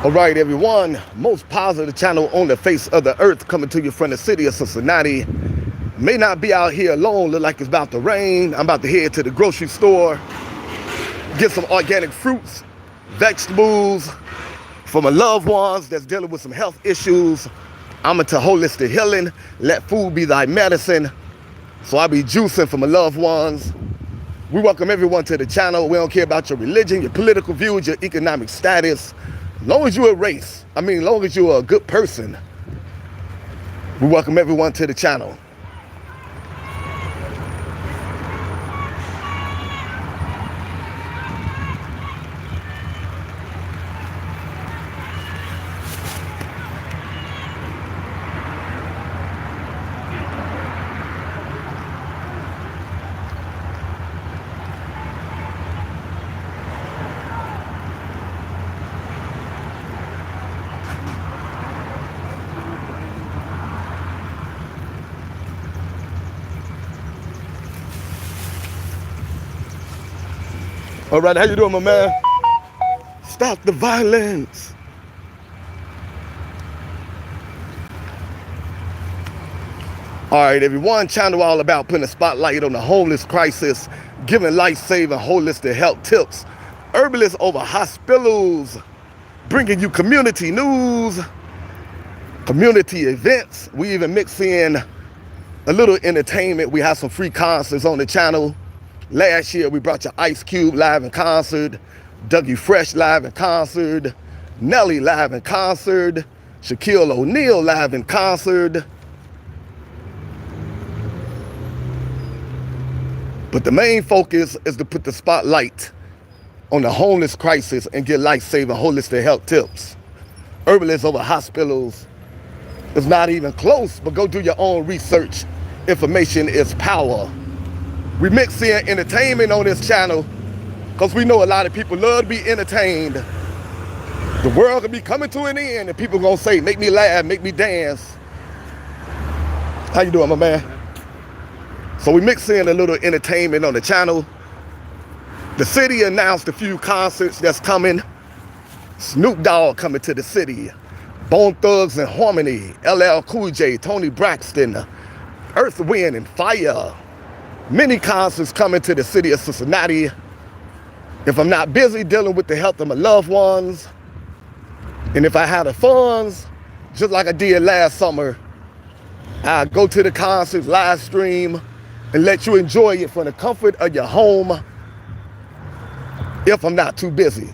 All right, everyone. Most positive channel on the face of the earth, coming to you from the city of Cincinnati. May not be out here alone. Look like it's about to rain. I'm about to head to the grocery store, get some organic fruits, vegetables for my loved ones that's dealing with some health issues. I'm into holistic healing. Let food be thy medicine. So I be juicing for my loved ones. We welcome everyone to the channel. We don't care about your religion, your political views, your economic status. As long as you're a race, as long as you're a good person, we welcome everyone to the channel. All right, how you doing, my man? Stop the violence. All right, everyone, channel all about putting a spotlight on the homeless crisis, giving life-saving holistic health tips, herbalists over hospitals, bringing you community news, community events. We even mix in a little entertainment. We have some free concerts on the channel. Last year, we brought you Ice Cube live in concert, Dougie Fresh live in concert, Nelly live in concert, Shaquille O'Neal live in concert. But the main focus is to put the spotlight on the homeless crisis and get life-saving holistic health tips. Herbalists over hospitals is not even close, but go do your own research. Information is power. We mix in entertainment on this channel because we know a lot of people love to be entertained. The world can be coming to an end and people gonna say, make me laugh, make me dance. How you doing, my man? So we mix in a little entertainment on the channel. The city announced a few concerts that's coming. Snoop Dogg coming to the city. Bone Thugs and Harmony, LL Cool J, Tony Braxton, Earth, Wind and Fire. Many concerts coming to the city of Cincinnati. If I'm not busy dealing with the health of my loved ones, and if I have the funds, just like I did last summer, I go to the concerts, live stream, and let you enjoy it from the comfort of your home if I'm not too busy.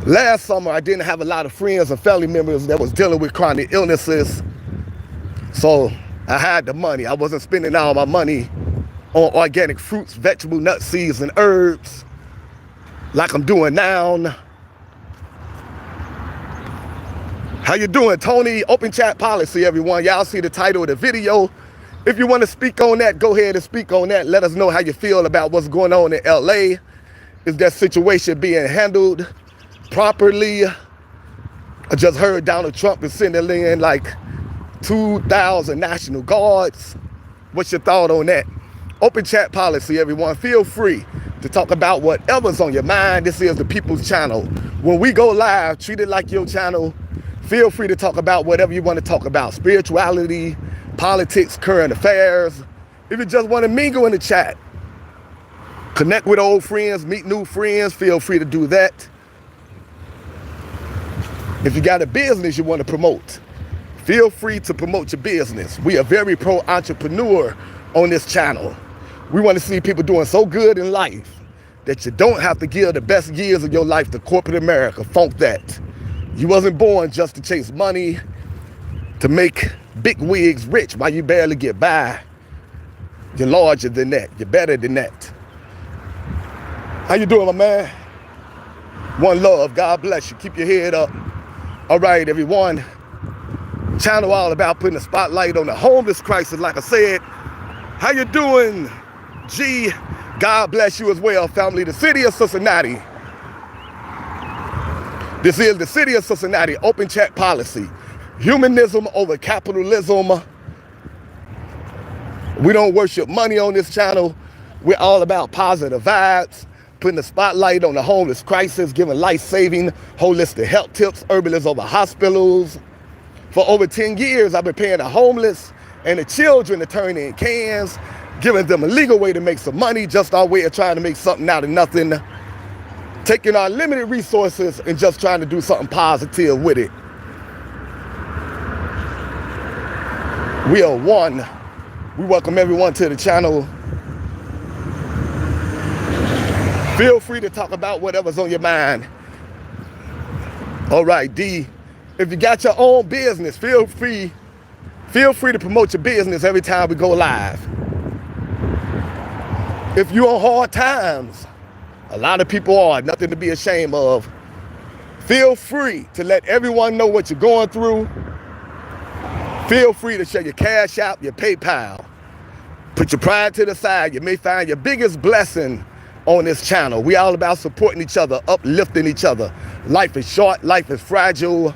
Last summer, I didn't have a lot of friends and family members that was dealing with chronic illnesses, so I had the money. I wasn't spending all my money on organic fruits, vegetable, nuts, seeds, and herbs like I'm doing now. How you doing, Tony? Open chat policy, everyone. Y'all see the title of the video. If you want to speak on that, go ahead and speak on that. Let us know how you feel about what's going on in LA. Is that situation being handled properly? I just heard Donald Trump is sending in like 2,000 National Guards. What's your thought on that? Open chat policy, everyone. Feel free to talk about whatever's on your mind. This is the People's Channel. When we go live, treat it like your channel. Feel free to talk about whatever you want to talk about. Spirituality, politics, current affairs. If you just want to mingle in the chat, connect with old friends, meet new friends, feel free to do that. If you got a business you want to promote, feel free to promote your business. We are very pro-entrepreneur on this channel. We want to see people doing so good in life that you don't have to give the best years of your life to corporate America. Funk that. You wasn't born just to chase money, to make big wigs rich while you barely get by. You're larger than that. You're better than that. How you doing, my man? One love. God bless you. Keep your head up. All right, everyone. Channel all about putting a spotlight on the homeless crisis, like I said. How you doing, G? God bless you as well, family. The city of Cincinnati. This is the city of Cincinnati. Open chat policy. Humanism over capitalism. We don't worship money on this channel. We're all about positive vibes, putting the spotlight on the homeless crisis, giving life-saving, holistic health tips, herbalists over hospitals. For over 10 years, I've been paying the homeless and the children to turn in cans, giving them a legal way to make some money, just our way of trying to make something out of nothing, taking our limited resources and just trying to do something positive with it. We are one. We welcome everyone to the channel. Feel free to talk about whatever's on your mind. All right, D, if you got your own business, feel free to promote your business every time we go live. If you're on hard times, a lot of people are, nothing to be ashamed of. Feel free to let everyone know what you're going through. Feel free to share your Cash App, your PayPal. Put your pride to the side. You may find your biggest blessing on this channel. We all about supporting each other, uplifting each other. Life is short, life is fragile.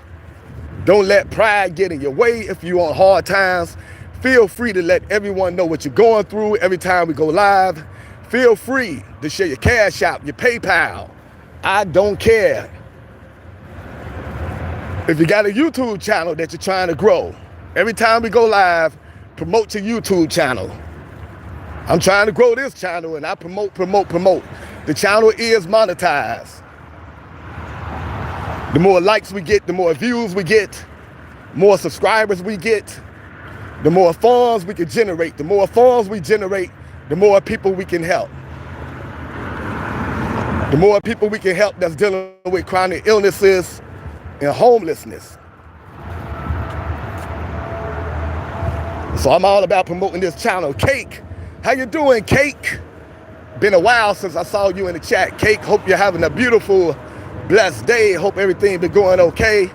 Don't let pride get in your way. If you're on hard times, feel free to let everyone know what you're going through every time we go live. Feel free to share your Cash App, your PayPal. I don't care. If you got a YouTube channel that you're trying to grow, every time we go live, promote your YouTube channel. I'm trying to grow this channel and I promote. The channel is monetized. The more likes we get, the more views we get, more subscribers we get, the more funds we can generate. The more funds we generate, the more people we can help. The more people we can help that's dealing with chronic illnesses and homelessness. So I'm all about promoting this channel. Cake, how you doing, Cake? Been a while since I saw you in the chat. Cake, hope you're having a beautiful, blessed day. Hope everything been going okay.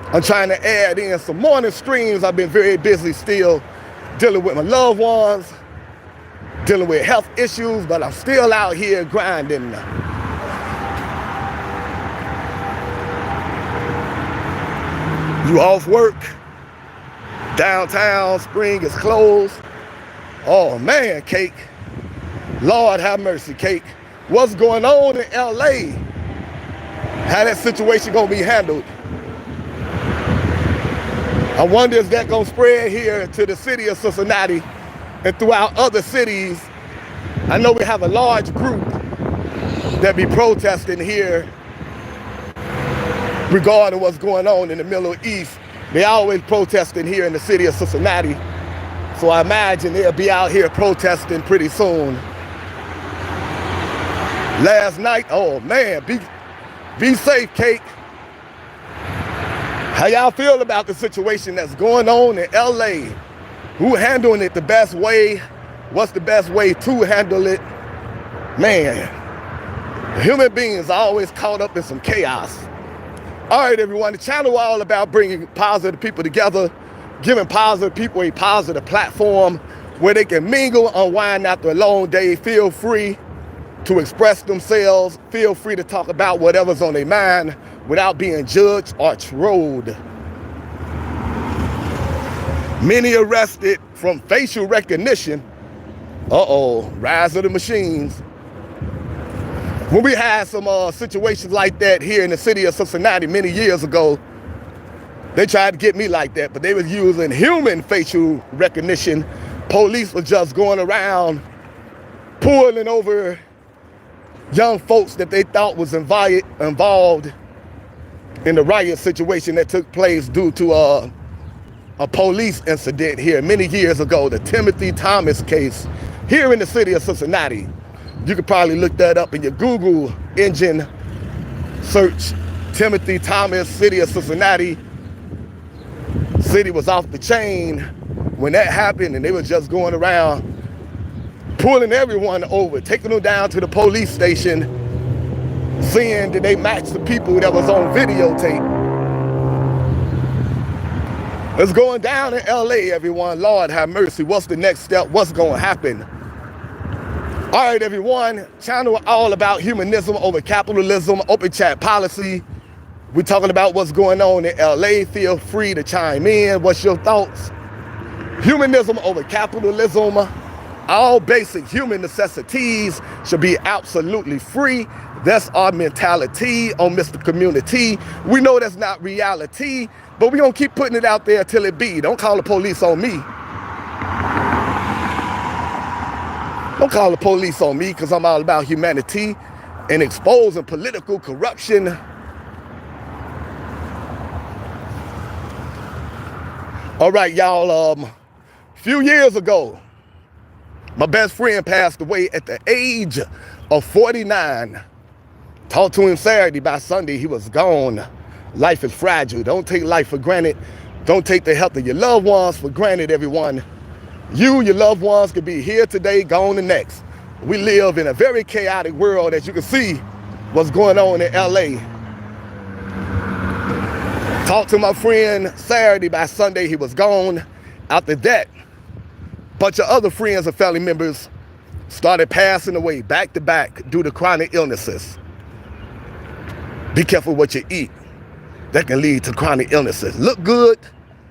I'm trying to add in some morning streams. I've been very busy still dealing with my loved ones, dealing with health issues, but I'm still out here grinding. You off work? Downtown Spring is closed. Oh man, Cake. Lord have mercy, Cake. What's going on in LA? How that situation gonna be handled? I wonder if that gonna spread here to the city of Cincinnati and throughout other cities. I know we have a large group that be protesting here regarding what's going on in the Middle East. They always protesting here in the city of Cincinnati. So I imagine they'll be out here protesting pretty soon. Last night, oh man, be safe, Cake. How y'all feel about the situation that's going on in LA? Who handling it the best way? What's the best way to handle it? Man, human beings are always caught up in some chaos. All right, everyone, the channel is all about bringing positive people together, giving positive people a positive platform where they can mingle, unwind after a long day. Feel free to express themselves. Feel free to talk about whatever's on their mind without being judged or trolled. Many arrested from facial recognition. Rise of the machines. When we had some situations like that here in the city of Cincinnati many years ago, they tried to get me like that, but they was using human facial recognition. Police was just going around pulling over young folks that they thought was involved in the riot situation that took place due to a police incident here many years ago, the Timothy Thomas case here in the city of Cincinnati. You could probably look that up in your Google engine search. Timothy Thomas, city of Cincinnati. City was off the chain when that happened, and they were just going around pulling everyone over, taking them down to the police station, seeing did they match the people that was on videotape. It's going down in LA, everyone. Lord have mercy. What's the next step? What's going to happen? All right, everyone. Channel all about humanism over capitalism, open chat policy. We're talking about what's going on in LA. Feel free to chime in. What's your thoughts? Humanism over capitalism. All basic human necessities should be absolutely free. That's our mentality on Mr. Community. We know that's not reality, but we're going to keep putting it out there till it be. Don't call the police on me. Don't call the police on me, because I'm all about humanity and exposing political corruption. All right, y'all, a few years ago, my best friend passed away at the age of 49. Talked to him Saturday. By Sunday, he was gone. Life is fragile. Don't take life for granted. Don't take the health of your loved ones for granted, everyone. You, your loved ones, could be here today, gone the next. We live in a very chaotic world, as you can see what's going on in LA. Talked to my friend Saturday. By Sunday, he was gone. After that, a bunch of other friends and family members started passing away back to back due to chronic illnesses. Be careful what you eat. That can lead to chronic illnesses. Look good,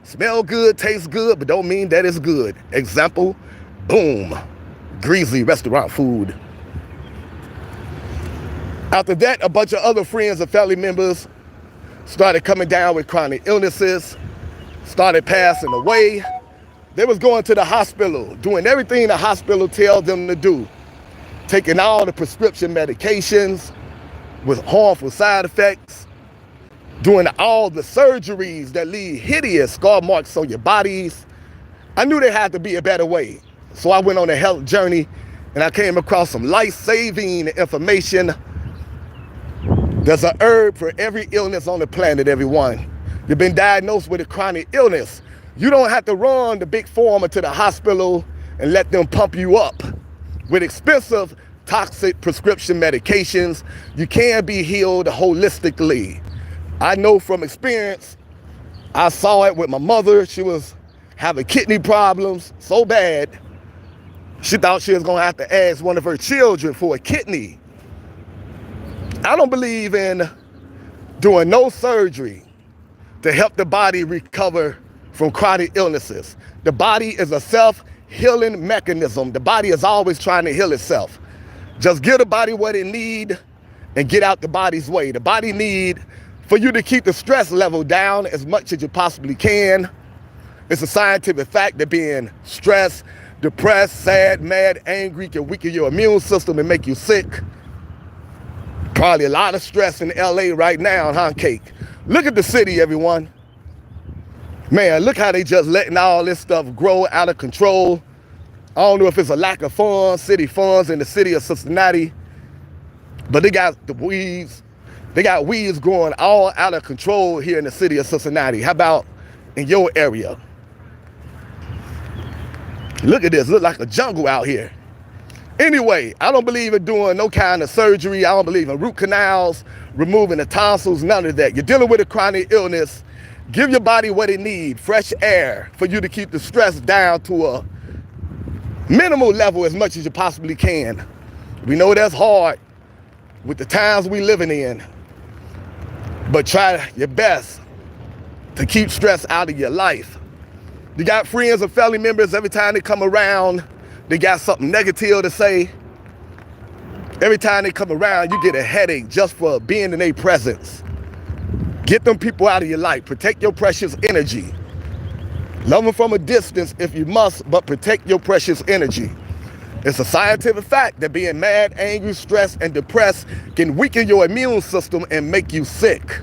smell good, taste good, but don't mean that it's good. Example, boom, greasy restaurant food. After that, a bunch of other friends and family members started coming down with chronic illnesses, started passing away. They was going to the hospital, doing everything the hospital tells them to do, taking all the prescription medications with harmful side effects, doing all the surgeries that leave hideous scar marks on your bodies. I knew there had to be a better way. So I went on a health journey and I came across some life-saving information. There's an herb for every illness on the planet, everyone. You've been diagnosed with a chronic illness. You don't have to run the big pharma to the hospital and let them pump you up with expensive, toxic prescription medications. You can be healed holistically. I know from experience. I saw it with my mother. She was having kidney problems so bad, she thought she was gonna have to ask one of her children for a kidney. I don't believe in doing no surgery to help the body recover from chronic illnesses. The body is a self-healing mechanism. The body is always trying to heal itself. Just give the body what it needs and get out the body's way. The body needs for you to keep the stress level down as much as you possibly can. It's a scientific fact that being stressed, depressed, sad, mad, angry can weaken your immune system and make you sick. Probably a lot of stress in LA right now, huh, Cake? Look at the city, everyone. Man, look how they just letting all this stuff grow out of control. I don't know if it's a lack of funds, city funds in the city of Cincinnati, but they got the weeds. They got weeds growing all out of control here in the city of Cincinnati. How about in your area? Look at this, look like a jungle out here. Anyway, I don't believe in doing no kind of surgery. I don't believe in root canals, removing the tonsils, none of that. You're dealing with a chronic illness. Give your body what it needs, fresh air, for you to keep the stress down to a minimal level as much as you possibly can. We know that's hard with the times we living in, but try your best to keep stress out of your life. You got friends and family members, every time they come around, they got something negative to say. Every time they come around, you get a headache just for being in their presence. Get them people out of your life. Protect your precious energy. Love them from a distance if you must, but protect your precious energy. It's a scientific fact that being mad, angry, stressed, and depressed can weaken your immune system and make you sick.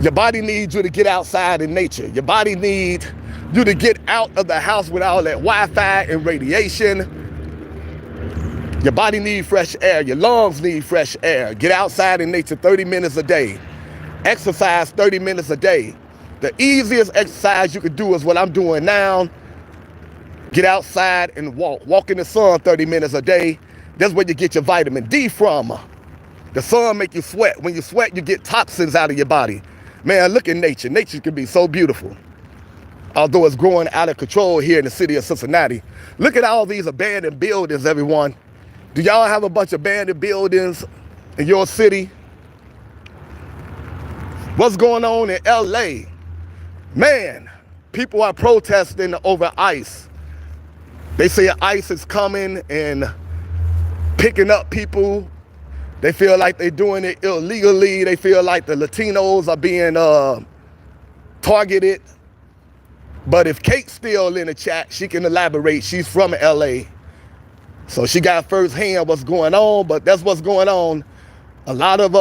Your body needs you to get outside in nature. Your body needs you to get out of the house with all that Wi-Fi and radiation. Your body needs fresh air. Your lungs need fresh air. Get outside in nature 30 minutes a day. Exercise 30 minutes a day. The easiest exercise you can do is what I'm doing now. Get outside and walk. Walk in the sun 30 minutes a day. That's where you get your vitamin D from. The sun make you sweat. When you sweat, you get toxins out of your body. Man, look at nature. Nature can be so beautiful. Although it's growing out of control here in the city of Cincinnati. Look at all these abandoned buildings, everyone. Do y'all have a bunch of abandoned buildings in your city? What's going on in LA? Man, people are protesting over ICE. They say ICE is coming and picking up people. They feel like they're doing it illegally. They feel like the Latinos are being targeted. But if Kate's still in the chat, she can elaborate. She's from LA. So she got firsthand what's going on, but that's what's going on. A lot of,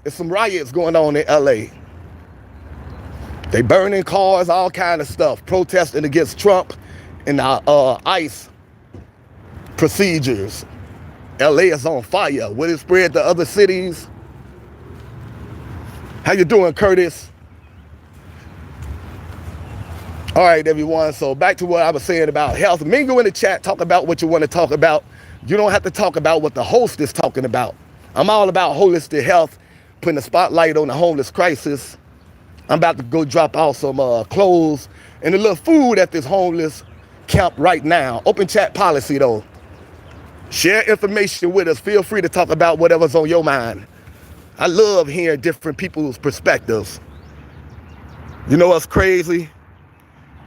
there's some riots going on in LA. They burning cars, all kind of stuff, protesting against Trump and ICE procedures. LA is on fire. Will it spread to other cities? How you doing, Curtis? All right, everyone. So back to what I was saying about health. Mingle in the chat. Talk about what you want to talk about. You don't have to talk about what the host is talking about. I'm all about holistic health, putting the spotlight on the homeless crisis. I'm about to go drop off some clothes and a little food at this homeless camp right now. Open chat policy, though. Share information with us. Feel free to talk about whatever's on your mind. I love hearing different people's perspectives. You know what's crazy?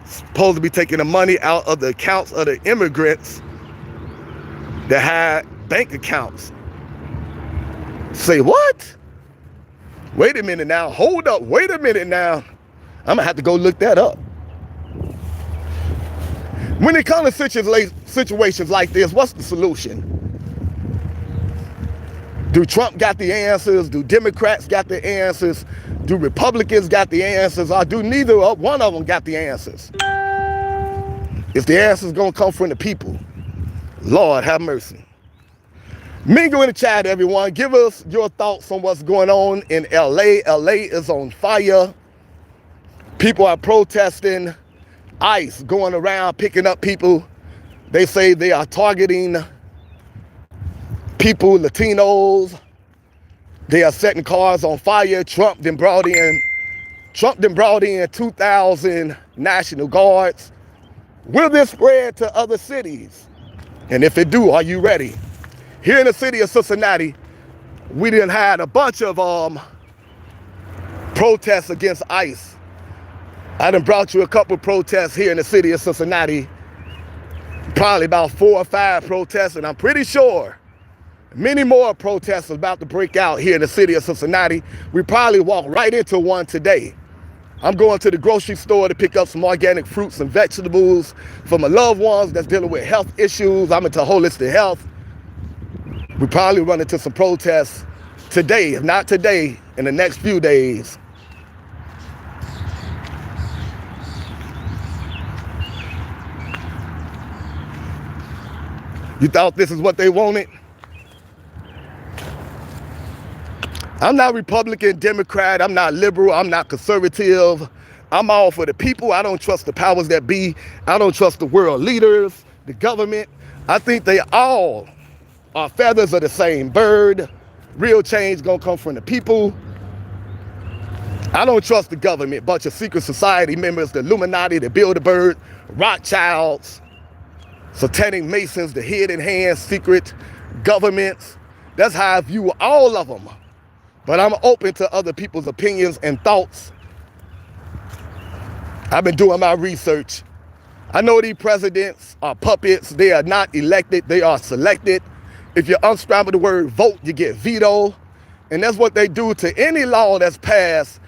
Supposed to be taking the money out of the accounts of the immigrants that had bank accounts. Say what? Wait a minute now. Hold up. Wait a minute now. I'm going to have to go look that up. When it comes to situations like this, what's the solution? Do Trump got the answers? Do Democrats got the answers? Do Republicans got the answers? Or do neither one of them got the answers? If the answer's going to come from the people, Lord have mercy. Mingle in the chat, everyone. Give us your thoughts on what's going on in LA. LA is on fire. People are protesting. ICE going around picking up people. They say they are targeting people, Latinos. They are setting cars on fire. Trump then brought in 2,000 National Guards. Will this spread to other cities? And if it do, are you ready? Here in the city of Cincinnati, we done had a bunch of protests against ICE. I done brought you a couple protests here in the city of Cincinnati. Probably about 4 or 5 protests, and I'm pretty sure many more protests are about to break out here in the city of Cincinnati. We probably walk right into one today. I'm going to the grocery store to pick up some organic fruits and vegetables for my loved ones that's dealing with health issues. I'm into holistic health. We probably run into some protests today, if not today, in the next few days. You thought this is what they wanted? I'm not Republican, Democrat. I'm not liberal. I'm not conservative. I'm all for the people. I don't trust the powers that be. I don't trust the world leaders, the government. I think they all are feathers of the same bird. Real change gonna come from the people. I don't trust the government. Bunch of secret society members, the Illuminati, the Bilderberg, Rothschilds, satanic masons, the hidden hands, secret governments. That's how I view all of them. But I'm open to other people's opinions and thoughts. I've been doing my research. I know these presidents are puppets. They are not elected. They are selected. If you unscramble the word vote, you get veto. And that's what they do to any law that's passed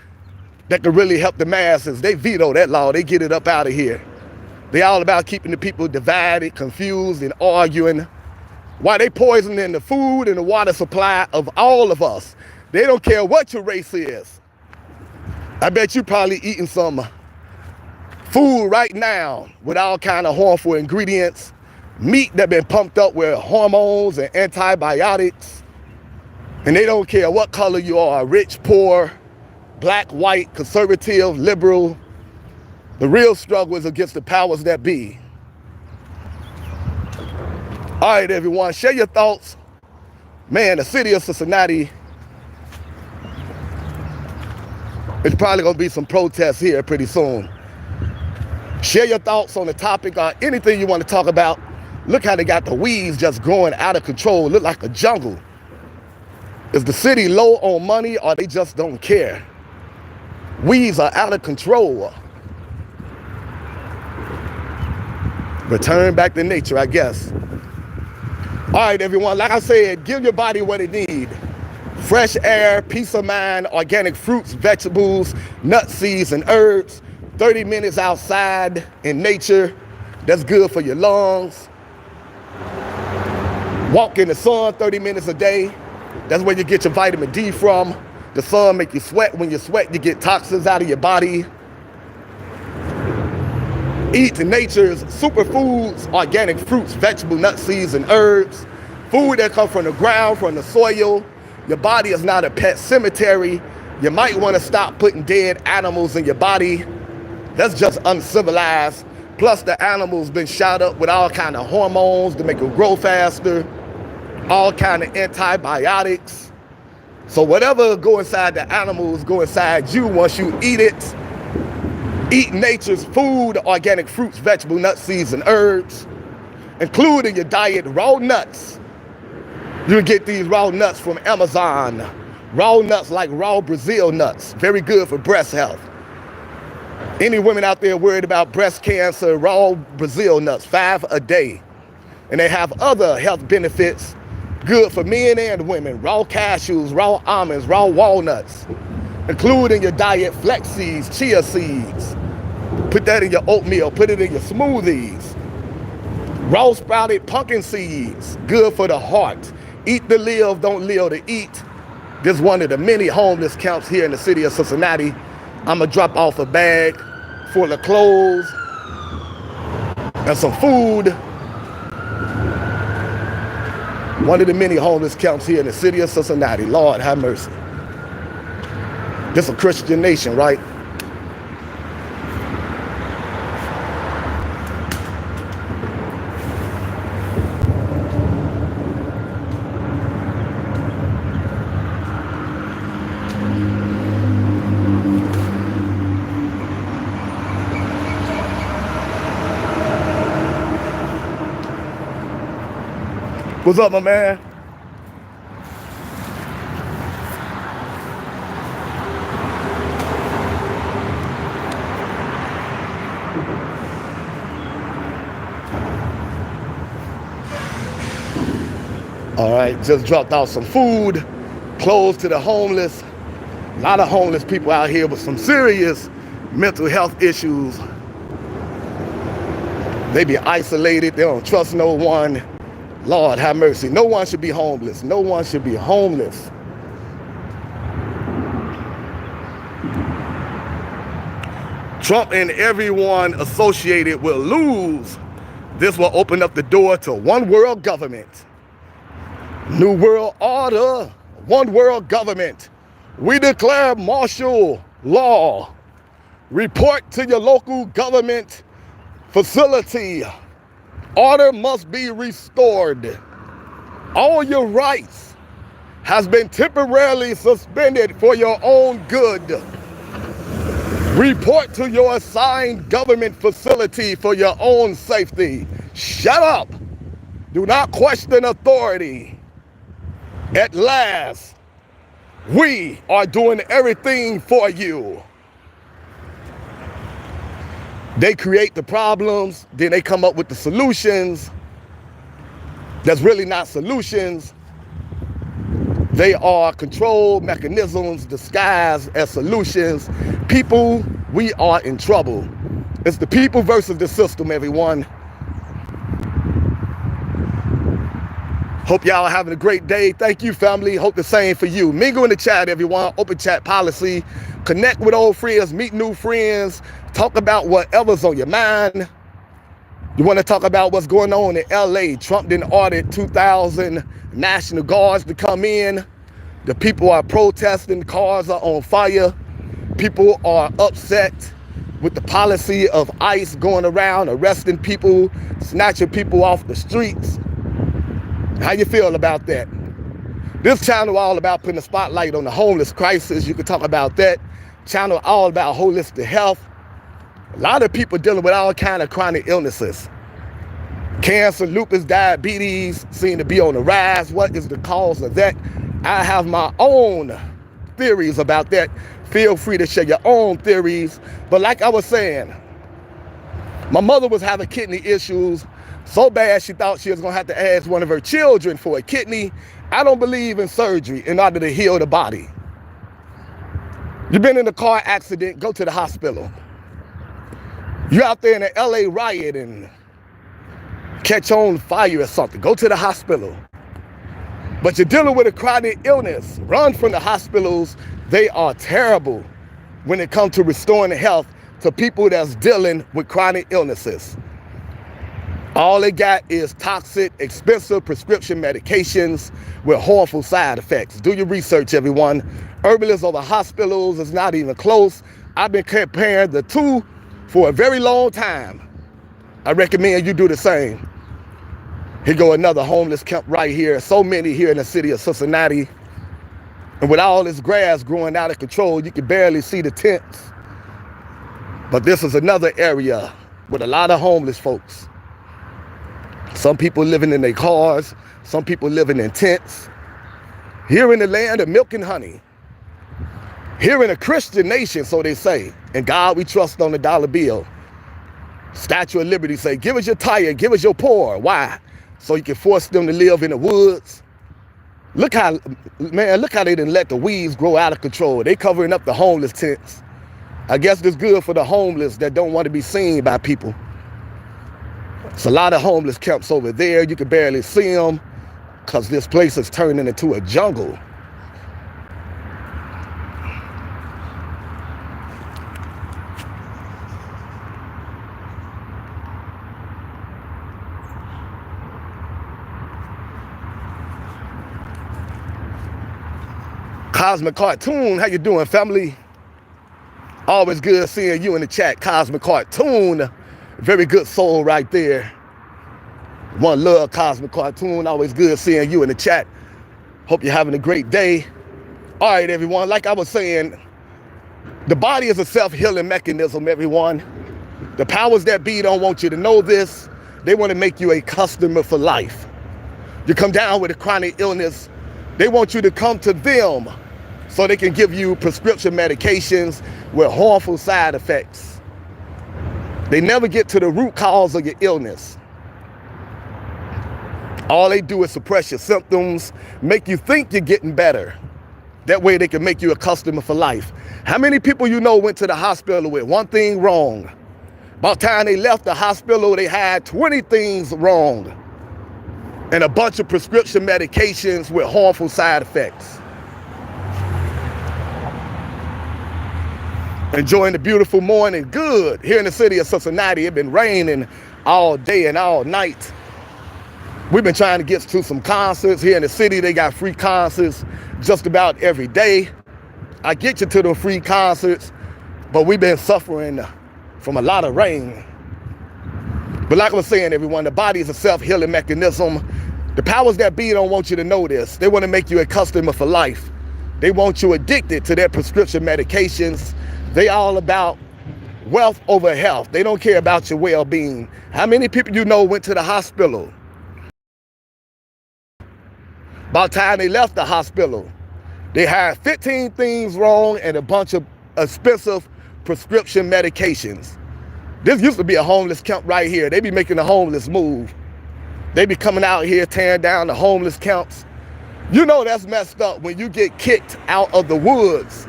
that could really help the masses. They veto that law. They get it up out of here. They all about keeping the people divided, confused, and arguing. While they poisoning the food and the water supply of all of us. They don't care what your race is. I bet you probably eating some food right now with all kind of harmful ingredients. Meat that been pumped up with hormones and antibiotics. And they don't care what color you are, rich, poor, black, white, conservative, liberal. The real struggle is against the powers that be. All right, everyone, share your thoughts. Man, the city of Cincinnati, there's probably gonna be some protests here pretty soon. Share your thoughts on the topic or anything you want to talk about. Look how they got the weeds just growing out of control. Look like a jungle. Is the city low on money or they just don't care? Weeds are out of control. Return back to nature, I guess. All right, everyone, like I said, give your body what it needs. Fresh air, peace of mind, organic fruits, vegetables, nuts, seeds, and herbs. 30 minutes outside in nature. That's good for your lungs. Walk in the sun 30 minutes a day. That's where you get your vitamin D from. The sun make you sweat. When you sweat, you get toxins out of your body. Eat nature's superfoods, organic fruits, vegetables, nuts, seeds, and herbs. Food that comes from the ground, from the soil. Your body is not a pet cemetery. You might want to stop putting dead animals in your body. That's just uncivilized. Plus the animals been shot up with all kind of hormones to make them grow faster. All kind of antibiotics. So whatever go inside the animals go inside you once you eat it. Eat nature's food, organic fruits, vegetables, nuts, seeds, and herbs. Include in your diet raw nuts. You can get these raw nuts from Amazon. Raw nuts like raw Brazil nuts. Very good for breast health. Any women out there worried about breast cancer, raw Brazil nuts, 5 a day. And they have other health benefits, good for men and women. Raw cashews, raw almonds, raw walnuts. Include in your diet flax seeds, chia seeds. Put that in your oatmeal, put it in your smoothies. Raw sprouted pumpkin seeds, good for the heart. Eat to live, don't live to eat. This is one of the many homeless camps here in the city of Cincinnati. I'm gonna drop off a bag full of clothes and some food. One of the many homeless camps here in the city of Cincinnati. Lord have mercy. This is a Christian nation, right? What's up, my man? All right, just dropped off some food, clothes to the homeless. A lot of homeless people out here with some serious mental health issues. They be isolated, they don't trust no one. Lord have mercy. No one should be homeless. No one should be homeless. Trump and everyone associated will lose. This will open up the door to one world government. New world order, one world government. We declare martial law. Report to your local government facility. Order must be restored. All your rights has been temporarily suspended for your own good. Report to your assigned government facility for your own safety. Shut up. Do not question authority. At last, we are doing everything for you. They create the problems, then they come up with the solutions. That's really not solutions. They are control mechanisms disguised as solutions. People, we are in trouble. It's the people versus the system, everyone. Hope y'all are having a great day. Thank you, family. Hope the same for you. Mingle in the chat, everyone. Open chat policy. Connect with old friends, meet new friends. Talk about whatever's on your mind. You want to talk about what's going on in LA. Trump didn't order 2,000 National Guards to come in. The people are protesting. Cars are on fire. People are upset with the policy of ICE going around arresting people, snatching people off the streets. How you feel about that? This channel all about putting a spotlight on the homeless crisis. You can talk about that. Channel all about holistic health. A lot of people dealing with all kind of chronic illnesses. Cancer, lupus, diabetes seem to be on the rise. What is the cause of that? I have my own theories about that. Feel free to share your own theories. But like I was saying, My mother was having kidney issues so bad she thought she was going to have to ask one of her children for a kidney. I don't believe in surgery in order to heal the body. You've been in a car accident, go to the hospital. You're out there in an LA riot and catch on fire or something, go to the hospital. But you're dealing with a chronic illness, run from the hospitals. They are terrible when it comes to restoring the health to people that's dealing with chronic illnesses. All they got is toxic, expensive prescription medications with harmful side effects. Do your research, everyone. Herbalists over hospitals is not even close. I've been comparing the two for a very long time. I recommend you do the same. Here go another homeless camp right here. So many here in the city of Cincinnati. And with all this grass growing out of control, you can barely see the tents. But this is another area with a lot of homeless folks. Some people living in their cars, some people living in tents. Here in the land of milk and honey. Here in a Christian nation, so they say. And God we trust on the dollar bill. Statue of Liberty say, give us your tired, give us your poor. Why? So you can force them to live in the woods. Look how they didn't let the weeds grow out of control. They covering up the homeless tents. I guess it's good for the homeless that don't want to be seen by people. It's a lot of homeless camps over there. You can barely see them because this place is turning into a jungle. Cosmic Cartoon, how you doing, family? Always good seeing you in the chat. Cosmic Cartoon, very good soul right there. One love, Cosmic Cartoon. Always good seeing you in the chat. Hope you're having a great day. All right, everyone, like I was saying, the body is a self-healing mechanism, everyone. The powers that be don't want you to know this. They want to make you a customer for life. You come down with a chronic illness, they want you to come to them so they can give you prescription medications with harmful side effects. They never get to the root cause of your illness. All they do is suppress your symptoms, make you think you're getting better. That way they can make you a customer for life. How many people you know went to the hospital with one thing wrong? By the time they left the hospital, they had 20 things wrong and a bunch of prescription medications with harmful side effects. Enjoying the beautiful morning. Good. Here in the city of Cincinnati, it's been raining all day and all night. We've been trying to get to some concerts. Here in the city, they got free concerts just about every day. I get you to the free concerts, but we've been suffering from a lot of rain. But like I was saying, everyone, the body is a self-healing mechanism. The powers that be don't want you to know this. They want to make you a customer for life. They want you addicted to their prescription medications. They all about wealth over health. They don't care about your well-being. How many people you know went to the hospital? By the time they left the hospital, they had 15 things wrong and a bunch of expensive prescription medications. This used to be a homeless camp right here. They be making the homeless move. They be coming out here tearing down the homeless camps. You know that's messed up when you get kicked out of the woods.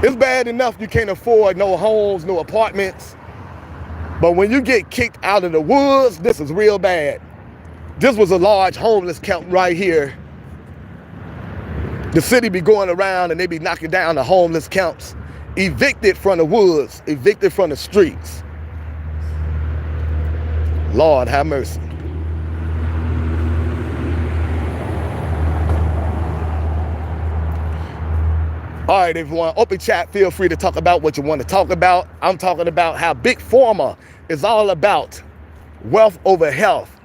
It's bad enough you can't afford no homes, no apartments. But when you get kicked out of the woods, this is real bad. This was a large homeless camp right here. The city be going around and they be knocking down the homeless camps, evicted from the woods, evicted from the streets. Lord have mercy. All right, everyone, open chat. Feel free to talk about what you want to talk about. I'm talking about how Big Pharma is all about wealth over health.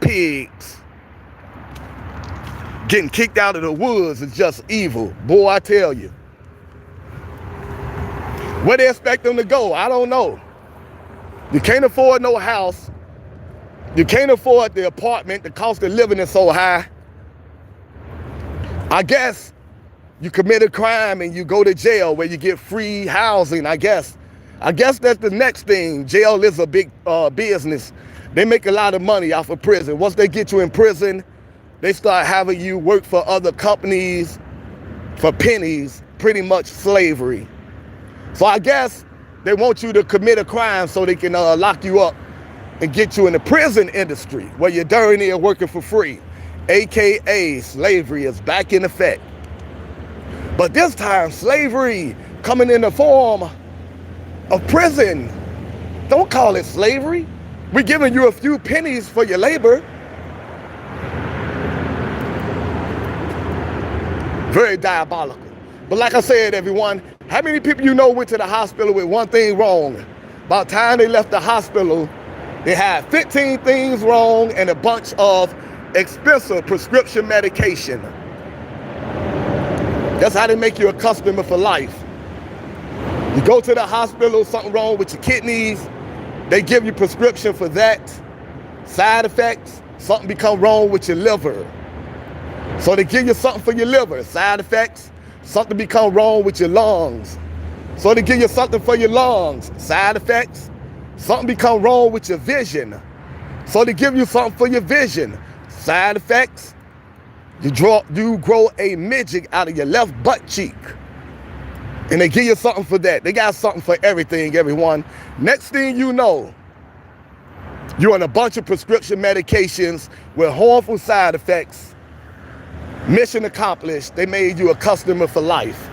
Pigs getting kicked out of the woods is just evil. Boy, I tell you. Where they expect them to go, I don't know. You can't afford no house. You can't afford the apartment. The cost of living is so high. I guess you commit a crime and you go to jail where you get free housing, I guess. I guess that's the next thing. Jail is a big business. They make a lot of money off of prison. Once they get you in prison, they start having you work for other companies for pennies, pretty much slavery. So I guess they want you to commit a crime so they can lock you up and get you in the prison industry where you're dirty and working for free. AKA slavery is back in effect. But this time, slavery coming in the form of prison. Don't call it slavery. We're giving you a few pennies for your labor. Very diabolical. But like I said, everyone, how many people you know went to the hospital with one thing wrong? By the time they left the hospital, they had 15 things wrong and a bunch of expensive prescription medication. That's how they make you a customer for life. You go to the hospital, something wrong with your kidneys, they give you prescription for that. Side effects, something become wrong with your liver. So they give you something for your liver. Side effects, something become wrong with your lungs. So they give you something for your lungs. Side effects, something become wrong with your vision. So they give you something for your vision. Side effects, you grow a midget out of your left butt cheek. And they give you something for that. They got something for everything, everyone. Next thing you know, you're on a bunch of prescription medications with harmful side effects. Mission accomplished. They made you a customer for life.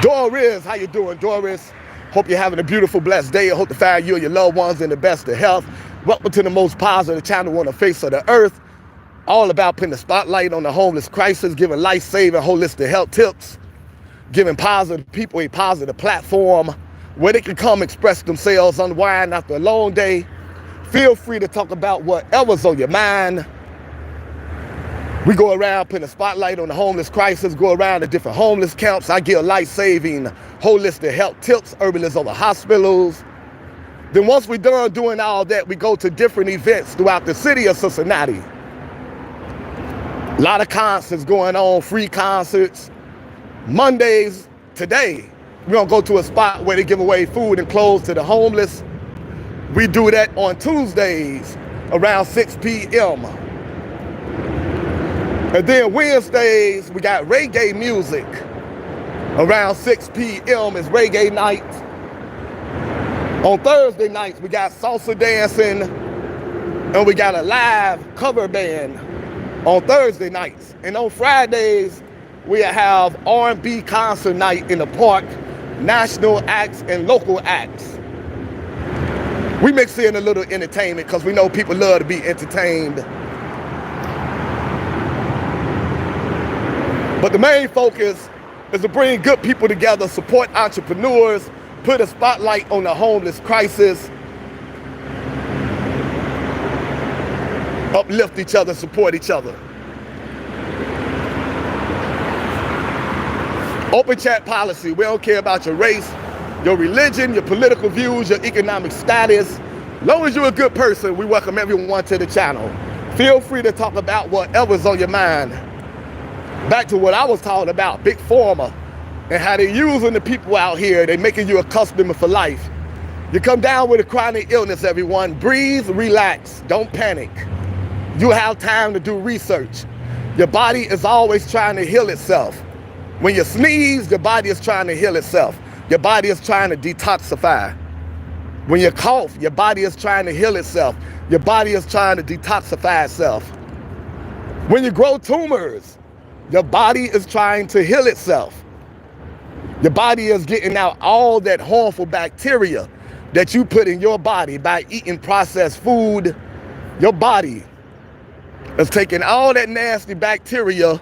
Doris, how you doing, Doris? Hope you're having a beautiful, blessed day. I hope to find you and your loved ones in the best of health. Welcome to the most positive channel on the face of the earth. All about putting the spotlight on the homeless crisis, giving life-saving, holistic health tips, giving positive people a positive platform where they can come express themselves, unwind after a long day. Feel free to talk about whatever's on your mind. We go around putting a spotlight on the homeless crisis, go around to different homeless camps. I give life-saving, holistic health tips, herbalists over hospitals. Then once we're done doing all that, we go to different events throughout the city of Cincinnati. A lot of concerts going on, free concerts. Mondays, today, we're gonna go to a spot where they give away food and clothes to the homeless. We do that on Tuesdays around 6 p.m. And then Wednesdays, we got reggae music. Around 6 p.m. is reggae night. On Thursday nights, we got salsa dancing, and we got a live cover band on Thursday nights. And on Fridays, we have R&B concert night in the park, national acts and local acts. We mix in a little entertainment because we know people love to be entertained. But the main focus is to bring good people together, support entrepreneurs, put a spotlight on the homeless crisis, uplift each other, support each other. Open chat policy. We don't care about your race, your religion, your political views, your economic status. As long as you're a good person, we welcome everyone to the channel. Feel free to talk about whatever's on your mind. Back to what I was talking about, Big Pharma, and how they're using the people out here. They're making you a customer for life. You come down with a chronic illness, everyone. Breathe, relax, don't panic. You have time to do research. Your body is always trying to heal itself. When you sneeze, your body is trying to heal itself. Your body is trying to detoxify. When you cough, your body is trying to heal itself. Your body is trying to detoxify itself. When you grow tumors, your body is trying to heal itself. Your body is getting out all that harmful bacteria that you put in your body by eating processed food. Your body is taking all that nasty bacteria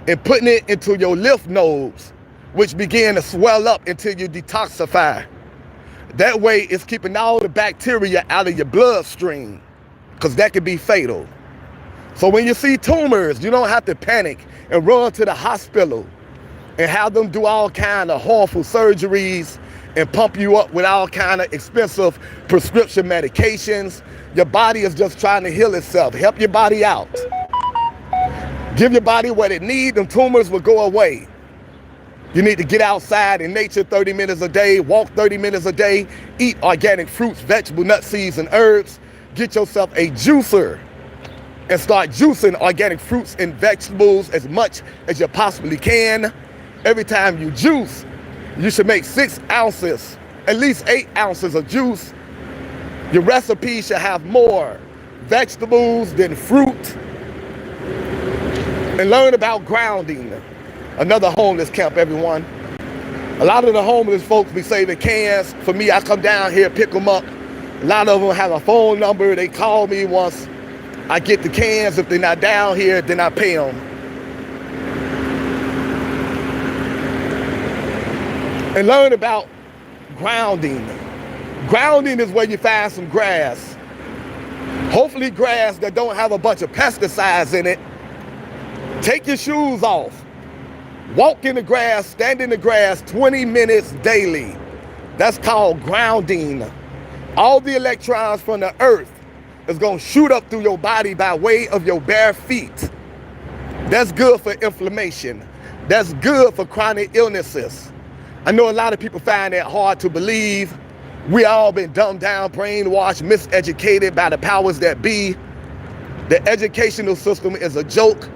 and putting it into your lymph nodes, which begin to swell up until you detoxify. That way, it's keeping all the bacteria out of your bloodstream, because that could be fatal. So when you see tumors, you don't have to panic and run to the hospital and have them do all kind of harmful surgeries and pump you up with all kind of expensive prescription medications. Your body is just trying to heal itself. Help your body out. Give your body what it needs, them tumors will go away. You need to get outside in nature 30 minutes a day, walk 30 minutes a day, eat organic fruits, vegetables, nuts, seeds, and herbs. Get yourself a juicer and start juicing organic fruits and vegetables as much as you possibly can. Every time you juice, you should make 6 ounces, at least 8 ounces of juice. Your recipe should have more vegetables than fruit. And learn about grounding. Another homeless camp, everyone. A lot of the homeless folks be saving cans. For me, I come down here, pick them up. A lot of them have a phone number. They call me once I get the cans. If they're not down here, then I pay them. And learn about grounding. Grounding is where you find some grass. Hopefully grass that don't have a bunch of pesticides in it. Take your shoes off. Walk in the grass, stand in the grass 20 minutes daily. That's called grounding. All the electrons from the earth is going to shoot up through your body by way of your bare feet. That's good for inflammation. That's good for chronic illnesses. I know a lot of people find that hard to believe. We all been dumbed down, brainwashed, miseducated by the powers that be. The educational system is a joke.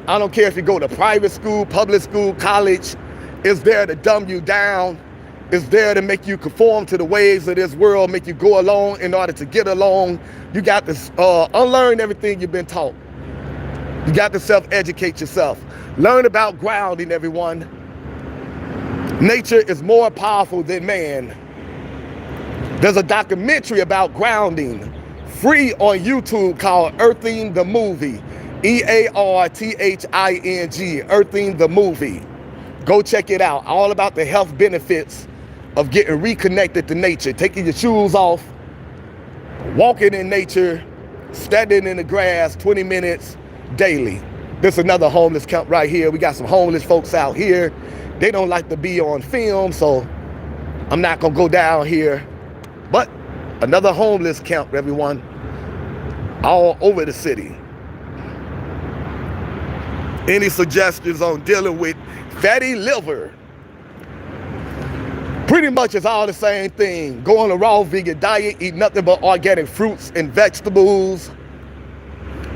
I don't care if you go to private school, public school, college. It's there to dumb you down. It's there to make you conform to the ways of this world, make you go along in order to get along. You got to unlearn everything you've been taught. You got to self-educate yourself. Learn about grounding, everyone. Nature is more powerful than man. There's a documentary about grounding, free on YouTube, called Earthing the Movie. EARTHING, Earthing the Movie. Go check it out. All about the health benefits of getting reconnected to nature. Taking your shoes off, walking in nature, standing in the grass 20 minutes daily. This is another homeless camp right here. We got some homeless folks out here. They don't like to be on film, so I'm not gonna go down here. But another homeless camp, everyone, all over the city. Any suggestions on dealing with fatty liver? Pretty much it's all the same thing. Go on a raw vegan diet, eat nothing but organic fruits and vegetables.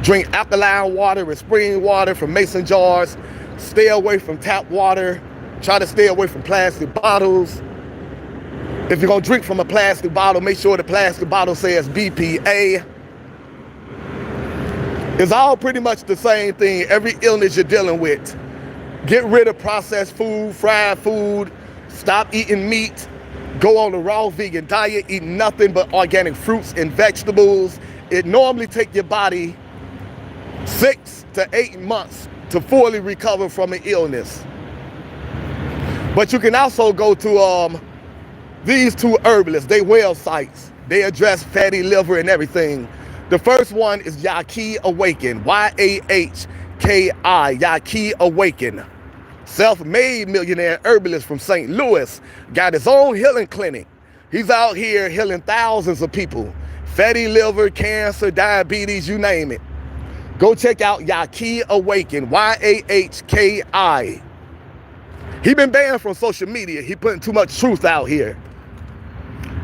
Drink alkaline water and spring water from mason jars. Stay away from tap water. Try to stay away from plastic bottles. If you're gonna drink from a plastic bottle, make sure the plastic bottle says BPA. It's all pretty much the same thing, every illness you're dealing with. Get rid of processed food, fried food, stop eating meat, go on a raw vegan diet, eat nothing but organic fruits and vegetables. It normally takes your body 6 to 8 months to fully recover from an illness. But you can also go to these 2 herbalists, they well sites. They address fatty liver and everything. The first one is Yaki Awaken, YAHKI, Yaki Awaken. Self-made millionaire herbalist from St. Louis, got his own healing clinic. He's out here healing thousands of people. Fatty liver, cancer, diabetes, you name it. Go check out Yaki Awaken, YAHKI. He been banned from social media. He putting too much truth out here.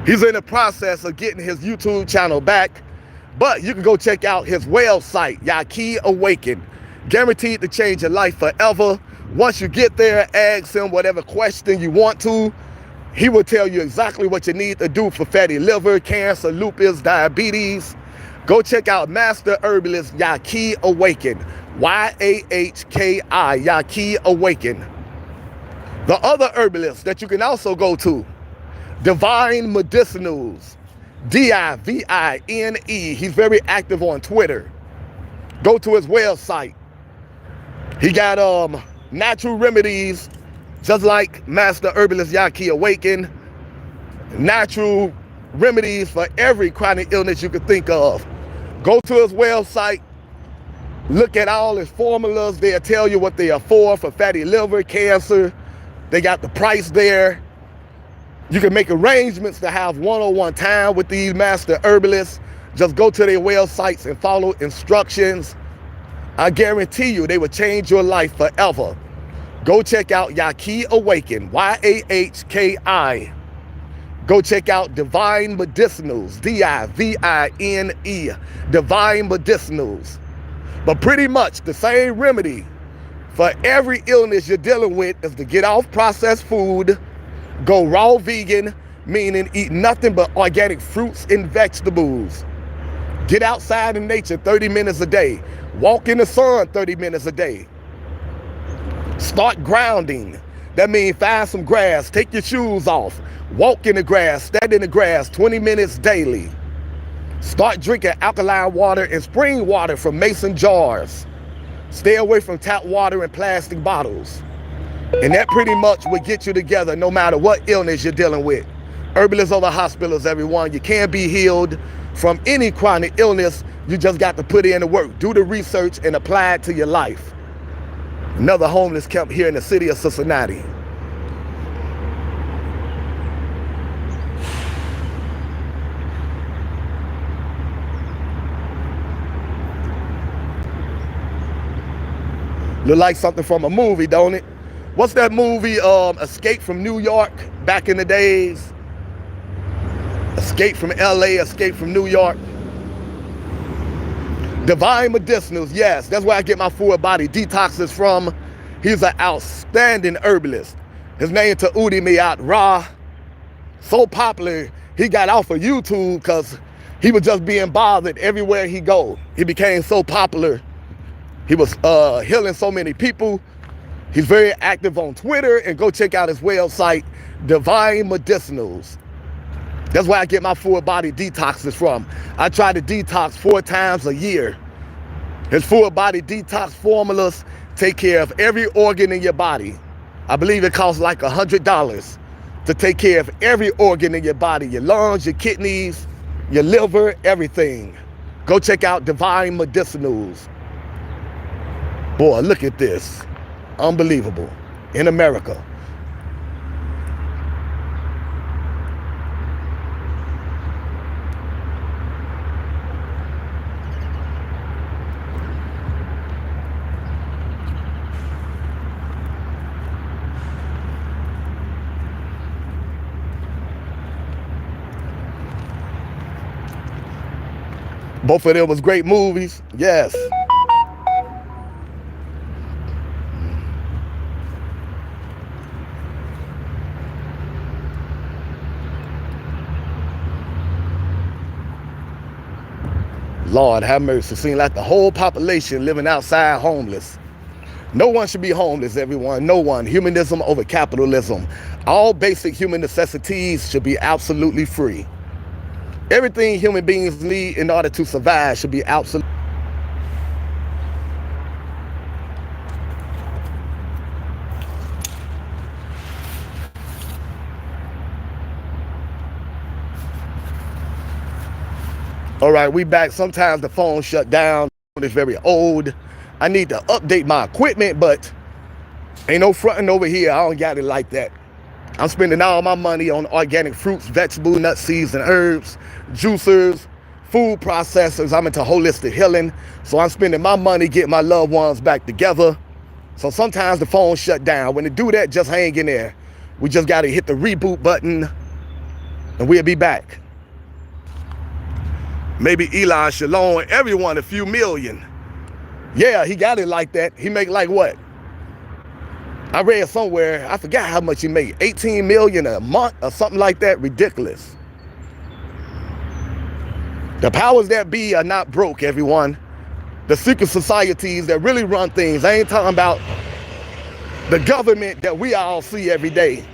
He's in the process of getting his YouTube channel back. But you can go check out his website, Yaki Awaken. Guaranteed to change your life forever. Once you get there, ask him whatever question you want to. He will tell you exactly what you need to do for fatty liver, cancer, lupus, diabetes. Go check out Master Herbalist Yaki Awaken, YAHKI, Yaki Awaken. The other herbalist that you can also go to, Divine Medicinals, DIVINE. He's very active on Twitter. Go to his website. He got natural remedies, just like Master Herbalist Yaki Awaken. Natural remedies for every chronic illness you could think of. Go to his website. Look at all his formulas. They'll tell you what they are for fatty liver, cancer. They got the price there. You can make arrangements to have one-on-one time with these master herbalists. Just go to their websites and follow instructions. I guarantee you they will change your life forever. Go check out Yahki Awaken, Y-A-H-K-I. Go check out Divine Medicinals, D-I-V-I-N-E, Divine Medicinals. But pretty much the same remedy for every illness you're dealing with is to get off processed food, go raw vegan, meaning eat nothing but organic fruits and vegetables. Get outside in nature 30 minutes a day. Walk in the sun 30 minutes a day. Start grounding. That means find some grass, take your shoes off, walk in the grass, stand in the grass 20 minutes daily. Start drinking alkaline water and spring water from mason jars. Stay away from tap water and plastic bottles. And that pretty much will get you together no matter what illness you're dealing with. Herbalists over hospitals, everyone. You can't be healed from any chronic illness. You just got to put in the work, do the research, and apply it to your life. Another homeless camp here in the city of Cincinnati. Look like something from a movie, don't it? What's that movie, Escape from New York, back in the days? Escape from LA, Escape from New York. Divine Medicinals, yes, that's where I get my full body detoxes from. He's an outstanding herbalist. His name Taudi Miyat Ra. So popular, he got off of YouTube because he was just being bothered everywhere he go. He became so popular. He was healing so many people. He's very active on Twitter, and go check out his website, Divine Medicinals. That's where I get my full body detoxes from. I try to detox 4 times a year. His full body detox formulas take care of every organ in your body. I believe it costs like $100 to take care of every organ in your body, your lungs, your kidneys, your liver, everything. Go check out Divine Medicinals. Boy, look at this. Unbelievable. In America. Both of them was great movies. Yes. Lord have mercy. Seems like the whole population living outside homeless. No one should be homeless, everyone. No one. Humanism over capitalism. All basic human necessities should be absolutely free. Everything human beings need in order to survive should be absolutely. All right, we back. Sometimes the phone shut down. It's very old. I need to update my equipment, but ain't no fronting over here. I don't got it like that. I'm spending all my money on organic fruits, vegetables, nuts, seeds, and herbs, juicers, food processors. I'm into holistic healing. So I'm spending my money getting my loved ones back together. So sometimes the phone shut down. When they do that, just hang in there. We just got to hit the reboot button and we'll be back. Maybe Elon should loan everyone a few million. Yeah, he got it like that. He make like what? I read somewhere, I forgot how much he made, 18 million a month or something like that. Ridiculous. The powers that be are not broke, everyone. The secret societies that really run things. I ain't talking about the government that we all see every day.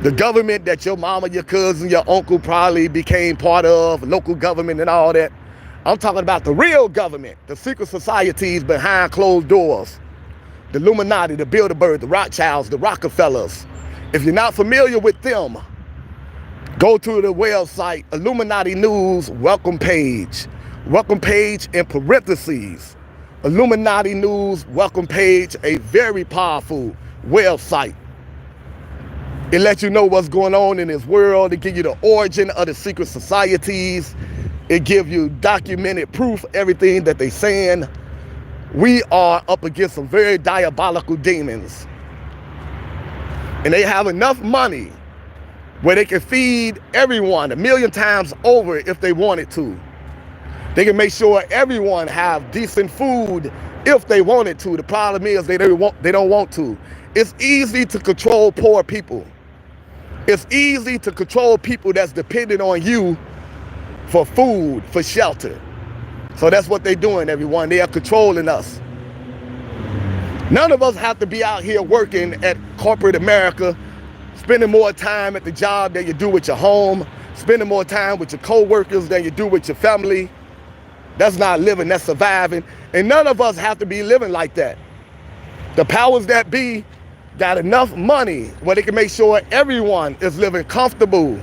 The government that your mama, your cousin, your uncle probably became part of, local government and all that. I'm talking about the real government, the secret societies behind closed doors. The Illuminati, the Bilderberg, the Rothschilds, the Rockefellers. If you're not familiar with them, go to the website, Illuminati News welcome page. Welcome page in parentheses. Illuminati News welcome page, a very powerful website. It lets you know what's going on in this world. It gives you the origin of the secret societies. It gives you documented proof, everything that they're saying. we are up against some very diabolical demons. And they have enough money where they can feed everyone 1,000,000 times over if they wanted to. They can make sure everyone have decent food if they wanted to. The problem is they don't want to. It's easy to control poor people. It's easy to control people that's dependent on you for food, for shelter. So that's what they're doing, everyone. They are controlling us. None of us have to be out here working at corporate America, spending more time at the job than you do with your home, spending more time with your co-workers than you do with your family. That's not living, that's surviving. And none of us have to be living like that. The powers that be got enough money where they can make sure everyone is living comfortable,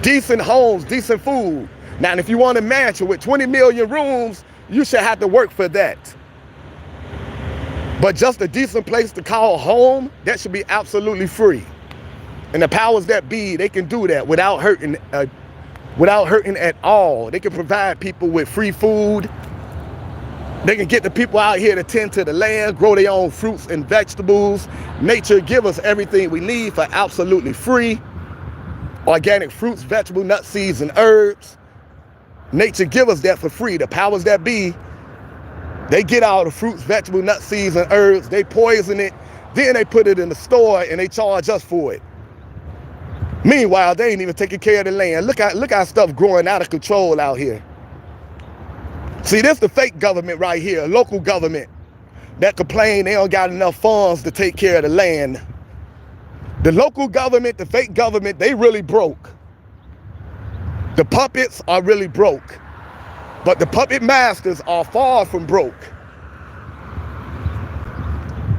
decent homes, decent food. Now, if you want a mansion with 20 million rooms, you should have to work for that. But just a decent place to call home, that should be absolutely free. And the powers that be, they can do that without hurting at all. They can provide people with free food. They can get the people out here to tend to the land, grow their own fruits and vegetables. Nature give us everything we need for absolutely free. Organic fruits, vegetables, nuts, seeds, and herbs. Nature give us that for free. The powers that be, they get all the fruits, vegetables, nuts, seeds, and herbs. They poison it. Then they put it in the store and they charge us for it. Meanwhile, they ain't even taking care of the land. Look how stuff growing out of control out here. See, this the fake government right here, local government, that complain they don't got enough funds to take care of the land. The local government, the fake government, they really broke. The puppets are really broke. But the puppet masters are far from broke.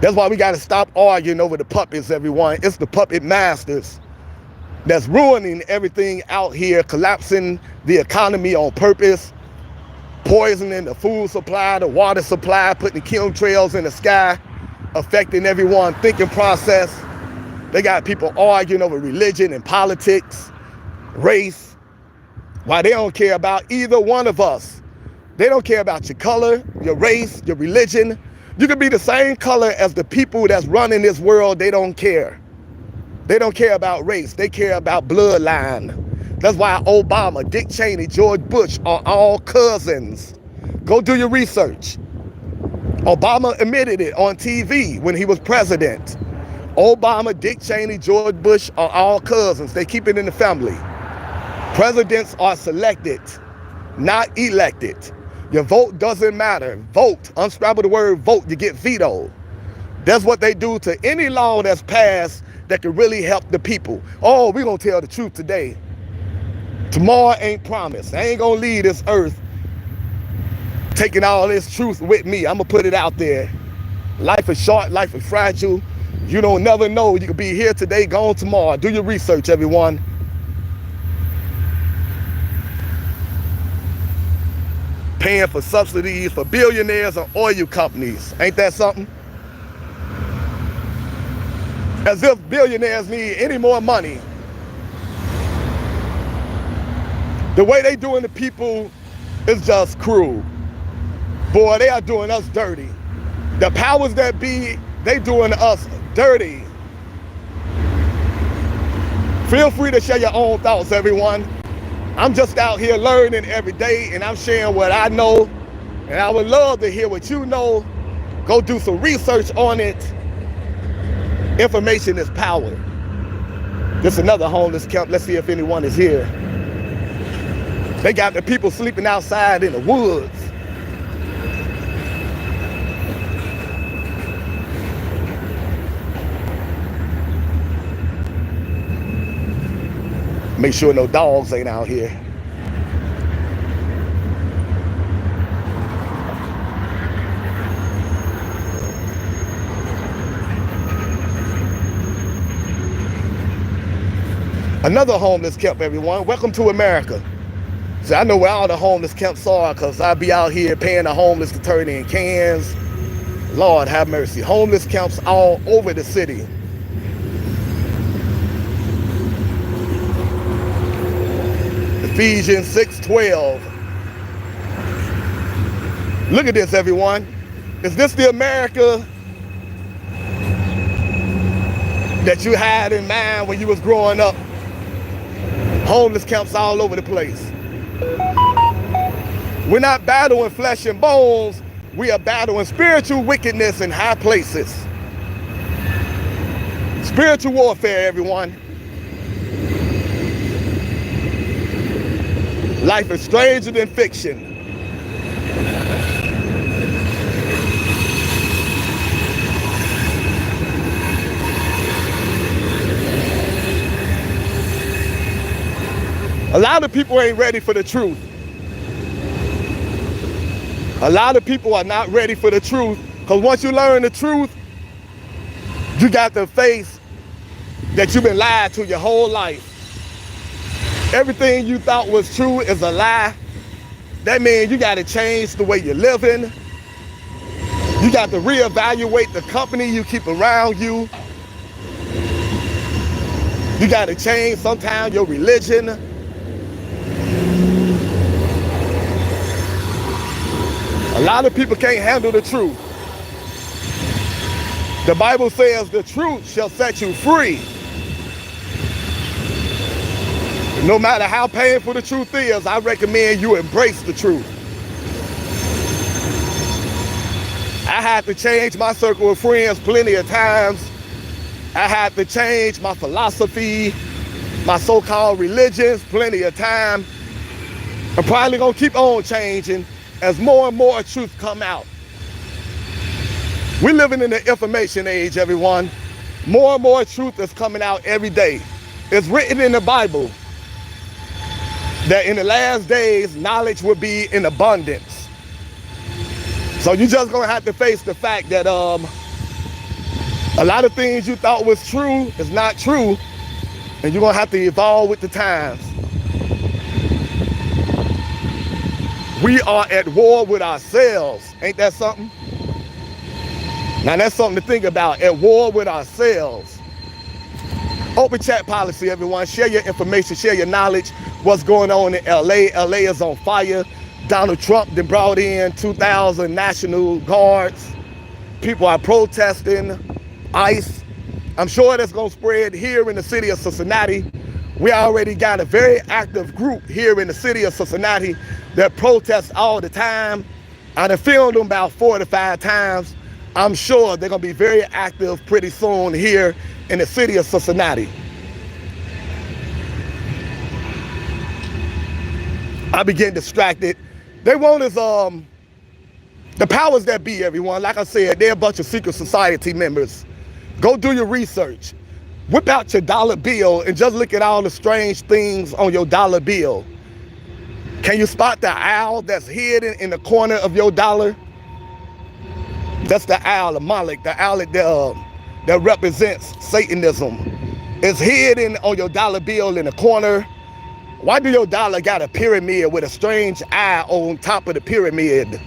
That's why we got to stop arguing over the puppets, everyone. It's the puppet masters that's ruining everything out here, collapsing the economy on purpose, poisoning the food supply, the water supply, putting chemtrails in the sky, affecting everyone's thinking process. They got people arguing over religion and politics, race, why they don't care about either one of us. They don't care about your color, your race, your religion. You can be the same color as the people that's running this world. They don't care. They don't care about race. They care about bloodline. That's why Obama, Dick Cheney, George Bush are all cousins. Go do your research. Obama admitted it on TV when he was president. Obama, Dick Cheney, George Bush are all cousins. They keep it in the family. Presidents are selected, not elected. Your vote doesn't matter. Vote. Unscramble the word vote, you get vetoed. That's what they do to any law that's passed that can really help the people. Oh, we're going to tell the truth today. Tomorrow ain't promised. I ain't going to leave this earth taking all this truth with me. I'm going to put it out there. Life is short. Life is fragile. You don't never know. You could be here today, gone tomorrow. Do your research, everyone. Paying for subsidies for billionaires and oil companies. Ain't that something? As if billionaires need any more money. The way they doing the people is just cruel. Boy, they are doing us dirty. The powers that be, they doing us dirty. Feel free to share your own thoughts, everyone. I'm just out here learning every day, and I'm sharing what I know, and I would love to hear what you know. Go do some research on it. Information is power. This is another homeless camp. Let's see if anyone is here. They got the people sleeping outside in the woods. Make sure no dogs ain't out here. Another homeless camp, everyone. Welcome to America. See, I know where all the homeless camps are because I be out here paying the homeless to turn in cans. Lord have mercy. Homeless camps all over the city. Ephesians 6:12. Look at this, everyone. Is this the America that you had in mind when you was growing up? Homeless camps all over the place. We're not battling flesh and bones. We are battling spiritual wickedness in high places. Spiritual warfare, everyone. Life is stranger than fiction. A lot of people ain't ready for the truth. A lot of people are not ready for the truth, because once you learn the truth, you got to face that you've been lied to your whole life. Everything you thought was true is a lie. That means you got to change the way you're living. You got to reevaluate the company you keep around you. You got to change sometimes your religion. A lot of people can't handle the truth. The Bible says the truth shall set you free. No matter how painful the truth is, I recommend you embrace the truth. I had to change my circle of friends plenty of times. I had to change my philosophy, my so-called religions plenty of times. I'm probably gonna keep on changing as more and more truth come out. We're living in the information age, everyone. More and more truth is coming out every day. It's written in the Bible that in the last days, knowledge will be in abundance. So you're just gonna have to face the fact that a lot of things you thought was true is not true, and you're gonna have to evolve with the times. We are at war with ourselves. Ain't that something? Now that's something to think about, at war with ourselves. Open chat policy, everyone. Share your information, share your knowledge. What's going on in LA? LA is on fire. Donald Trump then brought in 2,000 National Guards. People are protesting ICE. I'm sure that's gonna spread here in the city of Cincinnati. We already got a very active group here in the city of Cincinnati that protests all the time. I done filmed them about 4 to 5 times. I'm sure they're gonna be very active pretty soon here in the city of Cincinnati. I be getting distracted. They want us, the powers that be, everyone. Like I said, they're a bunch of secret society members. Go do your research. Whip out your dollar bill and just look at all the strange things on your dollar bill. Can you spot the owl that's hidden in the corner of your dollar? That's the owl, the Moloch, the owl that represents Satanism. It's hidden on your dollar bill in the corner. Why do your dollar got a pyramid with a strange eye on top of the pyramid?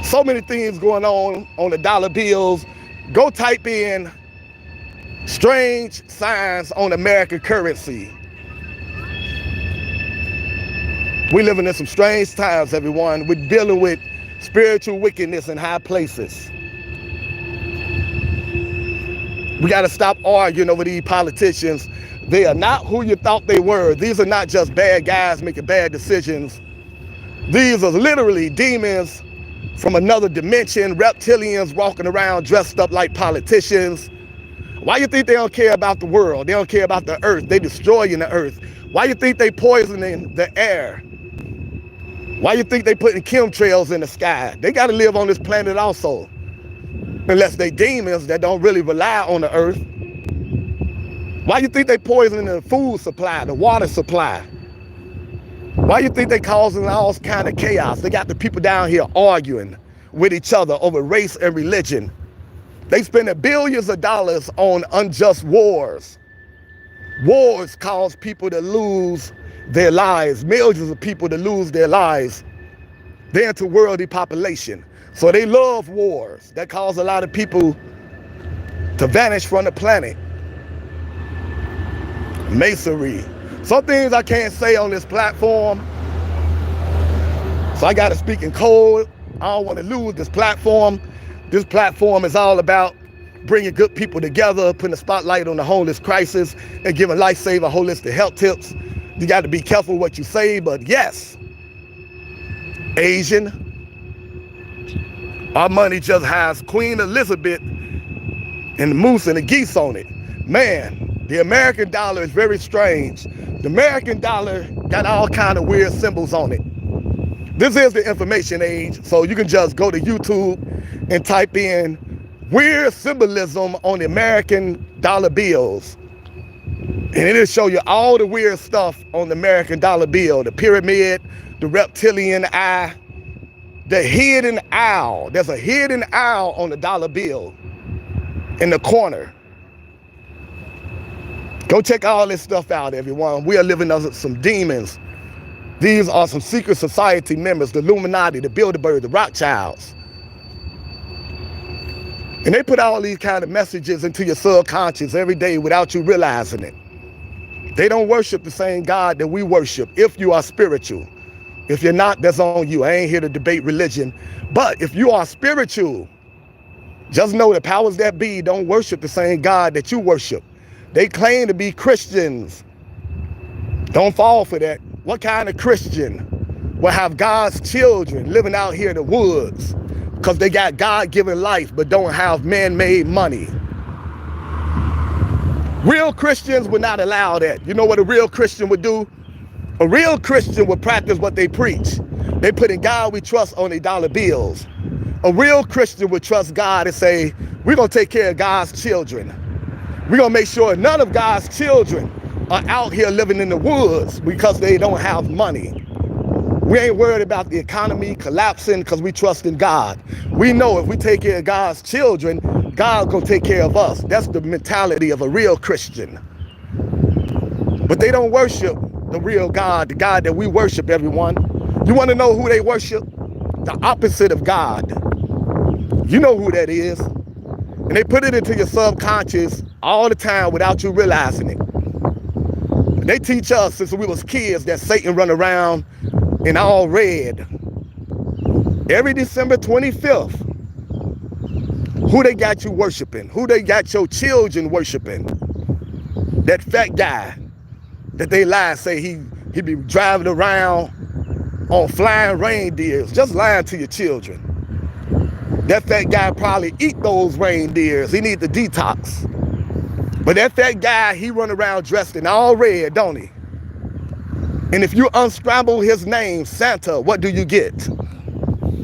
So many things going on the dollar bills. Go type in strange signs on American currency. We're living in some strange times, everyone. We're dealing with spiritual wickedness in high places. We got to stop arguing over these politicians. They are not who you thought they were. These are not just bad guys making bad decisions. These are literally demons from another dimension, reptilians walking around dressed up like politicians. Why you think they don't care about the world? They don't care about the earth. They destroying the earth. Why you think they poisoning the air? Why you think they putting chemtrails in the sky? They got to live on this planet also. Unless they demons that don't really rely on the earth. Why you think they poisoning the food supply, the water supply? Why you think they causing all kind of chaos? They got the people down here arguing with each other over race and religion. They spending billions of dollars on unjust wars. Wars cause people to lose their lives, millions of people to lose their lives. They're into world depopulation. So they love wars. That cause a lot of people to vanish from the planet. Masonry. Some things I can't say on this platform. So I got to speak in code. I don't want to lose this platform. This platform is all about bringing good people together, putting a spotlight on the homeless crisis, and giving life-saving holistic health tips. You got to be careful what you say, but yes, Asian, our money just has Queen Elizabeth and the moose and the geese on it. Man, the American dollar is very strange. The American dollar got all kind of weird symbols on it. This is the information age, so you can just go to YouTube and type in weird symbolism on the American dollar bills. And it'll show you all the weird stuff on the American dollar bill. The pyramid, the reptilian eye, the hidden owl. There's a hidden owl on the dollar bill in the corner. Go check all this stuff out, everyone. We are living under some demons. These are some secret society members, the Illuminati, the Bilderberg, the Rothschilds. And they put all these kind of messages into your subconscious every day without you realizing it. They don't worship the same God that we worship if you are spiritual. If you're not, that's on you. I ain't here to debate religion. But if you are spiritual, just know the powers that be don't worship the same God that you worship. They claim to be Christians. Don't fall for that. What kind of Christian will have God's children living out here in the woods because they got God-given life but don't have man-made money? Real Christians would not allow that. You know what a real Christian would do? A real Christian would practice what they preach. They put in God we trust on their dollar bills. A real Christian would trust God and say, we're going to take care of God's children. We're going to make sure none of God's children are out here living in the woods because they don't have money. We ain't worried about the economy collapsing because we trust in God. We know if we take care of God's children, God's going to take care of us. That's the mentality of a real Christian. But they don't worship the real God, the God that we worship, everyone. You want to know who they worship? The opposite of God. You know who that is. And they put it into your subconscious all the time without you realizing it. They teach us since we was kids that Satan run around in all red. Every December 25th, who they got you worshiping? Who they got your children worshiping? That fat guy that they lie, say he be driving around on flying reindeers, just lying to your children. That fat guy probably eat those reindeers. He need the detox. But that fat guy, he run around dressed in all red, don't he? And if you unscramble his name, Santa, what do you get?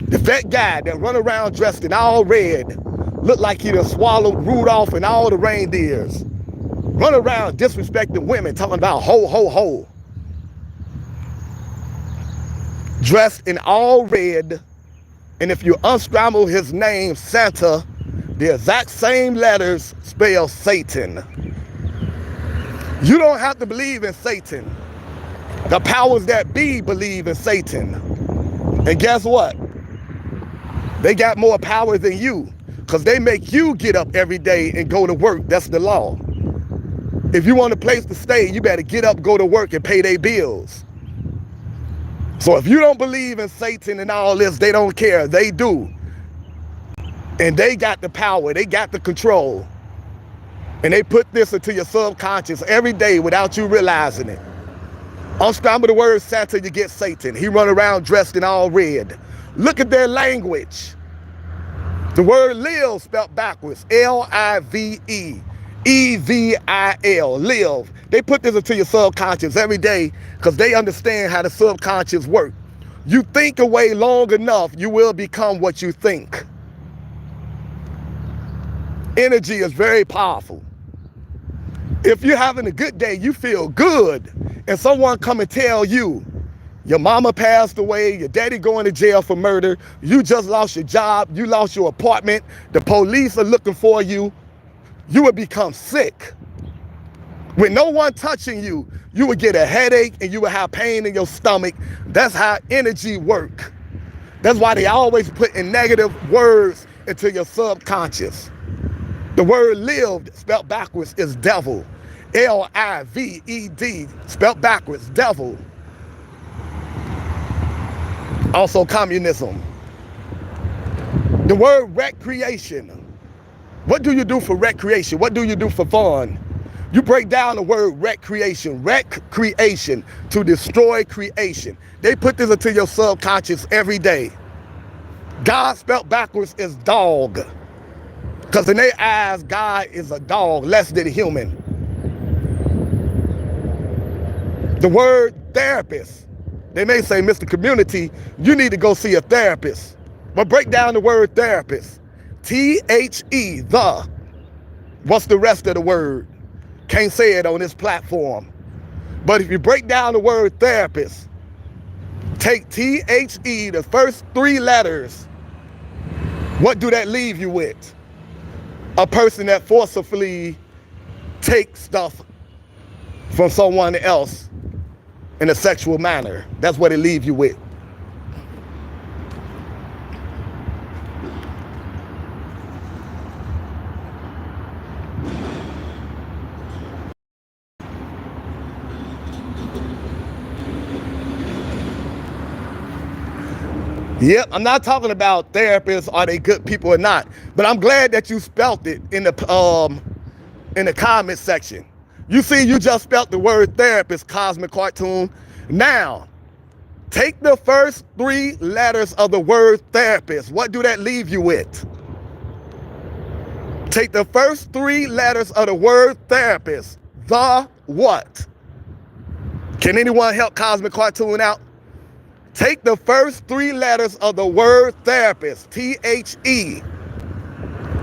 The fat guy that run around dressed in all red, look like he done swallowed Rudolph and all the reindeers. Run around disrespecting women, talking about ho, ho, ho. Dressed in all red, and if you unscramble his name, Santa, the exact same letters spell Satan. You don't have to believe in Satan. The powers that be believe in Satan. And guess what? They got more power than you because they make you get up every day and go to work. That's the law. If you want a place to stay, you better get up, go to work, and pay their bills. So if you don't believe in Satan and all this, they don't care. They do. And they got the power. They got the control. And they put this into your subconscious every day without you realizing it. Unscramble the word Santa, you get Satan. He run around dressed in all red. Look at their language. The word live spelled backwards. L-I-V-E. E-V-I-L. Live. They put this into your subconscious every day because they understand how the subconscious works. You think away long enough, you will become what you think. Energy is very powerful. If you're having a good day, you feel good, and someone come and tell you, your mama passed away, your daddy going to jail for murder, you just lost your job, you lost your apartment, the police are looking for you, you would become sick. With no one touching you, you would get a headache and you would have pain in your stomach. That's how energy works. That's why they always put in negative words into your subconscious. The word lived, spelled backwards, is devil. L-I-V-E-D, spelled backwards, devil. Also communism. The word recreation. What do you do for recreation? What do you do for fun? You break down the word recreation. Recreation, to destroy creation. They put this into your subconscious every day. God spelled backwards is dog. Because in their eyes, God is a dog, less than human. The word therapist. They may say, Mr. Community, you need to go see a therapist. But break down the word therapist. T-H-E, the. What's the rest of the word? Can't say it on this platform. But if you break down the word therapist, take T-H-E, the first 3 letters, what do that leave you with? A person that forcibly takes stuff from someone else in a sexual manner. That's what it leaves you with. Yep, I'm not talking about therapists, are they good people or not, but I'm glad that you spelt it in the comment section. You see, you just spelt the word therapist, Cosmic Cartoon. Now, take the first 3 letters of the word therapist. What do that leave you with? Take the first 3 letters of the word therapist. The what? Can anyone help Cosmic Cartoon out? Take the first 3 letters of the word therapist, T-H-E,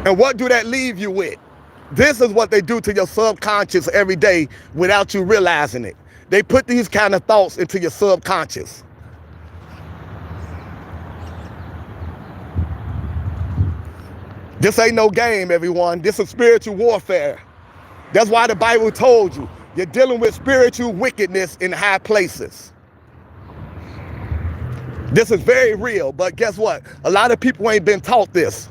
and what do that leave you with? This is what they do to your subconscious every day without you realizing it. They put these kind of thoughts into your subconscious. This ain't no game, everyone. This is spiritual warfare. That's why the Bible told you, you're dealing with spiritual wickedness in high places. This is very real, but guess what? A lot of people ain't been taught this.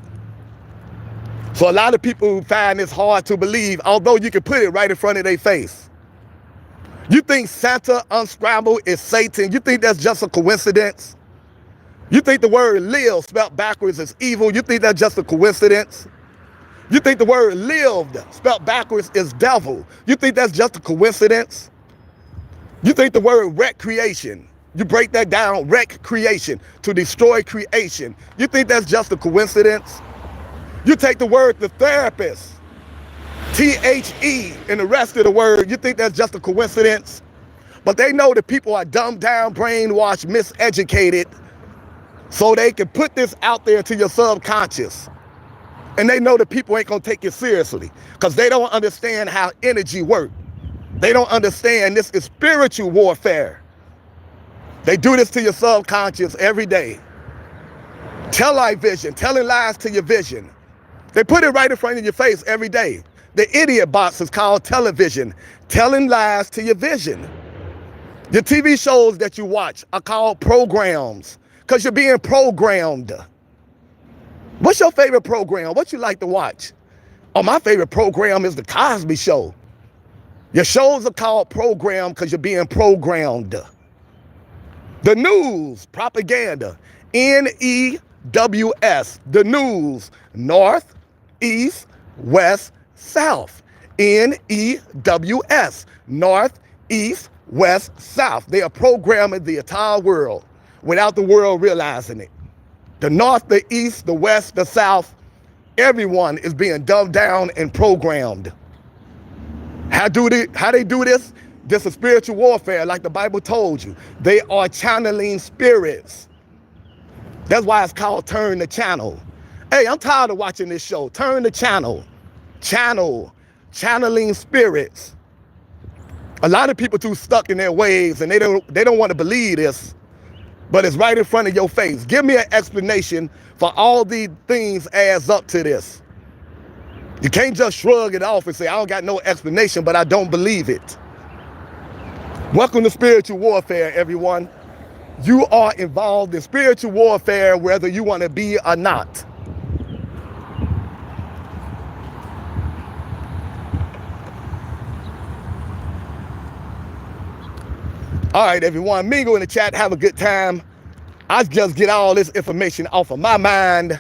So a lot of people find this hard to believe, although you can put it right in front of their face. You think Santa unscrambled is Satan? You think that's just a coincidence? You think the word live spelled backwards is evil? You think that's just a coincidence? You think the word lived spelled backwards is devil? You think that's just a coincidence? You think the word recreation, you break that down, recreation, to destroy creation. You think that's just a coincidence? You take the word the therapist, T-H-E, and the rest of the word, you think that's just a coincidence? But they know that people are dumbed down, brainwashed, miseducated, so they can put this out there to your subconscious. And they know that people ain't gonna take it seriously because they don't understand how energy works. They don't understand this is spiritual warfare. They do this to your subconscious every day. Television, telling lies to your vision. They put it right in front of your face every day. The idiot box is called television, telling lies to your vision. Your TV shows that you watch are called programs because you're being programmed. What's your favorite program? What you like to watch? Oh, my favorite program is The Cosby Show. Your shows are called program because you're being programmed. The news, propaganda, N-E-W-S, the news, north, east, west, south, N-E-W-S, north, east, west, south. They are programming the entire world without the world realizing it. The north, the east, the west, the south, everyone is being dumbed down and programmed. How they do this? This is spiritual warfare, like the Bible told you. They are channeling spirits. That's why it's called Turn the Channel. Hey, I'm tired of watching this show. Turn the channel. Channeling spirits. A lot of people too stuck in their ways and they don't want to believe this, but it's right in front of your face. Give me an explanation for all these things adds up to this. You can't just shrug it off and say, I don't got no explanation, but I don't believe it. Welcome to spiritual warfare, everyone. You are involved in spiritual warfare whether you want to be or not. All right, everyone, mingle in the chat, have a good time. I just get all this information off of my mind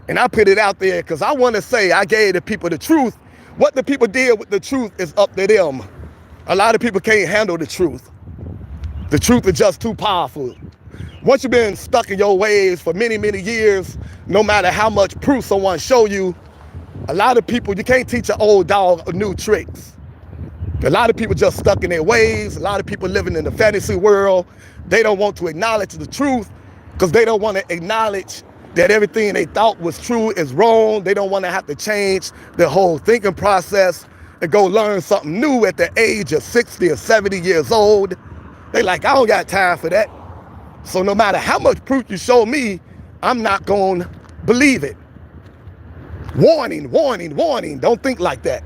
and I put it out there because I want to say I gave the people the truth. What the people did with the truth is up to them. A lot of people can't handle the truth. The truth is just too powerful. Once you've been stuck in your ways for many, many years, no matter how much proof someone show you, a lot of people, you can't teach an old dog new tricks. A lot of people just stuck in their ways. A lot of people living in the fantasy world. They don't want to acknowledge the truth because they don't want to acknowledge that everything they thought was true is wrong. They don't want to have to change their whole thinking process and go learn something new at the age of 60 or 70 years old. They like, I don't got time for that. So no matter how much proof you show me, I'm not going to believe it. Warning, warning, warning. Don't think like that.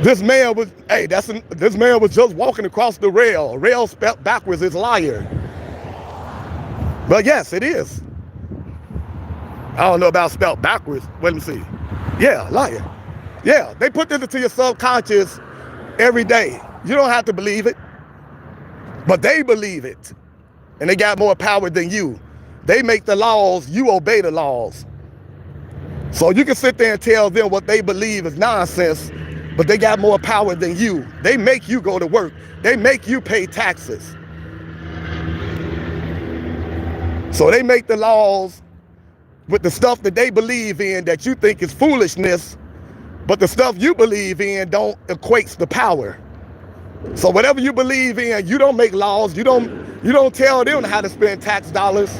This man was, this man was just walking across the rail. A rail spelled backwards is liar. But yes, it is. I don't know about spelled backwards. Let me see. Yeah, liar. Yeah, they put this into your subconscious every day. You don't have to believe it, but they believe it. And they got more power than you. They make the laws, you obey the laws. So you can sit there and tell them what they believe is nonsense, but they got more power than you. They make you go to work. They make you pay taxes. So they make the laws with the stuff that they believe in that you think is foolishness, but the stuff you believe in don't equate the power. So whatever you believe in, you don't make laws. You don't tell them how to spend tax dollars.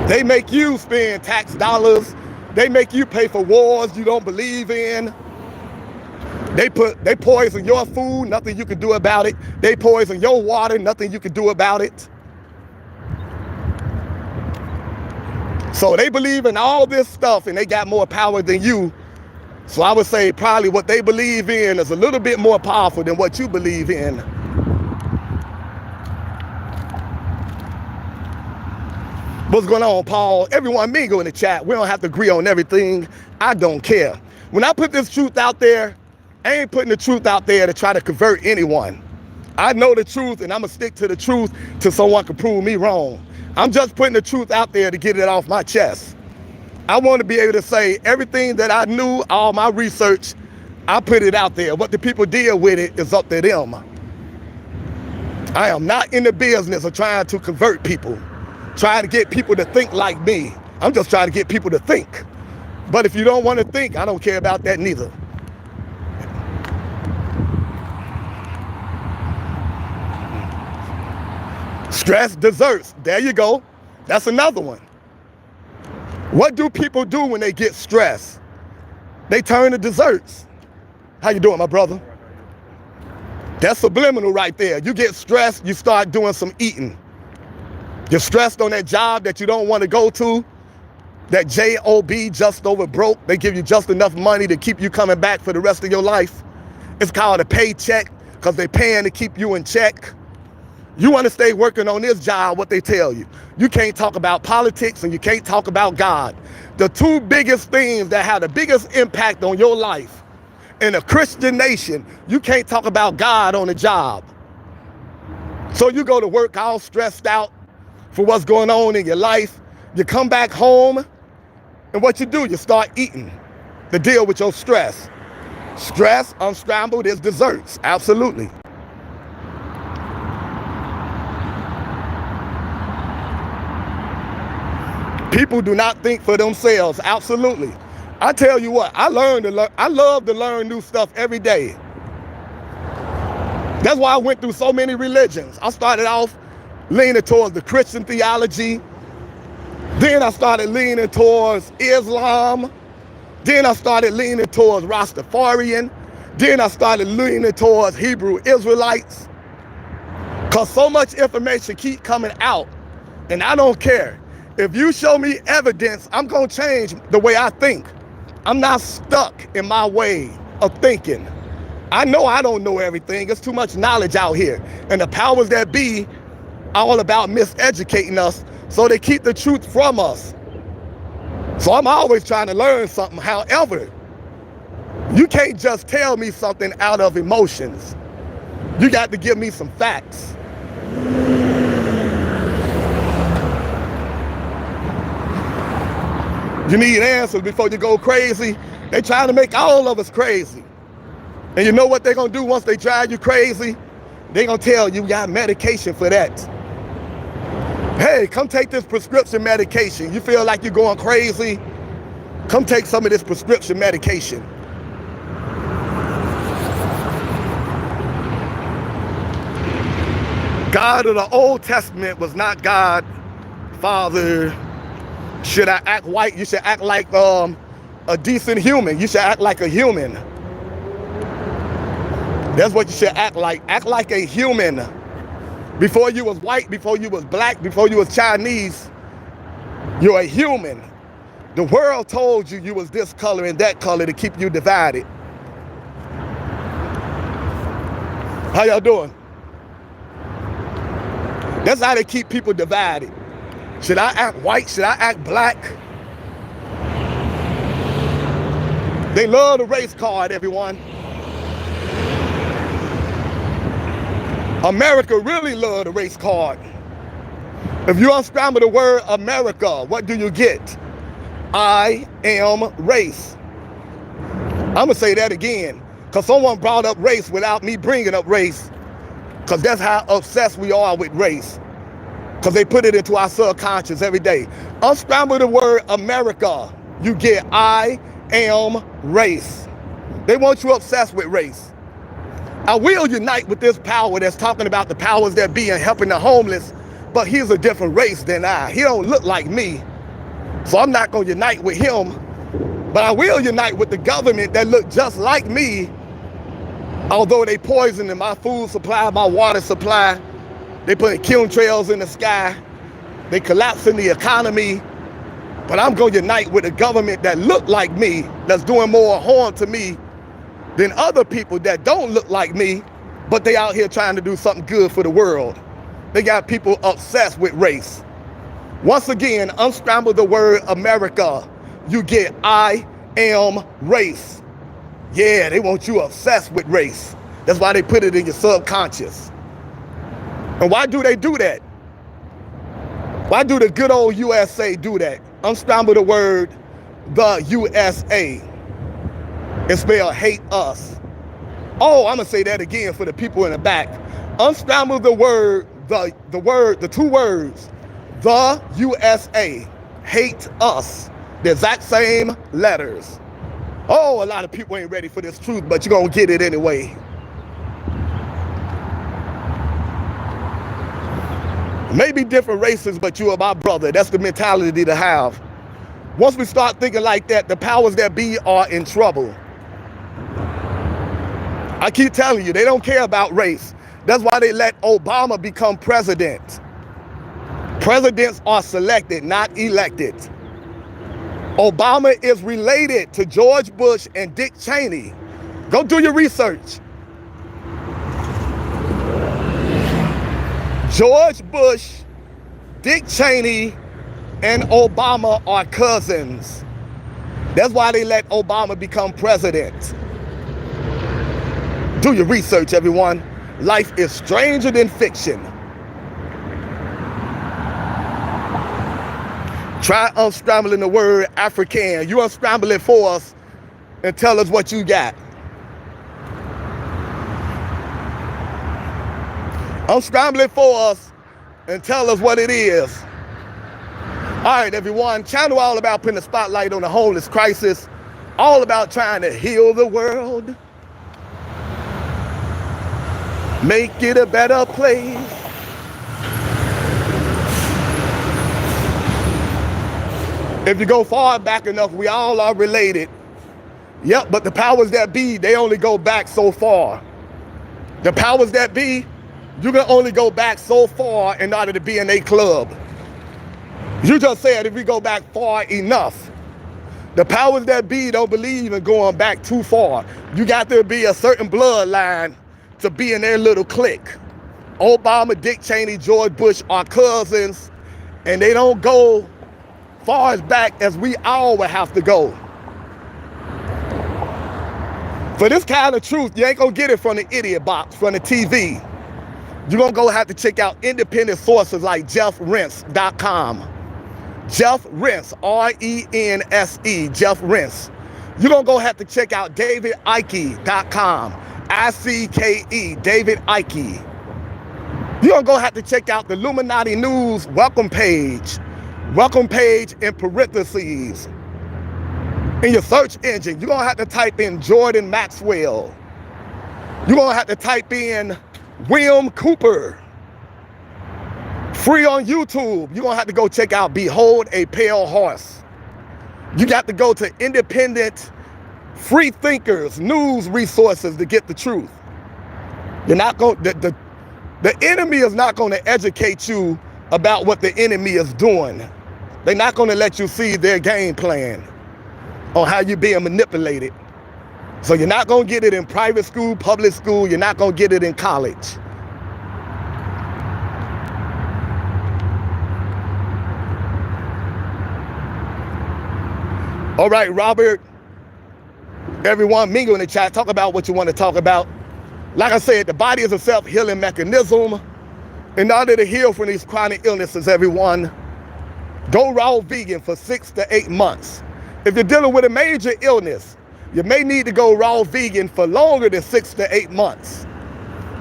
They make you spend tax dollars. They make you pay for wars you don't believe in. They poison your food, nothing you can do about it. They poison your water, nothing you can do about it. So they believe in all this stuff and they got more power than you. So I would say probably what they believe in is a little bit more powerful than what you believe in. What's going on, Paul? Everyone mingle in the chat. We don't have to agree on everything. I don't care. When I put this truth out there, I ain't putting the truth out there to try to convert anyone. I know the truth and I'm gonna stick to the truth till someone can prove me wrong. I'm just putting the truth out there to get it off my chest. I want to be able to say everything that I knew, all my research, I put it out there. What the people did with it is up to them. I am not in the business of trying to convert people, trying to get people to think like me. I'm just trying to get people to think. But if you don't want to think, I don't care about that neither. Stress desserts. There you go. That's another one. What do people do when they get stressed? They turn to desserts. How you doing, my brother? That's subliminal right there. You get stressed, you start doing some eating. You're stressed on that job that you don't want to go to, that job just over broke. They give you just enough money to keep you coming back for the rest of your life. It's called a paycheck because they're paying to keep you in check. You want to stay working on this job, what they tell you. You can't talk about politics and you can't talk about God. The two biggest things that have the biggest impact on your life in a Christian nation, you can't talk about God on the job. So you go to work all stressed out for what's going on in your life. You come back home and what you do, you start eating to deal with your stress. Stress unscrambled is desserts, absolutely. People do not think for themselves, absolutely. I tell you what, I love to learn new stuff every day. That's why I went through so many religions. I started off leaning towards the Christian theology. Then I started leaning towards Islam. Then I started leaning towards Rastafarian. Then I started leaning towards Hebrew Israelites. Because so much information keep coming out, and I don't care. If you show me evidence, I'm going to change the way I think. I'm not stuck in my way of thinking. I know I don't know everything. There's too much knowledge out here. And the powers that be are all about miseducating us, so they keep the truth from us. So I'm always trying to learn something. However, you can't just tell me something out of emotions. You got to give me some facts. You need answers before you go crazy. They trying to make all of us crazy. And you know what they're going to do once they drive you crazy? They're going to tell you got medication for that. Hey, come take this prescription medication. You feel like you're going crazy? Come take some of this prescription medication. God of the Old Testament was not God, Father. Should I act white? You should act like a decent human. You should act like a human. That's what you should act like. Act like a human. Before you was white, before you was black, before you was Chinese, you're a human. The world told you you was this color and that color to keep you divided. How y'all doing? That's how they keep people divided. Should I act white? Should I act black? They love the race card, everyone. America really love the race card. If you unscramble the word America, what do you get? I am race. I'm gonna say that again, because someone brought up race without me bringing up race, because that's how obsessed we are with race. Because they put it into our subconscious every day. Unscramble the word America, you get I am race. They want you obsessed with race. I will unite with this power that's talking about the powers that be and helping the homeless, but he's a different race than I. He don't look like me, so I'm not gonna unite with him, but I will unite with the government that look just like me, although they poisoning my food supply, my water supply. They putting chemtrails in the sky. They collapsing the economy. But I'm going to unite with a government that look like me, that's doing more harm to me than other people that don't look like me, but they out here trying to do something good for the world. They got people obsessed with race. Once again, unscramble the word America. You get I am race. Yeah, they want you obsessed with race. That's why they put it in your subconscious. And why do they do that? Why do the good old USA do that? Unscramble the word the USA and spell hate us. Oh, I'm gonna say that again for the people in the back. Unscramble the word, the two words, the USA, hate us. The exact same letters. Oh, a lot of people ain't ready for this truth, but you're gonna get it anyway. Maybe different races, but you are my brother. That's the mentality to have. Once we start thinking like that, the powers that be are in trouble. I keep telling you, they don't care about race. That's why they let Obama become president. Presidents are selected, not elected. Obama is related to George Bush and Dick Cheney. Go do your research. George Bush, Dick Cheney, and Obama are cousins. That's why they let Obama become president. Do your research, everyone. Life is stranger than fiction. Try unscrambling the word African. You unscramble it for us and tell us what you got. Unscramble it for us and tell us what it is. All right, everyone. Channel all about putting the spotlight on the homeless crisis. All about trying to heal the world. Make it a better place. If you go far back enough, we all are related. Yep, but the powers that be, they only go back so far. The powers that be, you can only go back so far in order to be in a club. You just said if we go back far enough. The powers that be don't believe in going back too far. You got to be a certain bloodline to be in their little clique. Obama, Dick Cheney, George Bush are cousins, and they don't go far as back as we all would have to go. For this kind of truth, you ain't gonna get it from the idiot box, from the TV. You're gonna go have to check out independent sources like jeffrense.com. Jeff Rense, R-E-N-S-E, Jeff Rense. You're gonna go have to check out davidike.com, I-C-K-E, David Icke. You're gonna go have to check out the Illuminati News welcome page in parentheses. In your search engine, you're gonna have to type in Jordan Maxwell. You're gonna have to type in William Cooper. Free on YouTube. You're gonna have to go check out Behold a Pale Horse. You got to go to independent, free thinkers, news resources to get the truth. You're not going. The enemy is not going to educate you about what the enemy is doing. They're not going to let you see their game plan on how you're being manipulated. So you're not going to get it in private school, public school. You're not going to get it in college. All right, Robert, everyone, mingle in the chat. Talk about what you want to talk about. Like I said, the body is a self-healing mechanism. In order to heal from these chronic illnesses, everyone, go raw vegan for 6 to 8 months. If you're dealing with a major illness, you may need to go raw vegan for longer than 6 to 8 months.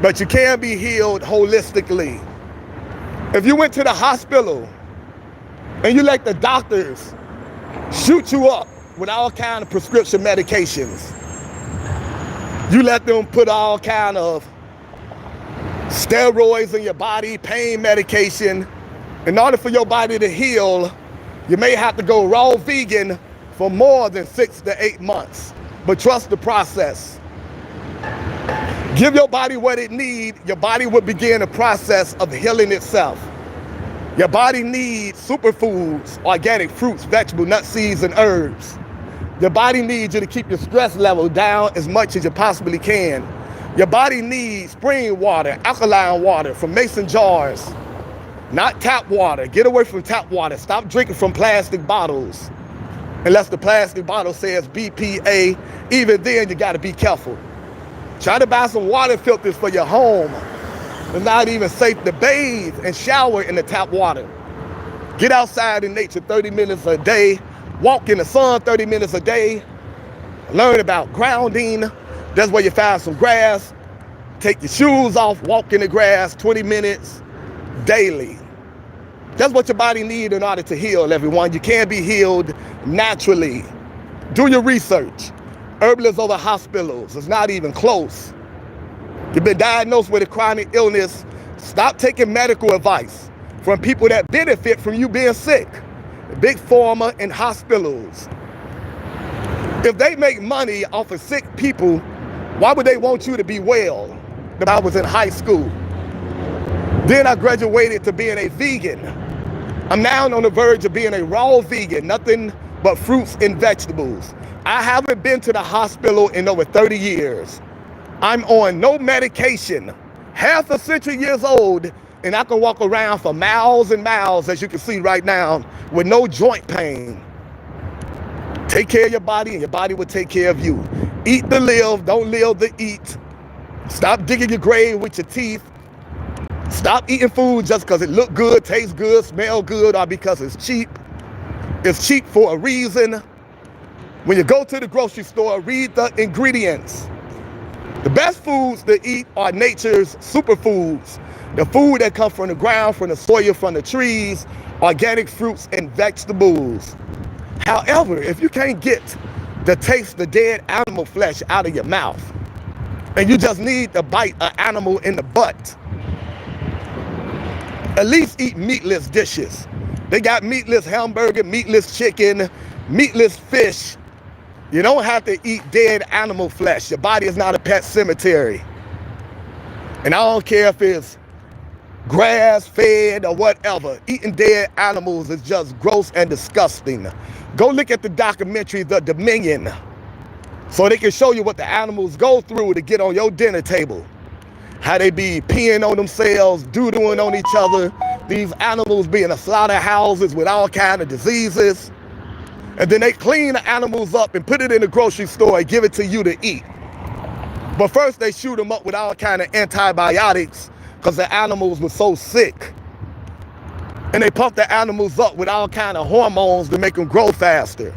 But you can be healed holistically. If you went to the hospital and you let the doctors shoot you up with all kind of prescription medications, you let them put all kind of steroids in your body, pain medication. In order for your body to heal, you may have to go raw vegan for more than 6 to 8 months. But trust the process. Give your body what it needs. Your body will begin a process of healing itself. Your body needs superfoods, organic fruits, vegetables, nuts, seeds, and herbs. Your body needs you to keep your stress level down as much as you possibly can. Your body needs spring water, alkaline water from mason jars, not tap water. Get away from tap water. Stop drinking from plastic bottles. Unless the plastic bottle says BPA, even then you gotta be careful. Try to buy some water filters for your home. It's not even safe to bathe and shower in the tap water. Get outside in nature 30 minutes a day. Walk in the sun 30 minutes a day. Learn about grounding. That's where you find some grass. Take your shoes off, walk in the grass 20 minutes daily. That's what your body needs in order to heal, everyone. You can be healed naturally. Do your research. Herbalists over hospitals. It's not even close. You've been diagnosed with a chronic illness. Stop taking medical advice from people that benefit from you being sick. Big pharma and hospitals. If they make money off of sick people, why would they want you to be well? When I was in high school. Then I graduated to being a vegan. I'm now on the verge of being a raw vegan, nothing but fruits and vegetables. I haven't been to the hospital in over 30 years. I'm on no medication, half a century years old, and I can walk around for miles and miles, as you can see right now, with no joint pain. Take care of your body, and your body will take care of you. Eat to live, don't live to eat. Stop digging your grave with your teeth. Stop eating food just because it look good, tastes good, smell good, or because it's cheap. It's cheap for a reason. When you go to the grocery store, read the ingredients. The best foods to eat are nature's superfoods. The food that comes from the ground, from the soil, from the trees, organic fruits and vegetables. However, if you can't get the taste of dead animal flesh out of your mouth, and you just need to bite an animal in the butt, at least eat meatless dishes. They got meatless hamburger, meatless chicken, meatless fish. You don't have to eat dead animal flesh. Your body is not a pet cemetery. And I don't care if it's grass-fed or whatever. Eating dead animals is just gross and disgusting. Go look at the documentary, The Dominion, so they can show you what the animals go through to get on your dinner table. How they be peeing on themselves, doodling on each other. These animals be in the slaughterhouses with all kinds of diseases. And then they clean the animals up and put it in the grocery store and give it to you to eat. But first they shoot them up with all kinds of antibiotics because the animals were so sick. And they pump the animals up with all kinds of hormones to make them grow faster,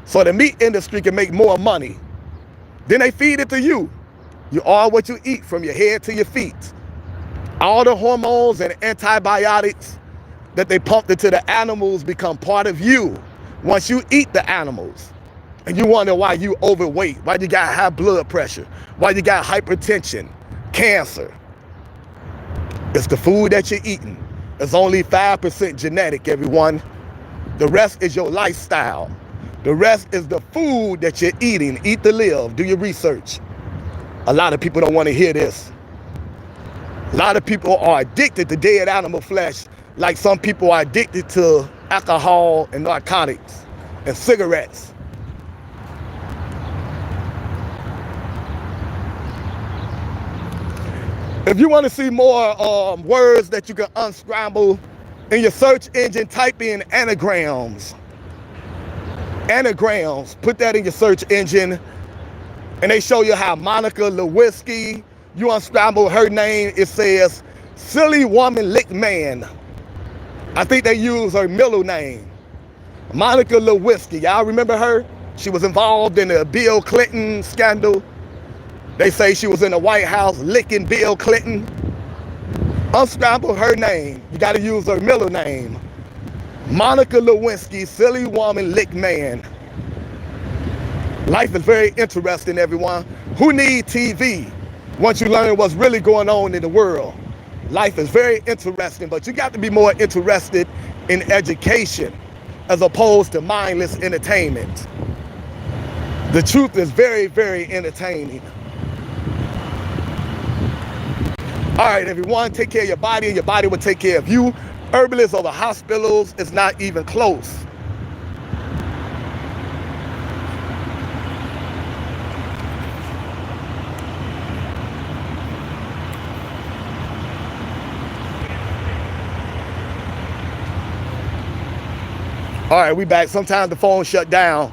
so the meat industry can make more money. Then they feed it to you. You are what you eat, from your head to your feet. All the hormones and antibiotics that they pumped into the animals become part of you once you eat the animals. And you wonder why you overweight, why you got high blood pressure, why you got hypertension, cancer. It's the food that you're eating. It's only 5% genetic, everyone. The rest is your lifestyle. The rest is the food that you're eating. Eat to live. Do your research. A lot of people don't want to hear this. A lot of people are addicted to dead animal flesh, like some people are addicted to alcohol and narcotics and cigarettes. If you want to see more words that you can unscramble in your search engine, type in anagrams. Anagrams, put that in your search engine, and they show you how Monica Lewinsky, you unscramble her name, it says, silly woman lick man. I think they use her middle name, Monica Lewinsky. Y'all remember her? She was involved in the Bill Clinton scandal. They say she was in the White House licking Bill Clinton. Unscramble her name. You got to use her middle name. Monica Lewinsky, silly woman, lick man. Life is very interesting, everyone. Who needs TV once you learn what's really going on in the world? Life is very interesting, but you got to be more interested in education as opposed to mindless entertainment. The truth is very, very entertaining. All right, everyone, take care of your body, and your body will take care of you. Herbalists over hospitals is not even close. All right, we back. Sometimes the phone shut down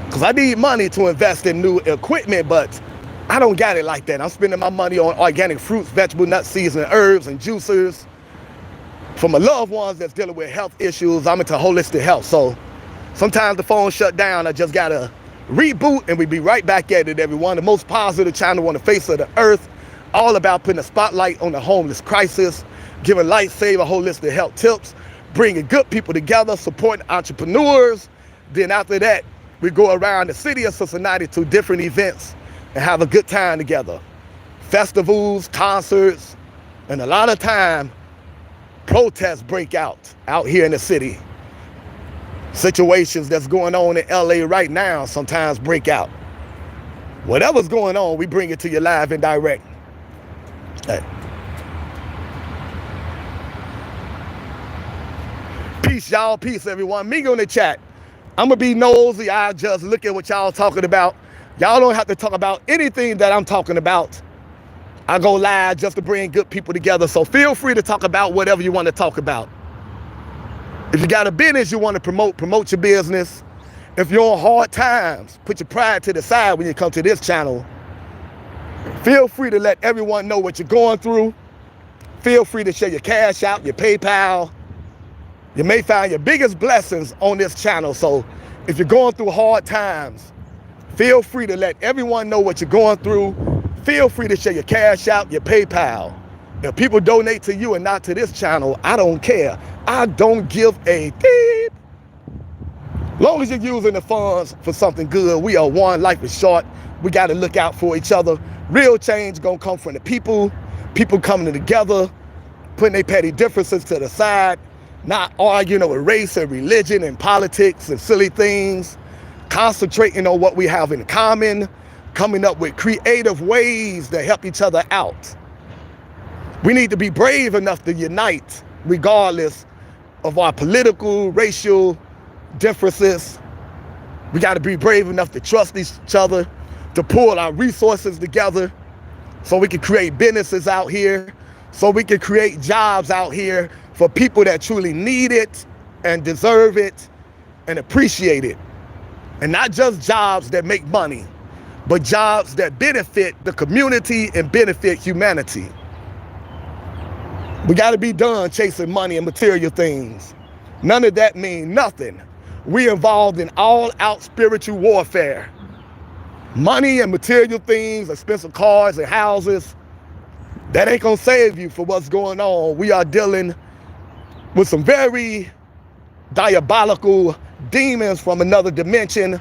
because I need money to invest in new equipment, but I don't got it like that. I'm spending my money on organic fruits, vegetable, nuts, seeds, and herbs and juicers. For my loved ones that's dealing with health issues, I'm into holistic health. So sometimes the phone shut down. I just got to reboot, and we be right back at it, everyone. The most positive channel on the face of the earth, all about putting a spotlight on the homeless crisis, giving life-saving holistic health tips, bringing good people together, supporting entrepreneurs. Then after that, we go around the city of Cincinnati to different events and have a good time together. Festivals, concerts, and a lot of time, protests break out here in the city. Situations that's going on in LA right now sometimes break out. Whatever's going on, we bring it to you live and direct. Hey. Peace, y'all. Peace, everyone. Me on the chat. I'm going to be nosy. I just look at what y'all talking about. Y'all don't have to talk about anything that I'm talking about. I go live just to bring good people together. So feel free to talk about whatever you want to talk about. If you got a business you want to promote your business. If you're on hard times, put your pride to the side when you come to this channel. Feel free to let everyone know what you're going through. Feel free to share your cash out, your PayPal. You may find your biggest blessings on this channel. So if you're going through hard times, feel free to let everyone know what you're going through. Feel free to share your cash out, your PayPal. If people donate to you and not to this channel, I don't care. I don't give a beep. Long as you're using the funds for something good, we are one. Life is short. We got to look out for each other. Real change going to come from the people. People coming together, putting their petty differences to the side, not arguing over race and religion and politics and silly things, concentrating on what we have in common, coming up with creative ways to help each other out. We need to be brave enough to unite regardless of our political, racial differences. We got to be brave enough to trust each other, to pull our resources together so we can create businesses out here, so we can create jobs out here for people that truly need it and deserve it and appreciate it. And not just jobs that make money, but jobs that benefit the community and benefit humanity. We got to be done chasing money and material things. None of that means nothing. We involved in all-out spiritual warfare. Money and material things, expensive cars and houses, that ain't gonna save you for what's going on. We are dealing with some very diabolical demons from another dimension.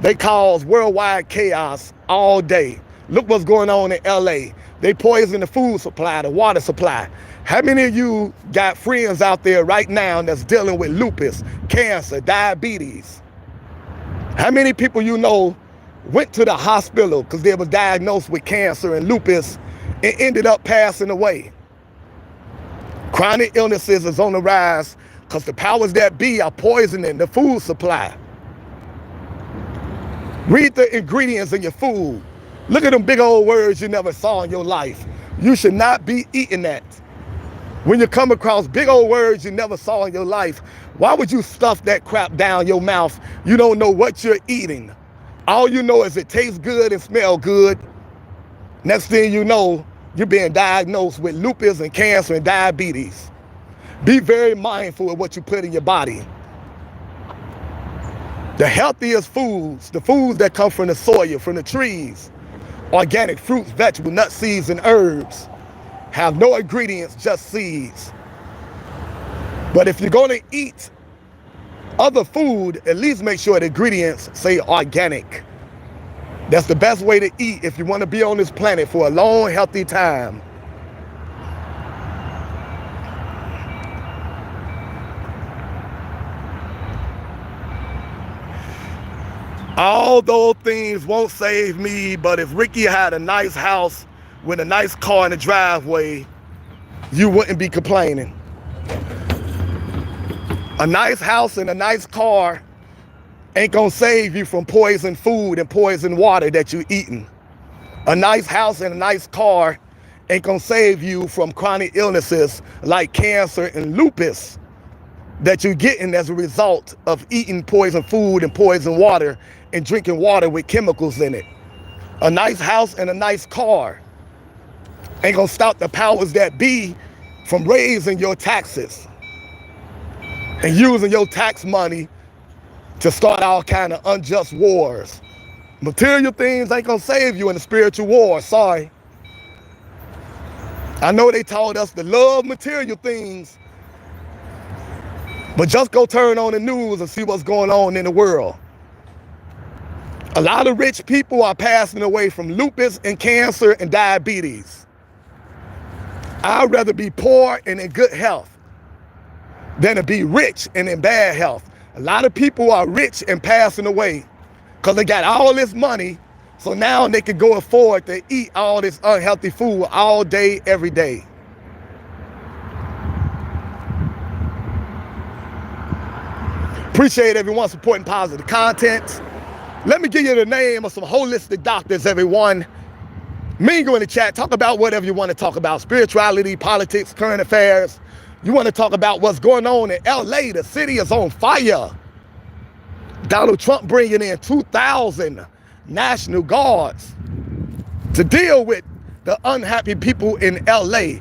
They cause worldwide chaos all day. Look what's going on in LA. They poison the food supply, the water supply. How many of you got friends out there right now that's dealing with lupus, cancer, diabetes? How many people you know went to the hospital because they were diagnosed with cancer and lupus and ended up passing away? Chronic illnesses is on the rise because the powers that be are poisoning the food supply. Read the ingredients in your food. Look at them big old words you never saw in your life. You should not be eating that. When you come across big old words you never saw in your life, why would you stuff that crap down your mouth? You don't know what you're eating. All you know is it tastes good and smells good. Next thing you know, you're being diagnosed with lupus and cancer and diabetes. Be very mindful of what you put in your body. The healthiest foods, the foods that come from the soil, from the trees, organic fruits, vegetables, nuts, seeds, and herbs, have no ingredients, just seeds. But if you're going to eat other food, at least make sure the ingredients say organic. That's the best way to eat if you want to be on this planet for a long, healthy time. All those things won't save me, but if Ricky had a nice house with a nice car in the driveway, you wouldn't be complaining. A nice house and a nice car ain't gonna save you from poison food and poison water that you're eating. A nice house and a nice car ain't gonna save you from chronic illnesses like cancer and lupus that you're getting as a result of eating poison food and poison water and drinking water with chemicals in it. A nice house and a nice car ain't gonna stop the powers that be from raising your taxes and using your tax money to start all kind of unjust wars. Material things ain't gonna save you in the spiritual war, sorry. I know they taught us to love material things, but just go turn on the news and see what's going on in the world. A lot of rich people are passing away from lupus and cancer and diabetes. I'd rather be poor and in good health than to be rich and in bad health. A lot of people are rich and passing away because they got all this money, so now they can go afford to eat all this unhealthy food all day, every day. Appreciate everyone supporting positive content. Let me give you the name of some holistic doctors, everyone. Mingle in the chat. Talk about whatever you want to talk about. Spirituality, politics, current affairs. You want to talk about what's going on in LA. The city is on fire. Donald Trump bringing in 2,000 National Guards to deal with the unhappy people in LA.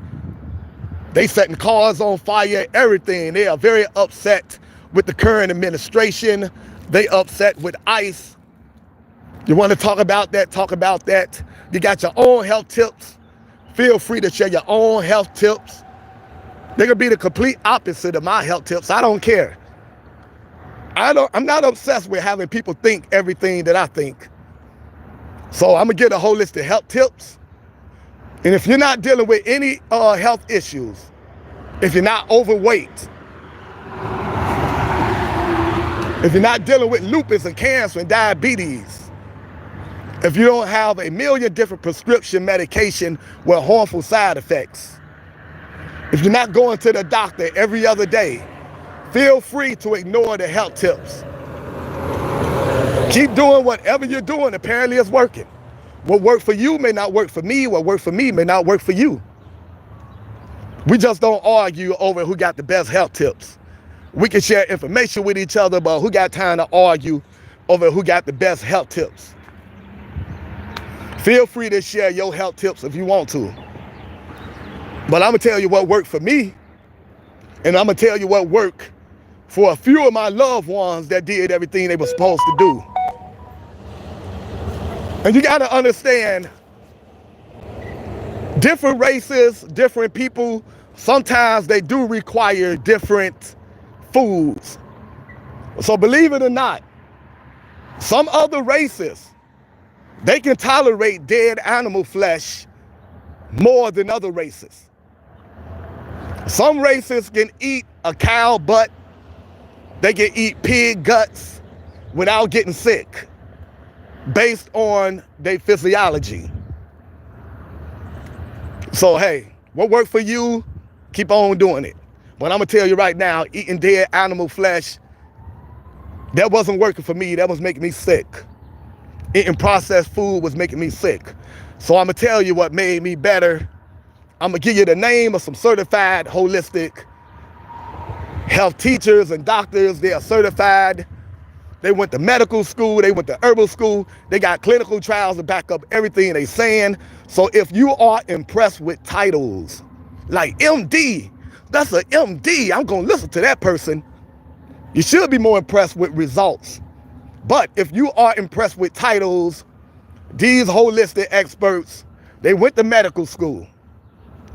They setting cars on fire, everything. They are very upset with the current administration. They upset with ICE. You want to talk about that? Talk about that. You got your own health tips. Feel free to share your own health tips. They're going to be the complete opposite of my health tips. I don't care. I'm not obsessed with having people think everything that I think. So I'm going to give the holistic health tips. And if you're not dealing with any health issues, if you're not overweight, if you're not dealing with lupus and cancer and diabetes, if you don't have a million different prescription medication with harmful side effects, if you're not going to the doctor every other day, feel free to ignore the health tips. Keep doing whatever you're doing. Apparently it's working. What worked for you may not work for me. What worked for me may not work for you. We just don't argue over who got the best health tips. We can share information with each other, but who got time to argue over who got the best health tips? Feel free to share your health tips if you want to. But I'm going to tell you what worked for me, and I'm going to tell you what worked for a few of my loved ones that did everything they were supposed to do. And you got to understand, different races, different people, sometimes they do require different foods. So believe it or not, some other races, they can tolerate dead animal flesh more than other races. Some races can eat a cow butt, they can eat pig guts without getting sick, based on their physiology. So hey, what worked for you, keep on doing it. But I'm gonna tell you right now, eating dead animal flesh, that wasn't working for me. That was making me sick. Eating processed food was making me sick. So I'm gonna tell you what made me better. I'm gonna give you the name of some certified holistic health teachers and doctors. They are certified. They went to medical school, they went to herbal school, they got clinical trials to back up everything they saying. So if you are impressed with titles like MD, that's an MD, I'm gonna listen to that person. You should be more impressed with results. But if you are impressed with titles, these holistic experts, they went to medical school.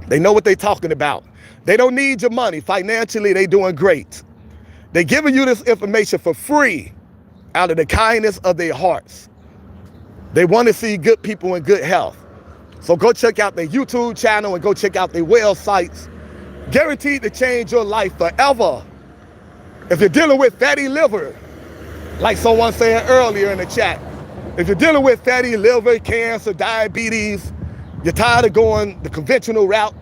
They know what they're talking about. They don't need your money. Financially, they're doing great. They're giving you this information for free out of the kindness of their hearts. They want to see good people in good health. So go check out their YouTube channel and go check out their websites. Guaranteed to change your life forever. If you're dealing with fatty liver, like someone said earlier in the chat, if you're dealing with fatty liver, cancer, diabetes, you're tired of going the conventional route,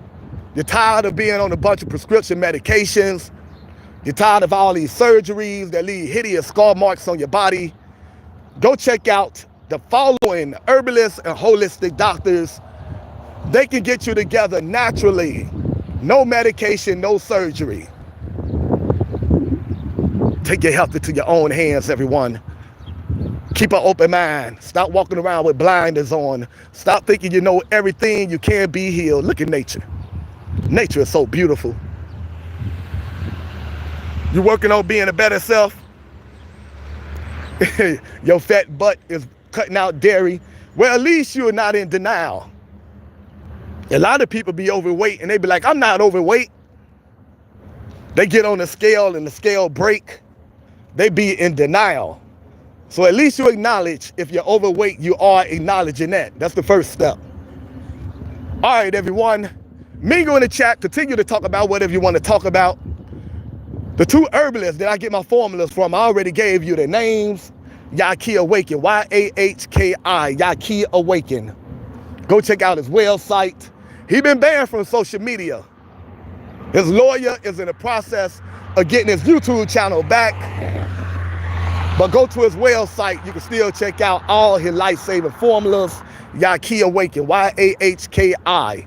you're tired of being on a bunch of prescription medications, you're tired of all these surgeries that leave hideous scar marks on your body, go check out the following herbalists and holistic doctors. They can get you together naturally. No medication, no surgery. Take your health into your own hands, everyone. Keep an open mind. Stop walking around with blinders on. Stop thinking you know everything. You can't be healed. Look at nature. Nature is so beautiful. You working on being a better self? Your fat butt is cutting out dairy. Well, at least you're not in denial. A lot of people be overweight and they be like, I'm not overweight. They get on the scale and the scale break. They be in denial. So at least you acknowledge if you're overweight, you are acknowledging that. That's the first step. All right, everyone. Mingle in the chat. Continue to talk about whatever you want to talk about. The two herbalists that I get my formulas from, I already gave you their names. Yahki Awaken, Y-A-H-K-I, Yahki Awaken. Go check out his website. He been banned from social media. His lawyer is in the process of getting his YouTube channel back. But go to his website. You can still check out all his life-saving formulas. Yahki Awaken, Y-A-H-K-I.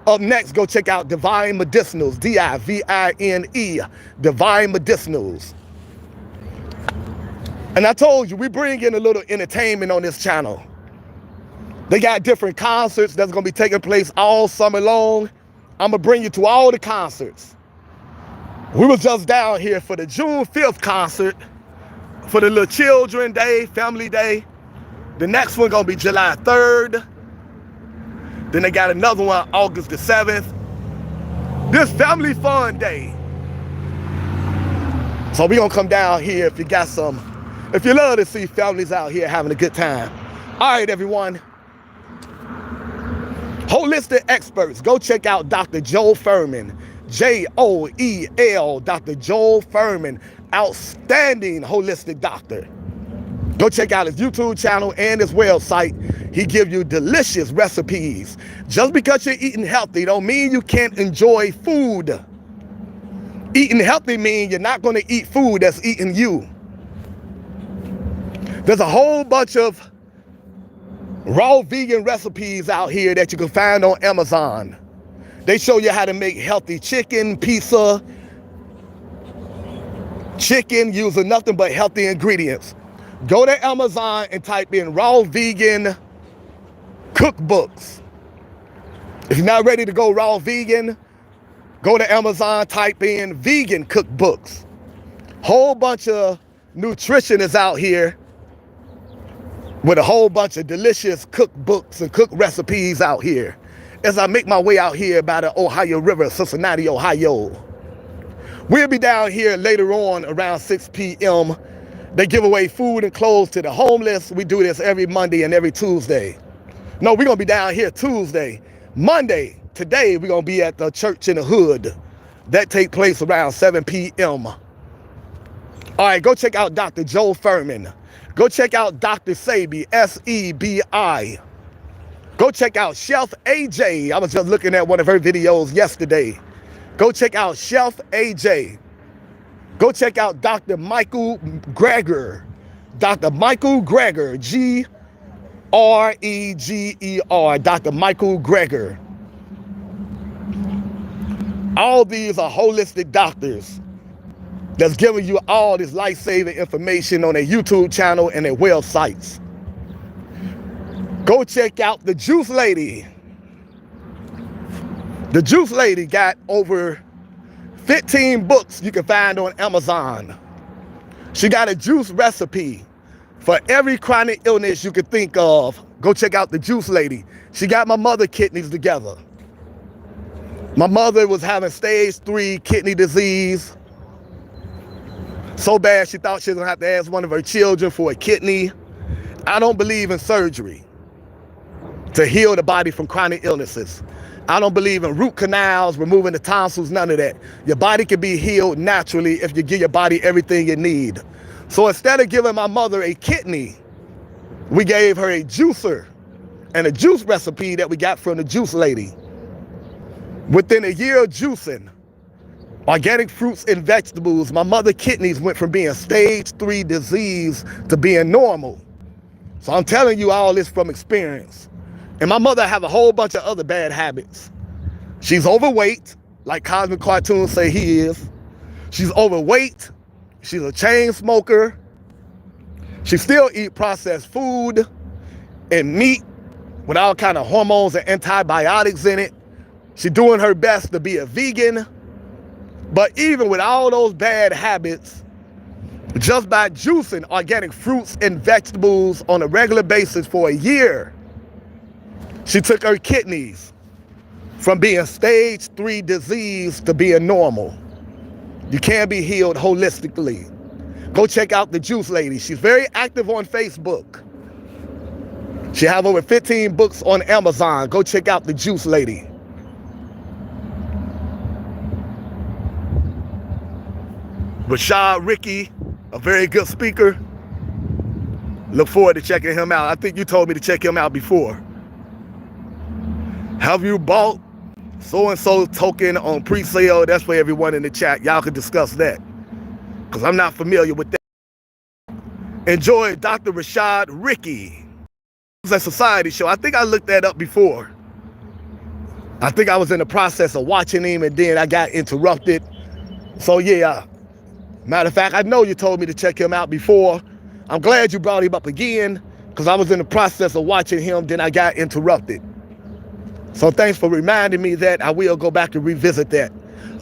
Up next, go check out Divine Medicinals, D-I-V-I-N-E, Divine Medicinals. And I told you, we bring in a little entertainment on this channel. They got different concerts that's going to be taking place all summer long. I'm going to bring you to all the concerts. We was just down here for the June 5th concert, for the little children day, family day. The next one going to be July 3rd. Then they got another one August the 7th. This family fun day. So we going to come down here if you got some, if you love to see families out here having a good time. All right, everyone. Holistic experts, go check out Dr. Joel Furman, J-O-E-L, Dr. Joel Furman, outstanding holistic doctor. Go check out his YouTube channel and his website. He gives you delicious recipes. Just because you're eating healthy don't mean you can't enjoy food. Eating healthy means you're not going to eat food that's eating you. There's a whole bunch of raw vegan recipes out here that you can find on Amazon. They show you how to make healthy chicken, pizza, chicken using nothing but healthy ingredients. Go to Amazon and type in raw vegan cookbooks. If you're not ready to go raw vegan, go to Amazon, type in vegan cookbooks. Whole bunch of nutritionists out here with a whole bunch of delicious cookbooks and cook recipes out here. As I make my way out here by the Ohio River, Cincinnati, Ohio. We'll be down here later on around 6 p.m. They give away food and clothes to the homeless. We do this every Monday and every Tuesday. No, we're going to be down here Tuesday. Monday, today, we're going to be at the church in the hood. That takes place around 7 p.m. All right, go check out Dr. Joe Furman. Go check out Dr. Sebi, S-E-B-I. Go check out Chef AJ. I was just looking at one of her videos yesterday. Go check out Chef AJ. Go check out Dr. Michael Greger. Dr. Michael Greger, G-R-E-G-E-R, Dr. Michael Greger. All these are holistic doctors that's giving you all this life-saving information on their YouTube channel and their websites. Go check out the Juice Lady. The Juice Lady got over 15 books you can find on Amazon. She got a juice recipe for every chronic illness you could think of. Go check out the Juice Lady. She got my mother kidneys together. My mother was having stage 3 kidney disease. So bad she thought she was gonna have to ask one of her children for a kidney. I don't believe in surgery to heal the body from chronic illnesses. I don't believe in root canals, removing the tonsils, none of that. Your body can be healed naturally if you give your body everything it needs. So instead of giving my mother a kidney, we gave her a juicer and a juice recipe that we got from the Juice Lady. Within a year of juicing organic fruits and vegetables, my mother's kidneys went from being stage 3 disease to being normal. So I'm telling you all this from experience. And my mother have a whole bunch of other bad habits. She's overweight, like Cosmic Cartoons say he is. She's overweight. She's a chain smoker. She still eat processed food and meat with all kind of hormones and antibiotics in it. She's doing her best to be a vegan. But even with all those bad habits, just by juicing organic fruits and vegetables on a regular basis for a year, she took her kidneys from being stage 3 disease to being normal. You can be healed holistically. Go check out the Juice Lady. She's very active on Facebook. She have over 15 books on Amazon. Go check out the Juice Lady. Rashad Ricky, a very good speaker. Look forward to checking him out. I think you told me to check him out before. Have you bought so-and-so token on pre-sale? That's for everyone in the chat. Y'all can discuss that, because I'm not familiar with that. Enjoy Dr. Rashad Ricky. It's a society show. I think I looked that up before. I think I was in the process of watching him and then I got interrupted. So yeah, matter of fact, I know you told me to check him out before. I'm glad you brought him up again, because I was in the process of watching him, then I got interrupted. So thanks for reminding me that. I will go back and revisit that.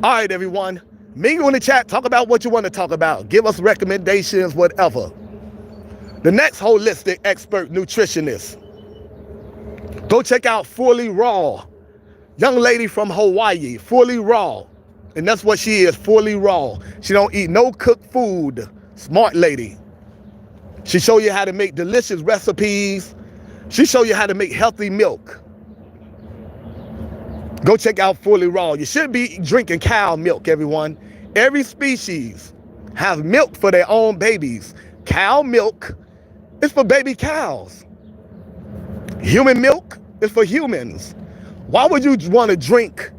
All right, everyone. Mingle in the chat. Talk about what you want to talk about. Give us recommendations, whatever. The next holistic expert nutritionist. Go check out Fully Raw. Young lady from Hawaii, Fully Raw. And that's what she is, Fully Raw. She don't eat no cooked food. Smart lady. She show you how to make delicious recipes. She show you how to make healthy milk. Go check out Fully Raw. You should be drinking cow milk, everyone. Every species has milk for their own babies. Cow milk is for baby cows. Human milk is for humans. Why would you want to drink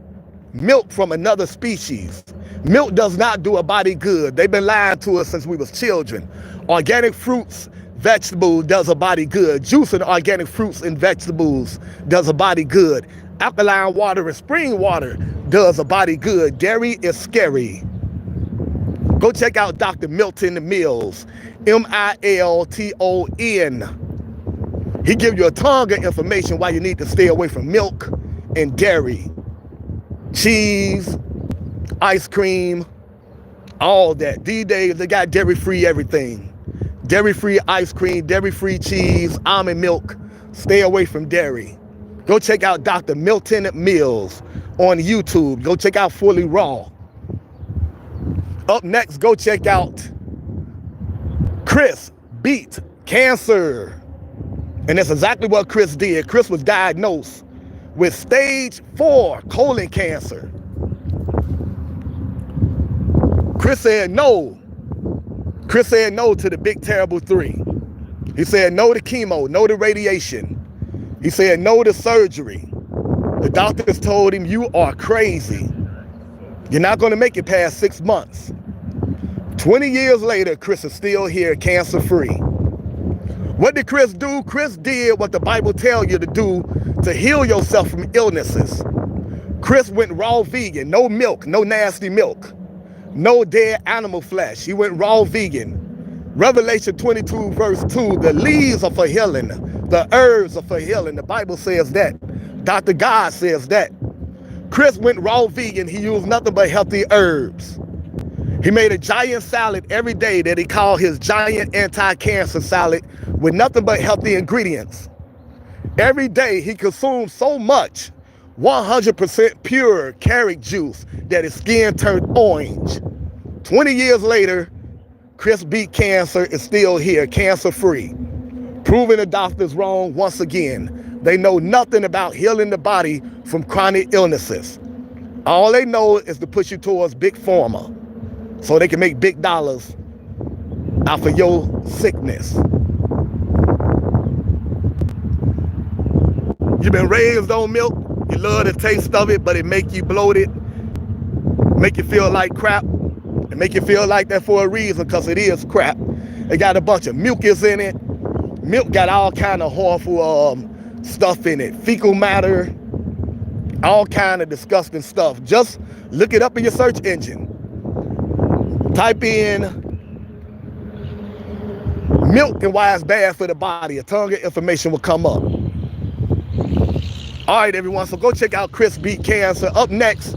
milk from another species? Milk does not do a body good. They've been lying to us since we was children. Organic fruits, vegetables does a body good. Juicing organic fruits and vegetables does a body good. Alkaline water and spring water does a body good. Dairy is scary. Go check out Dr. Milton Mills, Milton. He gives you a ton of information why you need to stay away from milk and dairy, cheese, ice cream, all that. These days, they got dairy-free everything. Dairy-free ice cream, dairy-free cheese, almond milk. Stay away from dairy. Go check out Dr. Milton Mills on YouTube. Go check out Fully Raw. Up next, go check out Chris Beat Cancer. And that's exactly what Chris did. Chris was diagnosed with stage 4 colon cancer. Chris said no. Chris said no to the big terrible 3. He said no to chemo, no to radiation. He said no to surgery. The doctors told him, you are crazy. You're not going to make it past 6 months. 20 years later, Chris is still here, cancer-free. What did Chris do? Chris did what the Bible tells you to do to heal yourself from illnesses. Chris went raw vegan, no milk, no nasty milk, no dead animal flesh. He went raw vegan. Revelation 22 verse 2, the leaves are for healing, the herbs are for healing. The Bible says that. Dr. God says that. Chris went raw vegan. He used nothing but healthy herbs. He made a giant salad every day that he called his giant anti-cancer salad with nothing but healthy ingredients. Every day he consumed so much 100% pure carrot juice that his skin turned orange. 20 years later, Chris beat cancer, is still here, cancer-free, proving the doctors wrong once again. They know nothing about healing the body from chronic illnesses. All they know is to push you towards big pharma so they can make big dollars out of your sickness. You've been raised on milk. You love the taste of it, but it make you bloated, make you feel like crap. It make you feel like that for a reason, because it is crap. It got a bunch of mucus in it. Milk got all kind of harmful stuff in it. Fecal matter, all kind of disgusting stuff. Just look it up in your search engine. Type in milk and why it's bad for the body. A ton of information will come up. All right, everyone, so go check out Chris Beat Cancer. Up next,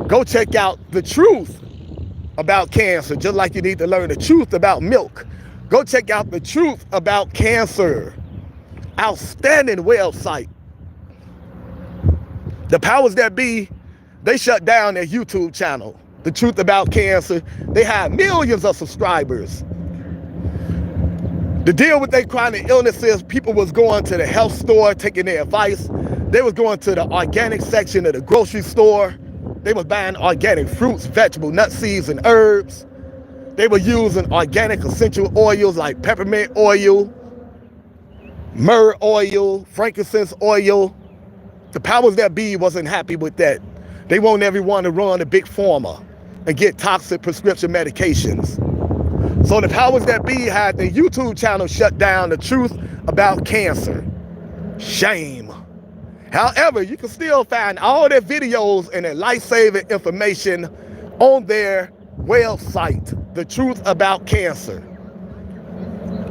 go check out the truth about cancer, just like you need to learn the truth about milk. Go check out the truth about cancer. Outstanding website. The powers that be, they shut down their YouTube channel, The Truth About Cancer. They had millions of subscribers. The deal with their chronic illnesses, people was going to the health store, taking their advice. They was going to the organic section of the grocery store. They was buying organic fruits, vegetables, nuts, seeds, and herbs. They were using organic essential oils like peppermint oil, myrrh oil, frankincense oil. The powers that be wasn't happy with that. They want everyone to run a big pharma and get toxic prescription medications. So the powers that be had the YouTube channel shut down, The Truth About Cancer. Shame. However, you can still find all their videos and their life-saving information on their website, The Truth About Cancer.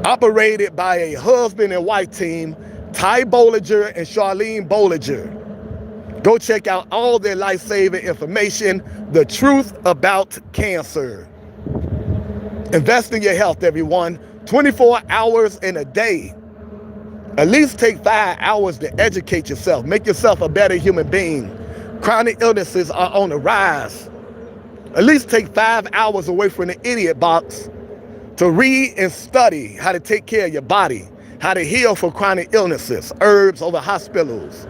Operated by a husband and wife team, Ty Bollinger and Charlene Bollinger. Go check out all their life-saving information, The Truth About Cancer. Invest in your health, everyone. 24 hours in a day. At least take 5 hours to educate yourself. Make yourself a better human being. Chronic illnesses are on the rise. At least take 5 hours away from the idiot box to read and study how to take care of your body, how to heal from chronic illnesses, herbs over hospitals.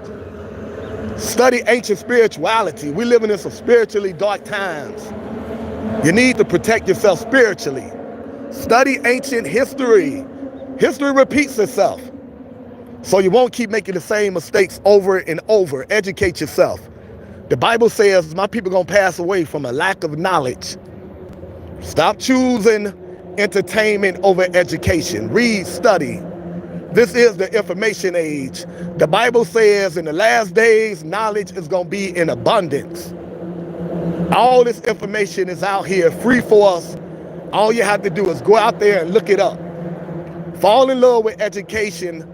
Study ancient spirituality. We live in some spiritually dark times. You need to protect yourself spiritually. Study ancient history. History repeats itself. So you won't keep making the same mistakes over and over. Educate yourself. The Bible says my people are going to pass away from a lack of knowledge. Stop choosing entertainment over education. Read, study. This is the information age. The Bible says in the last days, knowledge is going to be in abundance. All this information is out here free for us. All you have to do is go out there and look it up. Fall in love with education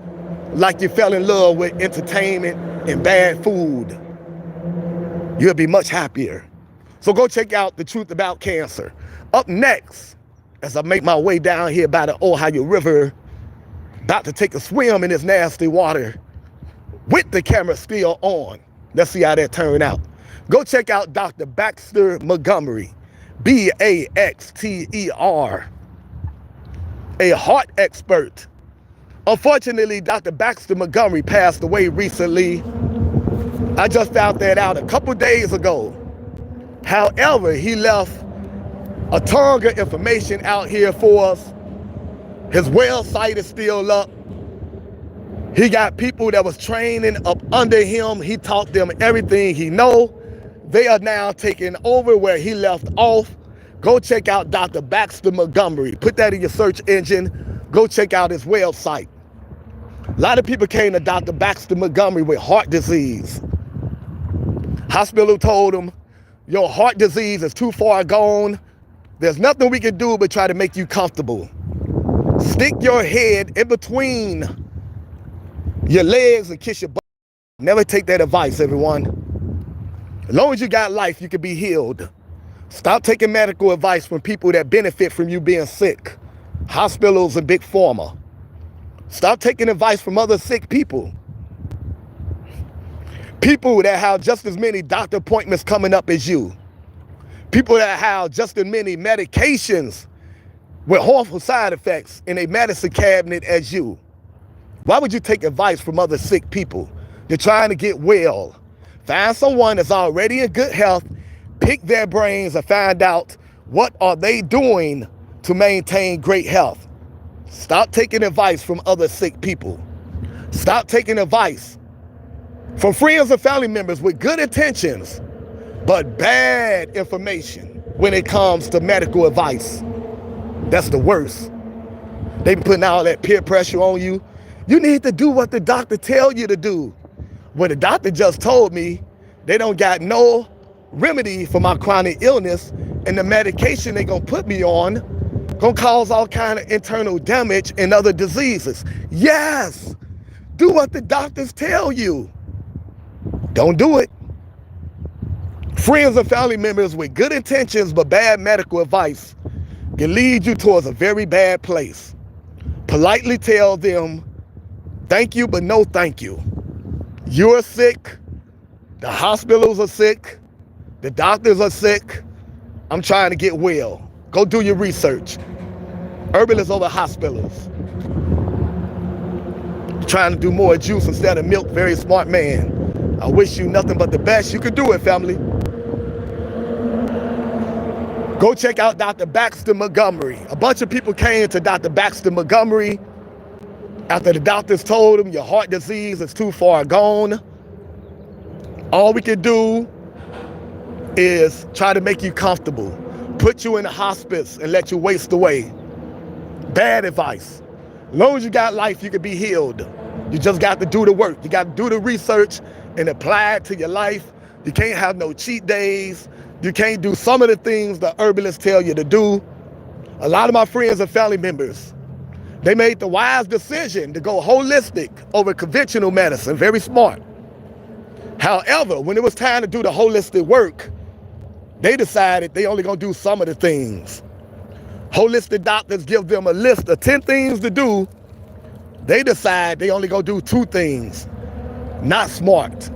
like you fell in love with entertainment and bad food. You'll be much happier. So go check out The Truth About Cancer. Up next, as I make my way down here by the Ohio River, about to take a swim in this nasty water with the camera still on. Let's see how that turned out. Go check out Dr. Baxter Montgomery, B-A-X-T-E-R, a heart expert. Unfortunately, Dr. Baxter Montgomery passed away recently. I just found that out a couple days ago. However, he left a ton of information out here for us. His website is still up. He got people that was training up under him. He taught them everything he know. They are now taking over where he left off. Go check out Dr. Baxter Montgomery. Put that in your search engine. Go check out his website. A lot of people came to Dr. Baxter Montgomery with heart disease. Hospital told him, your heart disease is too far gone. There's nothing we can do but try to make you comfortable. Stick your head in between your legs and kiss your butt. Never take that advice, everyone. As long as you got life, you can be healed. Stop taking medical advice from people that benefit from you being sick. Hospitals and big pharma. Stop taking advice from other sick people. People that have just as many doctor appointments coming up as you. People that have just as many medications with harmful side effects in a medicine cabinet as you. Why would you take advice from other sick people? You're trying to get well. Find someone that's already in good health, pick their brains and find out what are they doing to maintain great health. Stop taking advice from other sick people. Stop taking advice from friends and family members with good intentions, but bad information when it comes to medical advice. That's the worst. They be putting all that peer pressure on you. You need to do what the doctor tell you to do. Well, the doctor just told me they don't got no remedy for my chronic illness, and the medication they gonna put me on gonna cause all kind of internal damage and other diseases. Yes, do what the doctors tell you. Don't do it. Friends and family members with good intentions but bad medical advice can lead you towards a very bad place. Politely tell them, thank you, but no thank you. You're sick. The hospitals are sick. The doctors are sick. I'm trying to get well. Go do your research. Herbalists over hospitals. Trying to do more juice instead of milk. Very smart man. I wish you nothing but the best. You can do it, family. Go check out Dr. Baxter Montgomery. A bunch of people came to Dr. Baxter Montgomery after the doctors told him your heart disease is too far gone. All we can do is try to make you comfortable, put you in the hospice and let you waste away. Bad advice. As long as you got life, you can be healed. You just got to do the work. You got to do the research and apply it to your life. You can't have no cheat days. You can't do some of the things the herbalists tell you to do. A lot of my friends and family members, they made the wise decision to go holistic over conventional medicine. Very smart. However, when it was time to do the holistic work, they decided they only gonna do some of the things. Holistic doctors give them a list of 10 things to do. They decide they only gonna do 2 things. Not smart.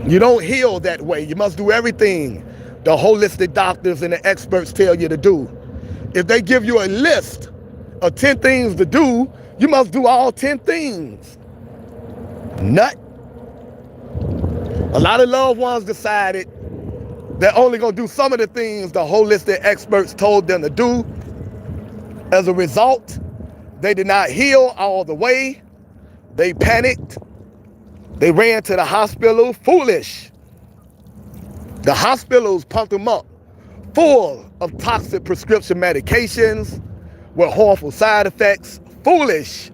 You don't heal that way. You must do everything the holistic doctors and the experts tell you to do. If they give you a list of 10 things to do, you must do all 10 things. Nut. A lot of loved ones decided they're only gonna do some of the things the holistic experts told them to do. As a result, they did not heal all the way. They panicked. They ran to the hospital, foolish. The hospitals pumped them up full of toxic prescription medications with harmful side effects, foolish.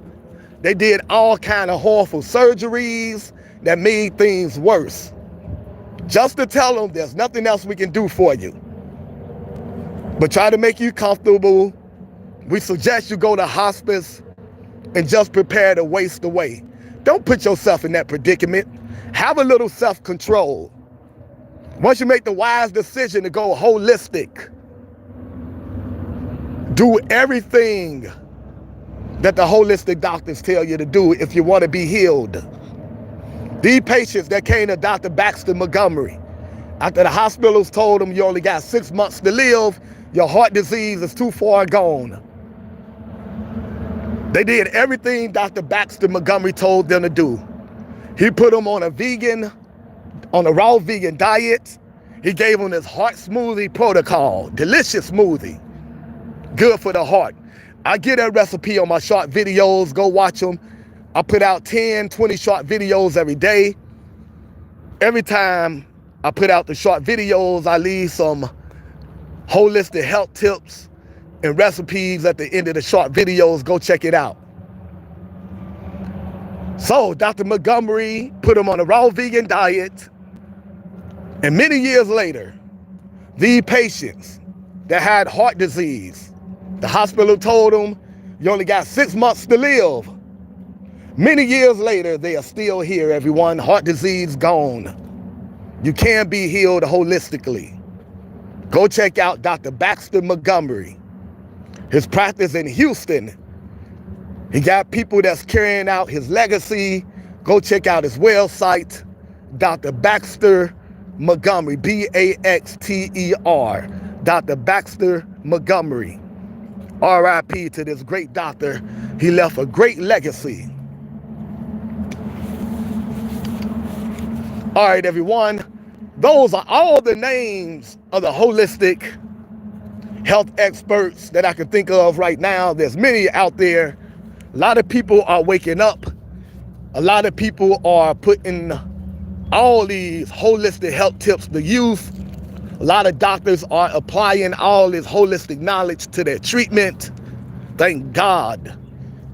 They did all kind of harmful surgeries that made things worse. Just to tell them there's nothing else we can do for you. But try to make you comfortable. We suggest you go to hospice and just prepare to waste away. Don't put yourself in that predicament. Have a little self-control. Once you make the wise decision to go holistic, do everything that the holistic doctors tell you to do if you want to be healed. These patients that came to Dr. Baxter Montgomery, after the hospitals told them you only got 6 months to live, your heart disease is too far gone. They did everything Dr. Baxter Montgomery told them to do. He put them on a raw vegan diet. He gave them this heart smoothie protocol, delicious smoothie, good for the heart. I get that recipe on my short videos. Go watch them. I put out 10, 20 short videos every day. Every time I put out the short videos, I leave some holistic health tips and recipes at the end of the short videos. Go check it out. So Dr. Montgomery put him on a raw vegan diet. And many years later, these patients that had heart disease, the hospital told them, you only got 6 months to live. Many years later, they are still here, everyone. Heart disease gone. You can be healed holistically. Go check out Dr. Baxter Montgomery. His practice in Houston. He got people that's carrying out his legacy. Go check out his website, Dr. Baxter Montgomery, B-A-X-T-E-R, Dr. Baxter Montgomery. R.I.P. to this great doctor. He left a great legacy. All right, everyone. Those are all the names of the holistic health experts that I can think of right now. There's many out there. A lot of people are waking up. A lot of people are putting all these holistic health tips to use. A lot of doctors are applying all this holistic knowledge to their treatment. Thank God.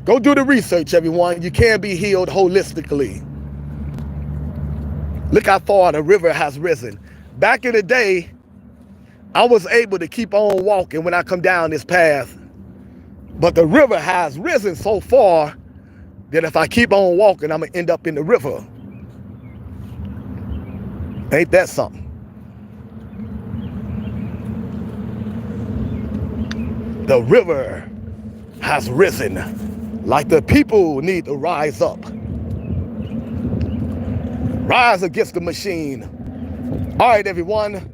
Go do the research, everyone. You can be healed holistically. Look how far the river has risen. Back in the day, I was able to keep on walking when I come down this path. But the river has risen so far that if I keep on walking, I'm going to end up in the river. Ain't that something? The river has risen, like the people need to rise up. Rise against the machine. All right, everyone.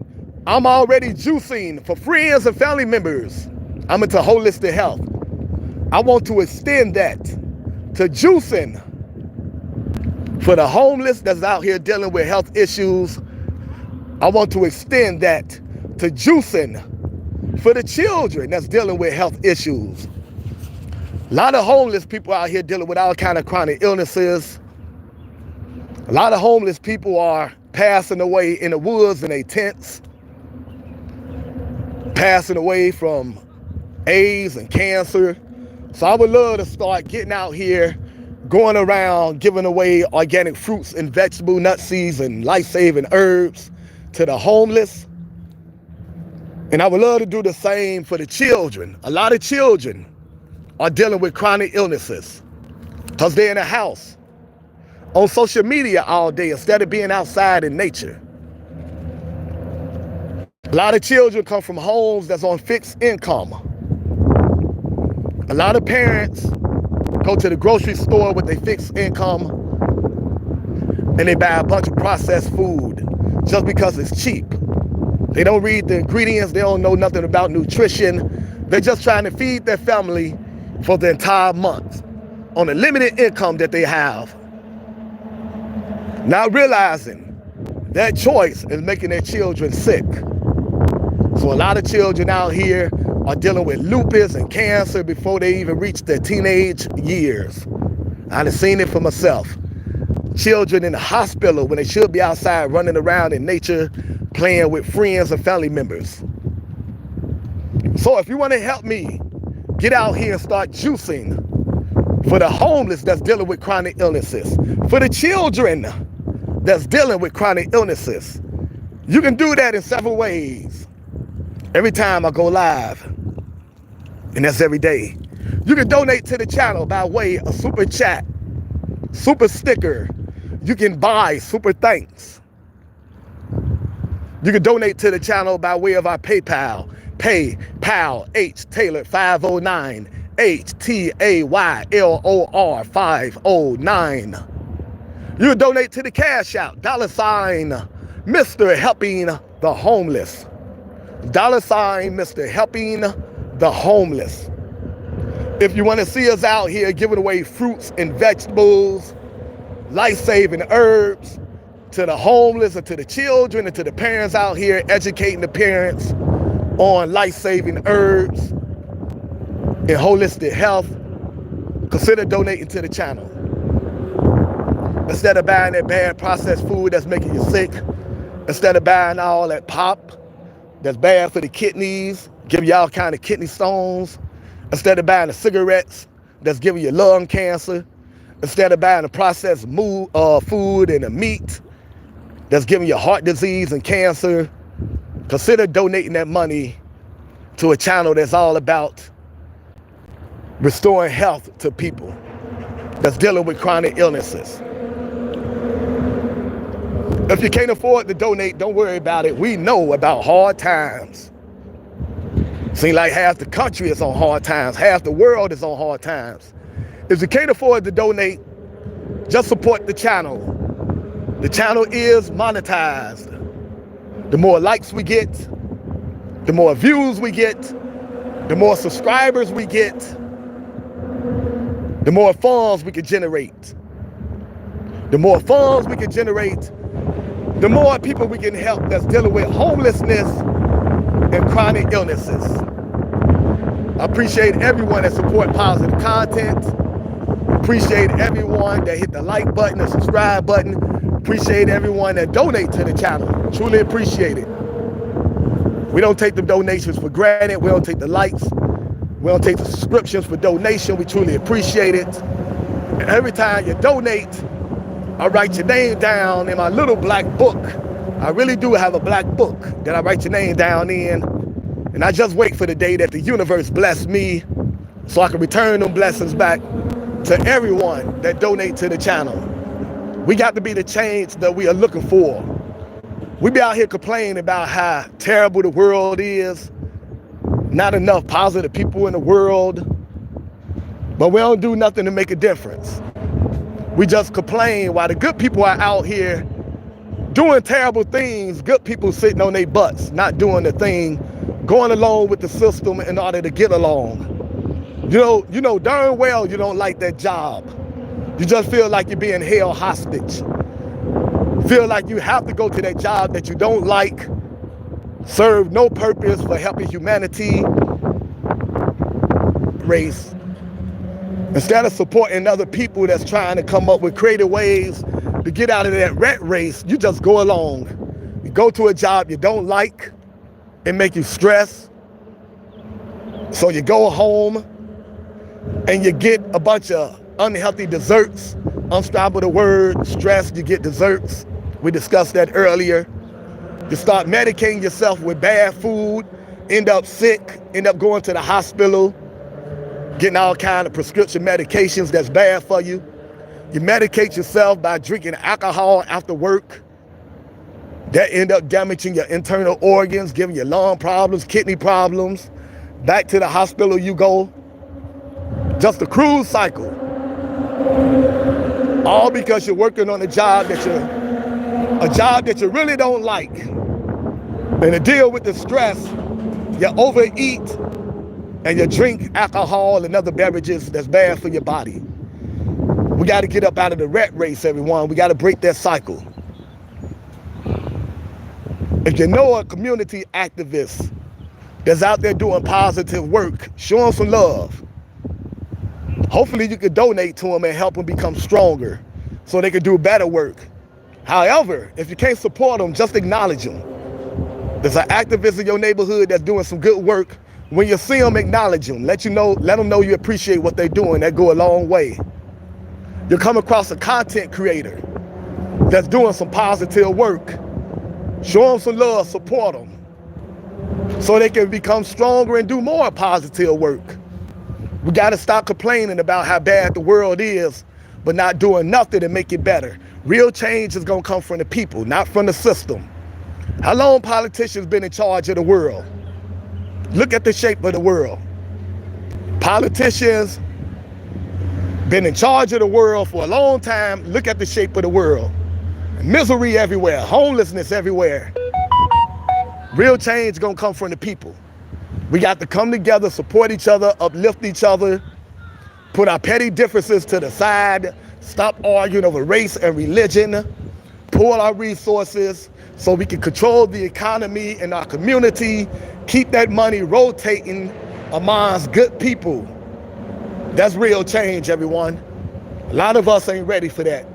I'm already juicing for friends and family members. I'm into holistic health. I want to extend that to juicing for the homeless that's out here dealing with health issues. I want to extend that to juicing for the children that's dealing with health issues. A lot of homeless people out here dealing with all kind of chronic illnesses. A lot of homeless people are passing away in the woods in their tents, passing away from AIDS and cancer. So I would love to start getting out here, going around giving away organic fruits and vegetable nut seeds and life-saving herbs to the homeless. And I would love to do the same for the children. A lot of children are dealing with chronic illnesses because they're in a house, on social media all day instead of being outside in nature. A lot of children come from homes that's on fixed income. A lot of parents go to the grocery store with their fixed income and they buy a bunch of processed food just because it's cheap. They don't read the ingredients. They don't know nothing about nutrition. They're just trying to feed their family for the entire month on a limited income that they have. Not realizing that choice is making their children sick. So a lot of children out here are dealing with lupus and cancer before they even reach their teenage years. I've seen it for myself. Children in the hospital when they should be outside running around in nature, playing with friends and family members. So if you want to help me get out here and start juicing for the homeless that's dealing with chronic illnesses, for the children that's dealing with chronic illnesses. You can do that in several ways. Every time I go live, and that's every day. You can donate to the channel by way of super chat, super sticker. You can buy super thanks. You can donate to the channel by way of our PayPal, H Taylor 509, HTAYLOR 509. You can donate to the Cash App, $ Mr. Helping the Homeless. $ Mr. Helping the Homeless. If you want to see us out here giving away fruits and vegetables, life-saving herbs to the homeless and to the children and to the parents out here, educating the parents on life-saving herbs and holistic health, consider donating to the channel. Instead of buying that bad processed food that's making you sick, instead of buying all that pop that's bad for the kidneys, giving you all kind of kidney stones, instead of buying the cigarettes that's giving you lung cancer, instead of buying the processed food and the meat that's giving you heart disease and cancer, consider donating that money to a channel that's all about restoring health to people that's dealing with chronic illnesses. If you can't afford to donate, don't worry about it. We know about hard times. Seems like half the country is on hard times. Half the world is on hard times. If you can't afford to donate, just support the channel. The channel is monetized. The more likes we get, the more views we get, the more subscribers we get, the more funds we can generate. The more funds we can generate, the more people we can help that's dealing with homelessness and chronic illnesses. I appreciate everyone that support positive content. Appreciate everyone that hit the like button, the subscribe button. Appreciate everyone that donate to the channel. Truly appreciate it. We don't take the donations for granted. We don't take the likes. We don't take the subscriptions for donation. We truly appreciate it. And every time you donate, I write your name down in my little black book. I really do have a black book that I write your name down in. And I just wait for the day that the universe bless me so I can return them blessings back to everyone that donate to the channel. We got to be the change that we are looking for. We be out here complaining about how terrible the world is, not enough positive people in the world, but we don't do nothing to make a difference. We just complain while the good people are out here doing terrible things, good people sitting on their butts, not doing the thing, going along with the system in order to get along. You know darn well you don't like that job. You just feel like you're being held hostage. Feel like you have to go to that job that you don't like, serve no purpose for helping humanity, race. Instead of supporting other people that's trying to come up with creative ways to get out of that rat race, you just go along. You go to a job you don't like, it make you stress. So you go home and you get a bunch of unhealthy desserts. Unstop with the word stress, you get desserts. We discussed that earlier. You start medicating yourself with bad food, end up sick, end up going to the hospital, getting all kind of prescription medications that's bad for you. You medicate yourself by drinking alcohol after work. That end up damaging your internal organs, giving you lung problems, kidney problems. Back to the hospital you go. Just a cruise cycle. All because you're working on a job that you really don't like. And to deal with the stress, you overeat and you drink alcohol and other beverages that's bad for your body. We got to get up out of the rat race, everyone. We got to break that cycle. If you know a community activist that's out there doing positive work, show them some love. Hopefully you can donate to them and help them become stronger so they can do better work. However, if you can't support them, just acknowledge them. There's an activist in your neighborhood that's doing some good work. When you see them, acknowledge them. Let them know you appreciate what they're doing. That go a long way. You come across a content creator that's doing some positive work. Show them some love, support them, so they can become stronger and do more positive work. We got to stop complaining about how bad the world is, but not doing nothing to make it better. Real change is going to come from the people, not from the system. How long politicians been in charge of the world? Look at the shape of the world. Politicians been in charge of the world for a long time. Look at the shape of the world. Misery everywhere, homelessness everywhere. Real change gonna come from the people. We got to come together, support each other, uplift each other, put our petty differences to the side, stop arguing over race and religion, pool our resources so we can control the economy in our community, keep that money rotating amongst good people. That's real change, everyone. A lot of us ain't ready for that.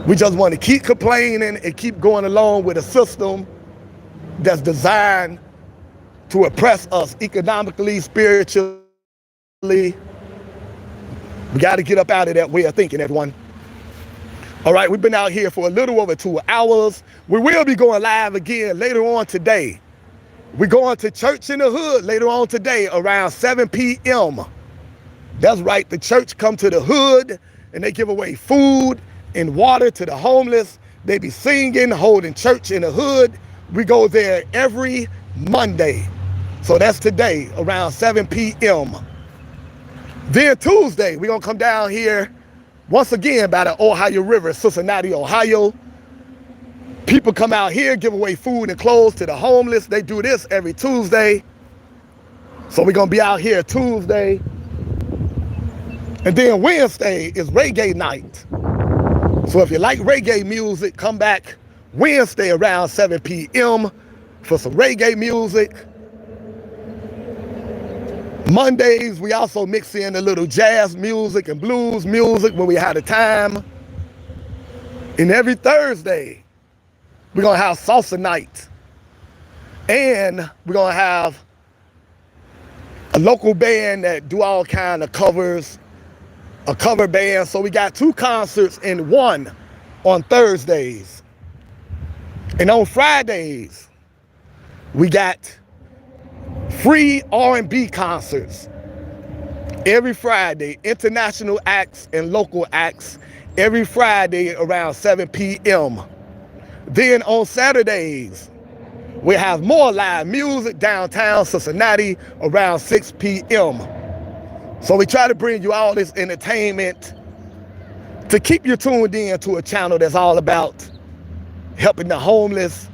We just want to keep complaining and keep going along with a system that's designed to oppress us economically, spiritually. We got to get up out of that way of thinking, everyone. All right, we've been out here for a little over 2 hours. We will be going live again later on today. We're going to church in the hood later on today around 7 p.m. That's right, the church come to the hood and they give away food and water to the homeless. They be singing, holding church in the hood. We go there every Monday. So that's today around 7 p.m. Then Tuesday, we're going to come down here once again by the Ohio River, Cincinnati, Ohio. People come out here, give away food and clothes to the homeless. They do this every Tuesday. So we're going to be out here Tuesday. And then Wednesday is reggae night. So if you like reggae music, come back Wednesday around 7 p.m. for some reggae music. Mondays, we also mix in a little jazz music and blues music when we have the time. And every Thursday, we're going to have salsa night. And we're going to have a local band that do all kind of covers, a cover band. So we got 2 concerts in one on Thursdays. And on Fridays, we got free R&B concerts. Every Friday, international acts and local acts, every Friday around 7 p.m. Then on Saturdays, we have more live music downtown Cincinnati around 6 p.m. So we try to bring you all this entertainment to keep you tuned in to a channel that's all about helping the homeless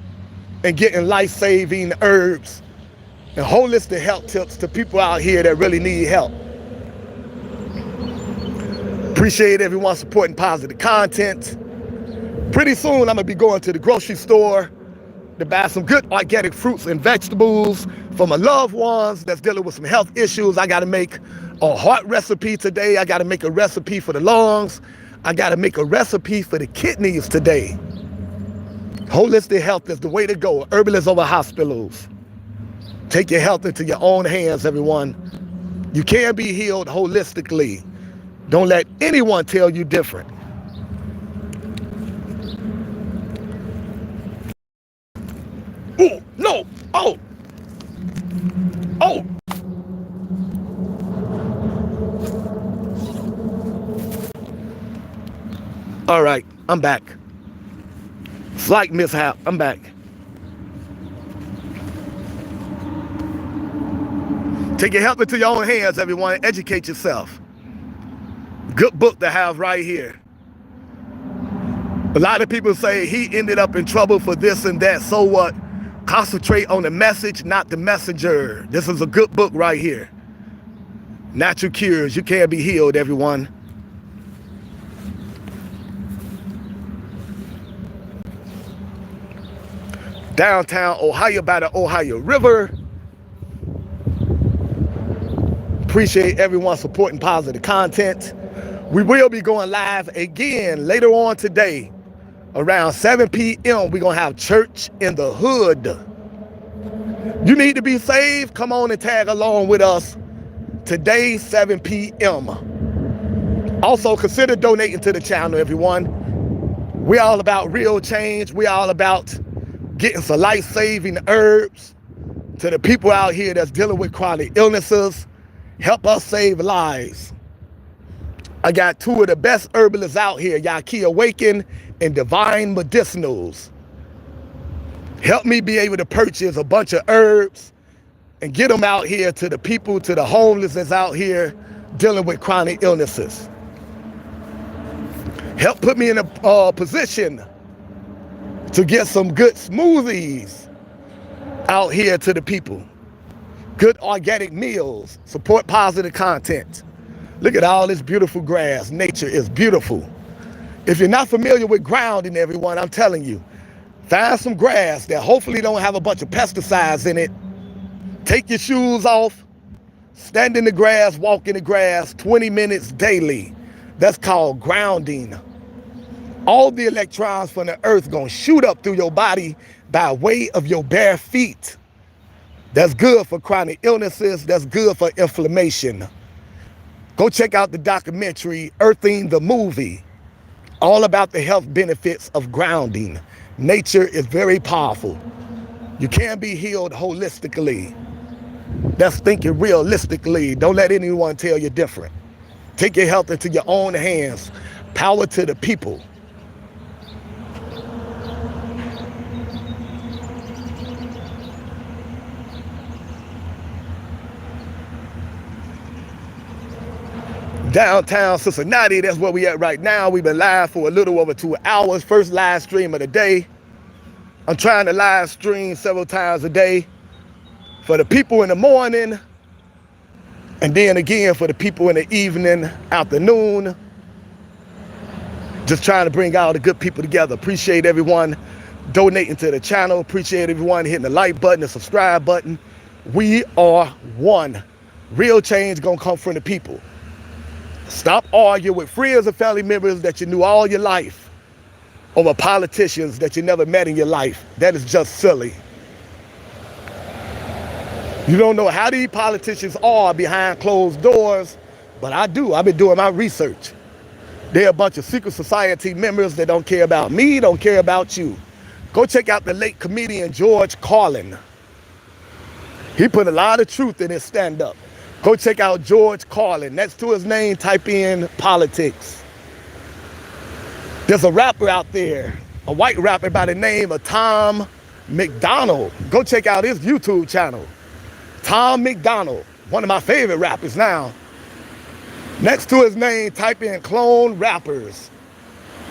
and getting life-saving herbs and holistic health tips to people out here that really need help. Appreciate everyone supporting positive content. Pretty soon I'm gonna be going to the grocery store to buy some good organic fruits and vegetables for my loved ones that's dealing with some health issues. I gotta make a heart recipe today. I gotta make a recipe for the lungs. I gotta make a recipe for the kidneys today. Holistic health is the way to go. Herbalists over hospitals. Take your health into your own hands, everyone. You can be healed holistically. Don't let anyone tell you different. Oh, no, oh, oh. All right, I'm back. Slight mishap, I'm back. Take your health into your own hands, everyone. Educate yourself. Good book to have right here. A lot of people say he ended up in trouble for this and that. So what? Concentrate on the message, not the messenger. This is a good book right here. Natural cures. You can be healed, everyone. Downtown Ohio by the Ohio River. Appreciate everyone supporting positive content. We will be going live again later on today. Around 7 p.m. we're going to have church in the hood. You need to be saved? Come on and tag along with us today, 7 p.m. Also, consider donating to the channel, everyone. We're all about real change. We're all about getting some life-saving herbs to the people out here that's dealing with chronic illnesses. Help us save lives. I got two of the best herbalists out here, Yaqui Awaken and Divine Medicinals. Help me be able to purchase a bunch of herbs and get them out here to the people, to the homeless that's out here dealing with chronic illnesses. Help put me in a position to get some good smoothies out here to the people. Good organic meals. Support positive content. Look at all this beautiful grass. Nature is beautiful. If you're not familiar with grounding, everyone, I'm telling you, find some grass that hopefully don't have a bunch of pesticides in it. Take your shoes off. Stand in the grass, walk in the grass 20 minutes daily. That's called grounding. All the electrons from the earth gonna shoot up through your body by way of your bare feet. That's good for chronic illnesses. That's good for inflammation. Go check out the documentary, Earthing the Movie, all about the health benefits of grounding. Nature is very powerful. You can be healed holistically. That's thinking realistically. Don't let anyone tell you different. Take your health into your own hands. Power to the people. Downtown Cincinnati, that's where we at right now. We've been live for a little over 2 hours. First live stream of the day. I'm trying to live stream several times a day for the people in the morning, and then again for the people in the evening, afternoon. Just trying to bring all the good people together. Appreciate everyone donating to the channel. Appreciate everyone hitting the like button, the subscribe button. We are one. Real change gonna come from the people. Stop arguing with friends and family members that you knew all your life over politicians that you never met in your life. That is just silly. You don't know how these politicians are behind closed doors, but I do. I've been doing my research. They're a bunch of secret society members that don't care about me, don't care about you. Go check out the late comedian George Carlin. He put a lot of truth in his stand-up. Go check out George Carlin. Next to his name, type in politics. There's a rapper out there, a white rapper by the name of Tom McDonald. Go check out his YouTube channel. Tom McDonald, one of my favorite rappers now. Next to his name, type in clone rappers.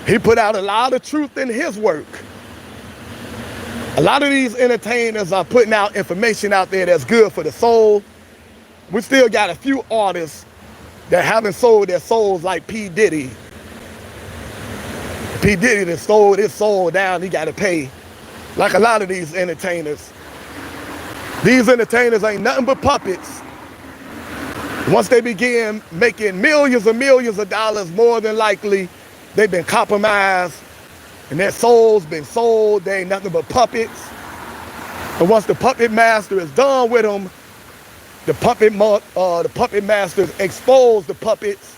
He put out a lot of truth in his work. A lot of these entertainers are putting out information out there that's good for the soul. We still got a few artists that haven't sold their souls like P. Diddy. P. Diddy that sold his soul down, he got to pay. Like a lot of these entertainers. These entertainers ain't nothing but puppets. Once they begin making millions and millions of dollars, more than likely, they've been compromised and their soul's been sold. They ain't nothing but puppets. And once the puppet master is done with them, the puppet masters expose the puppets,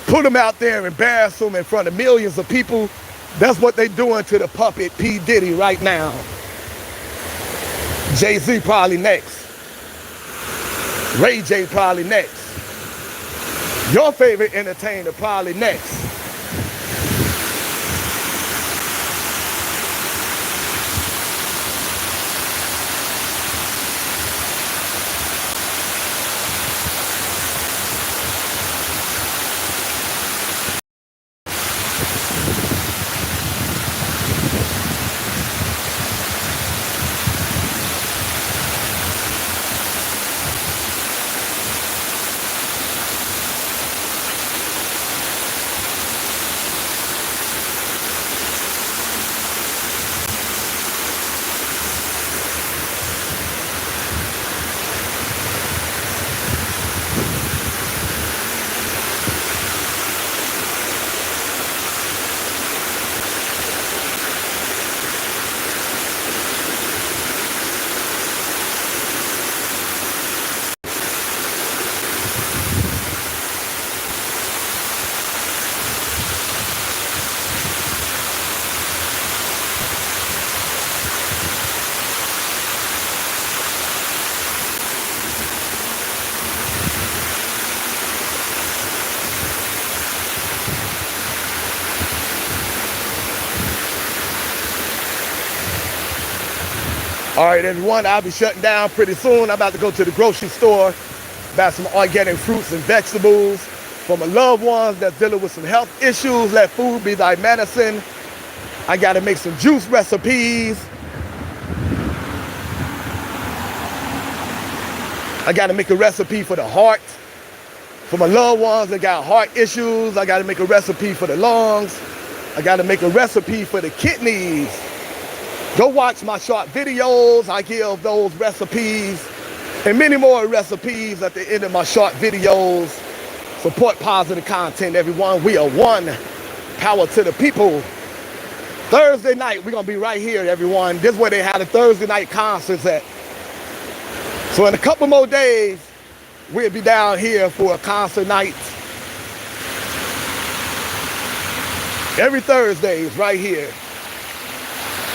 put them out there, embarrass them in front of millions of people. That's what they're doing to the puppet P. Diddy right now. Jay-Z probably next. Ray J probably next. Your favorite entertainer probably next. All right, everyone, I'll be shutting down pretty soon. I'm about to go to the grocery store, buy some organic fruits and vegetables for my loved ones that's dealing with some health issues. Let food be thy medicine. I got to make some juice recipes. I got to make a recipe for the heart. For my loved ones that got heart issues, I got to make a recipe for the lungs. I got to make a recipe for the kidneys. Go watch my short videos. I give those recipes and many more recipes at the end of my short videos. Support positive content, everyone. We are one. Power to the people. Thursday night, we're going to be right here, everyone. This is where they have the Thursday night concerts at. So in a couple more days, we'll be down here for a concert night. Every Thursday is right here.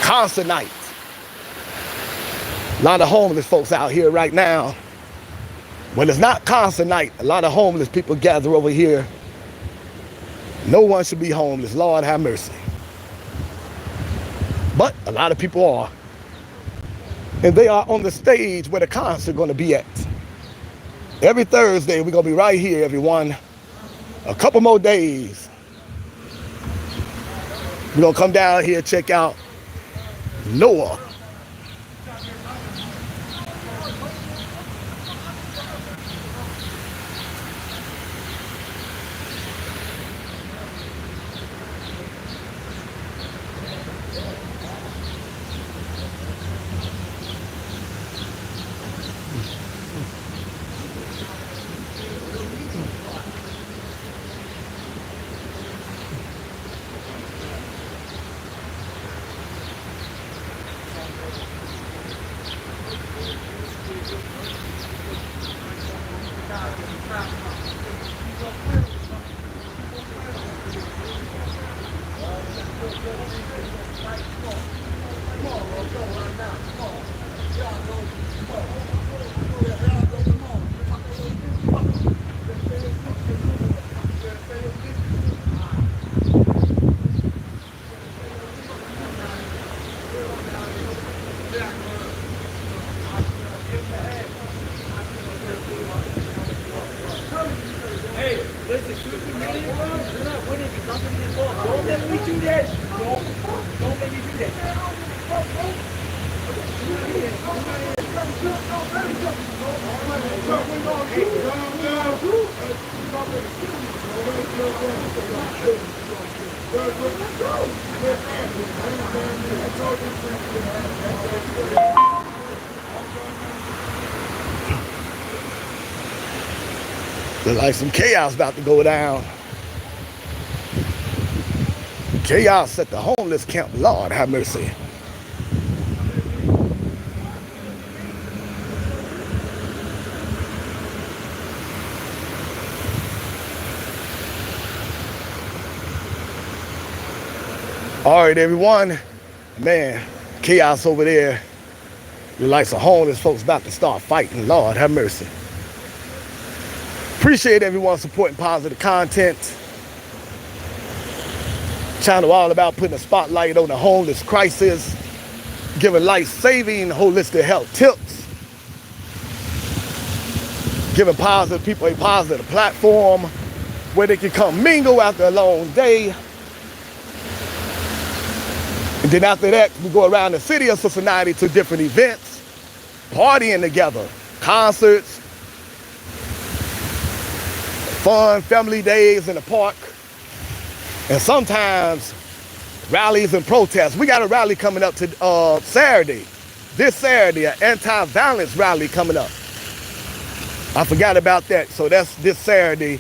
Concert night. A lot of homeless folks out here right now. When it's not concert night, a lot of homeless people gather over here. No one should be homeless. Lord have mercy. But a lot of people are. And they are on the stage where the concert is going to be at. Every Thursday, we're going to be right here, everyone. A couple more days. We're going to come down here, check out Noah. There's like some chaos about to go down. Chaos at the homeless camp. Lord have mercy. All right, everyone. Man, chaos over there. There's like some homeless folks about to start fighting. Lord have mercy. Appreciate everyone supporting positive content. Channel all about putting a spotlight on the homeless crisis, giving life-saving holistic health tips, giving positive people a positive platform where they can come mingle after a long day. And then after that, we go around the city of Cincinnati to different events, partying together, concerts, fun family days in the park, and sometimes rallies and protests. We got a rally coming up to Saturday, this Saturday, an anti-violence rally coming up. I forgot about that, so that's this Saturday.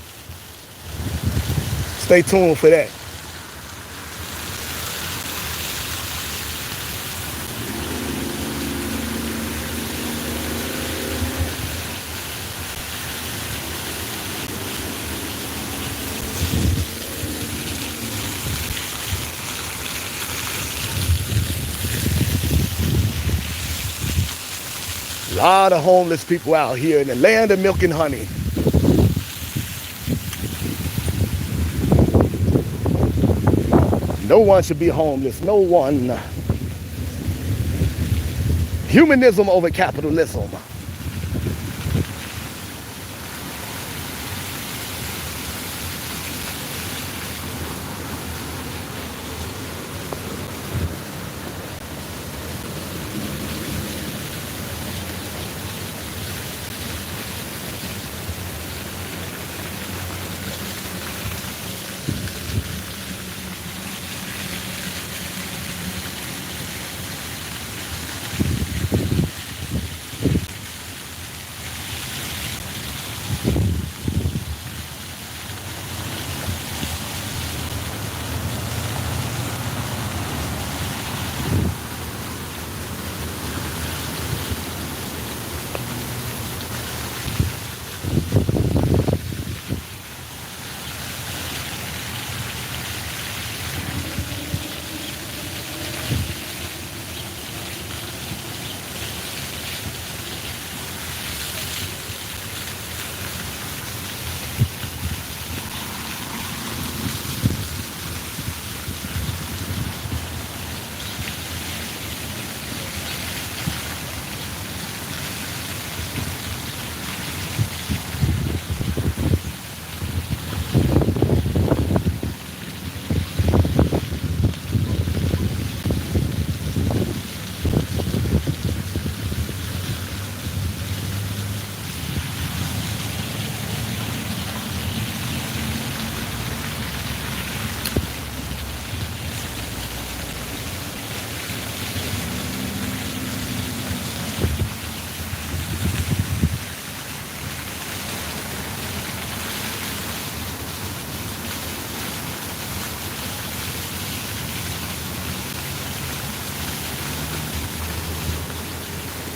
Stay tuned for that. A lot of homeless people out here in the land of milk and honey. No one should be homeless. No one. Humanism over capitalism.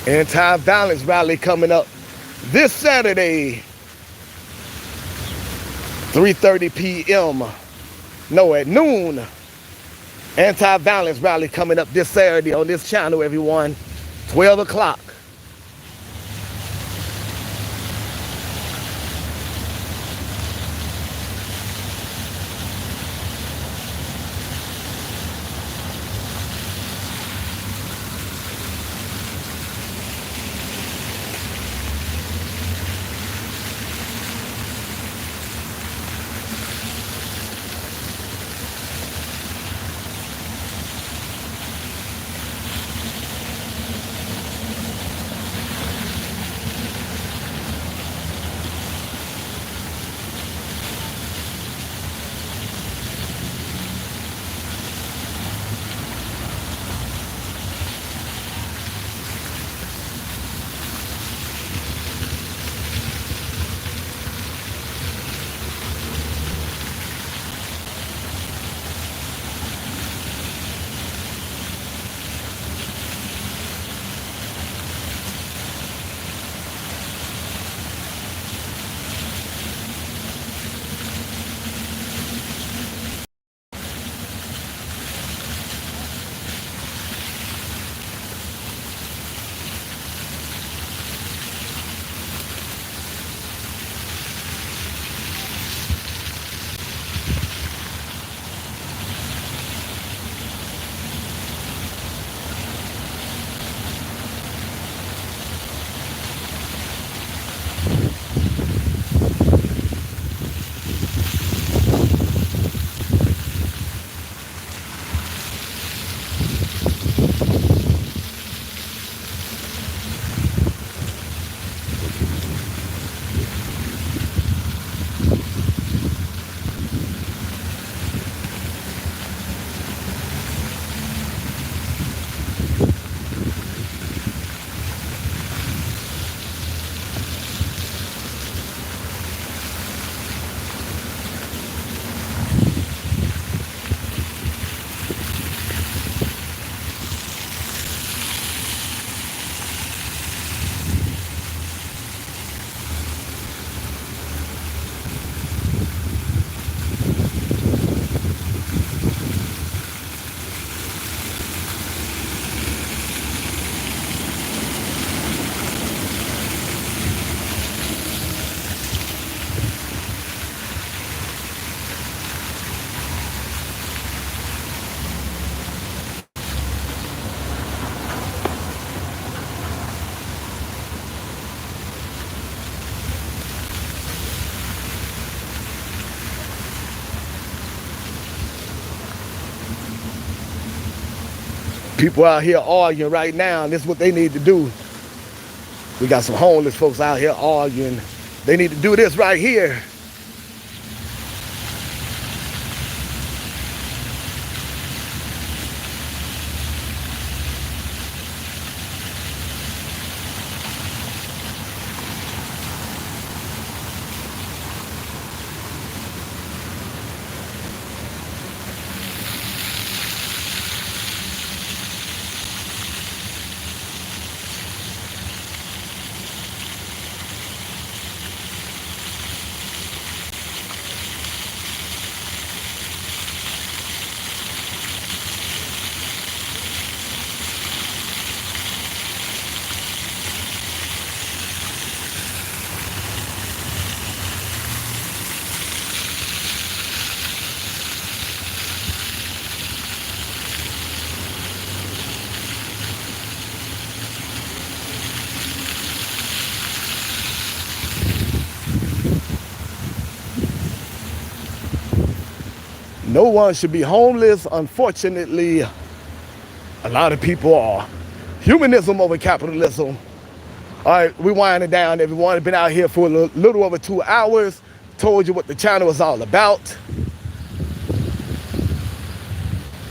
Anti-violence rally coming up this Saturday, 3:30 p.m. No, at noon. Anti-violence rally coming up this Saturday on this channel, everyone. 12 o'clock. People out here arguing right now, and this is what they need to do. We got some homeless folks out here arguing. They need to do this right here. No one should be homeless. Unfortunately, a lot of people are. Humanism over capitalism. All right, we winding down, everyone. Been out here for a little over 2 hours. Told you what the channel is all about.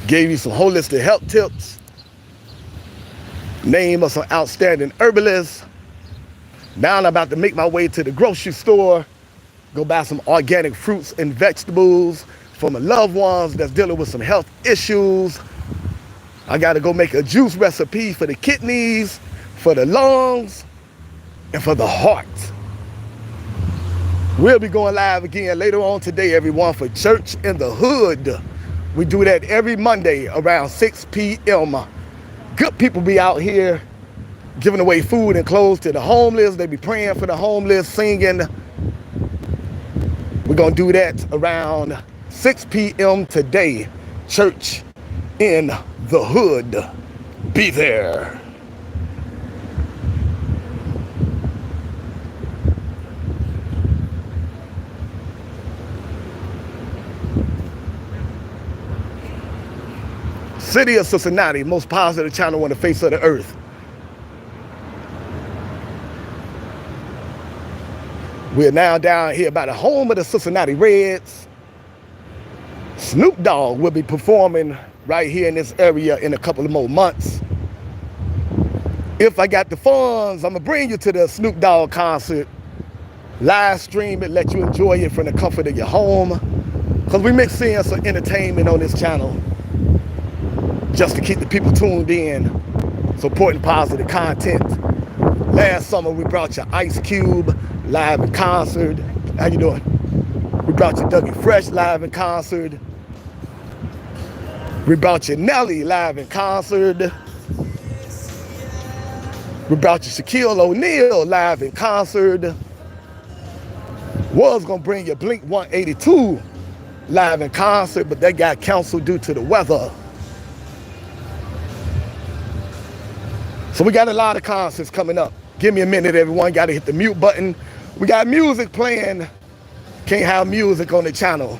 Gave you some holistic health tips. Name of some outstanding herbalists. Now I'm about to make my way to the grocery store. Go buy some organic fruits and vegetables for my loved ones that's dealing with some health issues. I got to go make a juice recipe for the kidneys, for the lungs, and for the heart. We'll be going live again later on today, everyone, for Church in the Hood. We do that every Monday around 6 p.m. Good people be out here giving away food and clothes to the homeless. They be praying for the homeless, singing. We're going to do that around 6 p.m. today. Church in the Hood. Be there. City of Cincinnati, most positive channel on the face of the earth. We're now down here by the home of the Cincinnati Reds. Snoop Dogg will be performing right here in this area in a couple of more months. If I got the funds, I'm gonna bring you to the Snoop Dogg concert. Live stream it, let you enjoy it from the comfort of your home. Because we mix in some entertainment on this channel just to keep the people tuned in, supporting positive content. Last summer we brought you Ice Cube live in concert. How you doing? We brought you Dougie Fresh live in concert. We brought you Nelly live in concert. We brought you Shaquille O'Neal live in concert. Was gonna bring you Blink 182 live in concert, but that got canceled due to the weather. So we got a lot of concerts coming up. Give me a minute, everyone. Got to hit the mute button. We got music playing. Can't have music on the channel.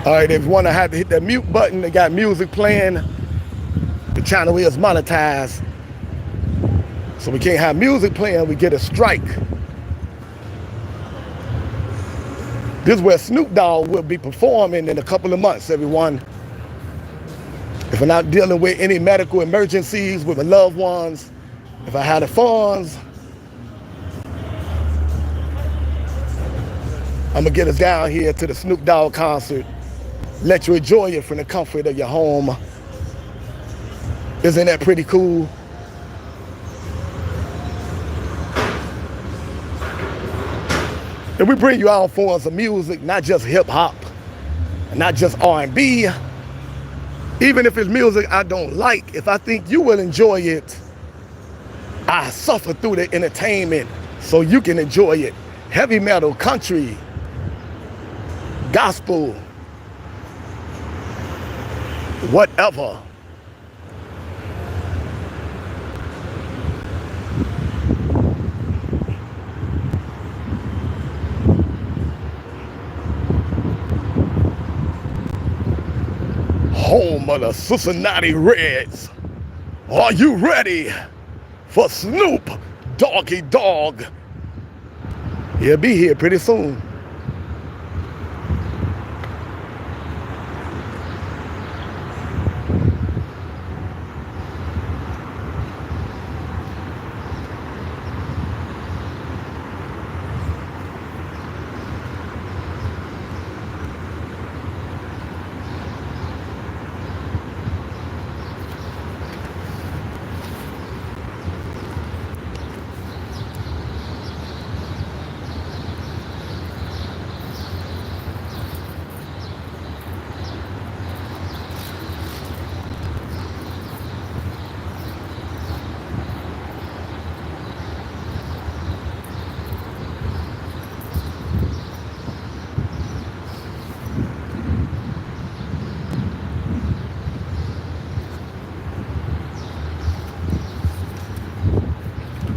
All right, if you want to have to hit that mute button, they got music playing. The channel is monetized. So we can't have music playing, we get a strike. This is where Snoop Dogg will be performing in a couple of months, everyone. If I'm not dealing with any medical emergencies with my loved ones, if I had the funds, I'm gonna get us down here to the Snoop Dogg concert, let you enjoy it from the comfort of your home. Isn't that pretty cool? And we bring you all forms of music, not just hip hop, not just R&B. Even if it's music I don't like, if I think you will enjoy it, I suffer through the entertainment so you can enjoy it. Heavy metal, country, gospel, whatever. Home of the Cincinnati Reds. Are you ready for Snoop Doggy Dogg? He'll be here pretty soon.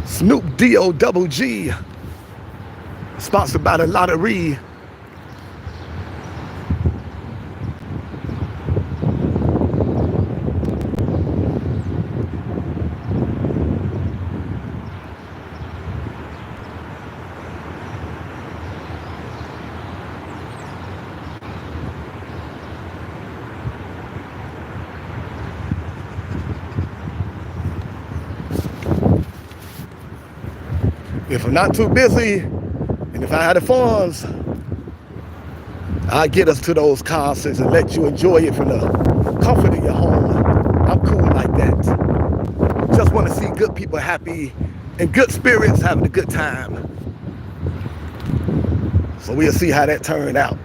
Snoop D-O-double-G, sponsored by the lottery. If I'm not too busy, and if I had the funds, I'd get us to those concerts and let you enjoy it from the comfort of your home. I'm cool like that. Just want to see good people happy and good spirits having a good time. So we'll see how that turned out.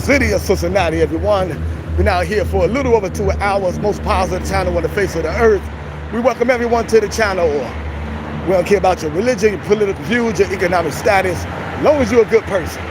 city of Cincinnati, everyone. Been out here for a little over 2 hours, most positive channel on the face of the earth. We welcome everyone to the channel. We don't care about your religion, your political views, your economic status, as long as you're a good person.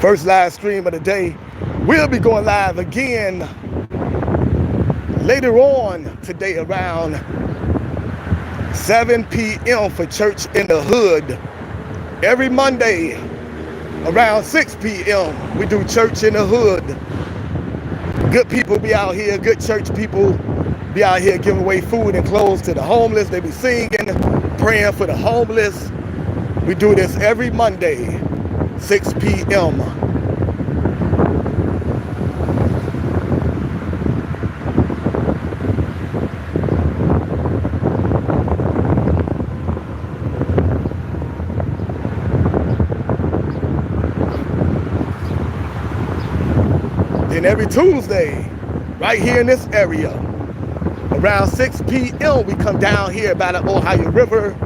First live stream of the day. We'll be going live again later on today around 7 p.m. for Church in the Hood. Every Monday around 6 p.m. we do Church in the Hood. Good people be out here, good church people be out here giving away food and clothes to the homeless. They be singing, praying for the homeless. We do this every Monday, 6 p.m. Then every Tuesday, right here in this area, around 6 p.m., we come down here by the Ohio River.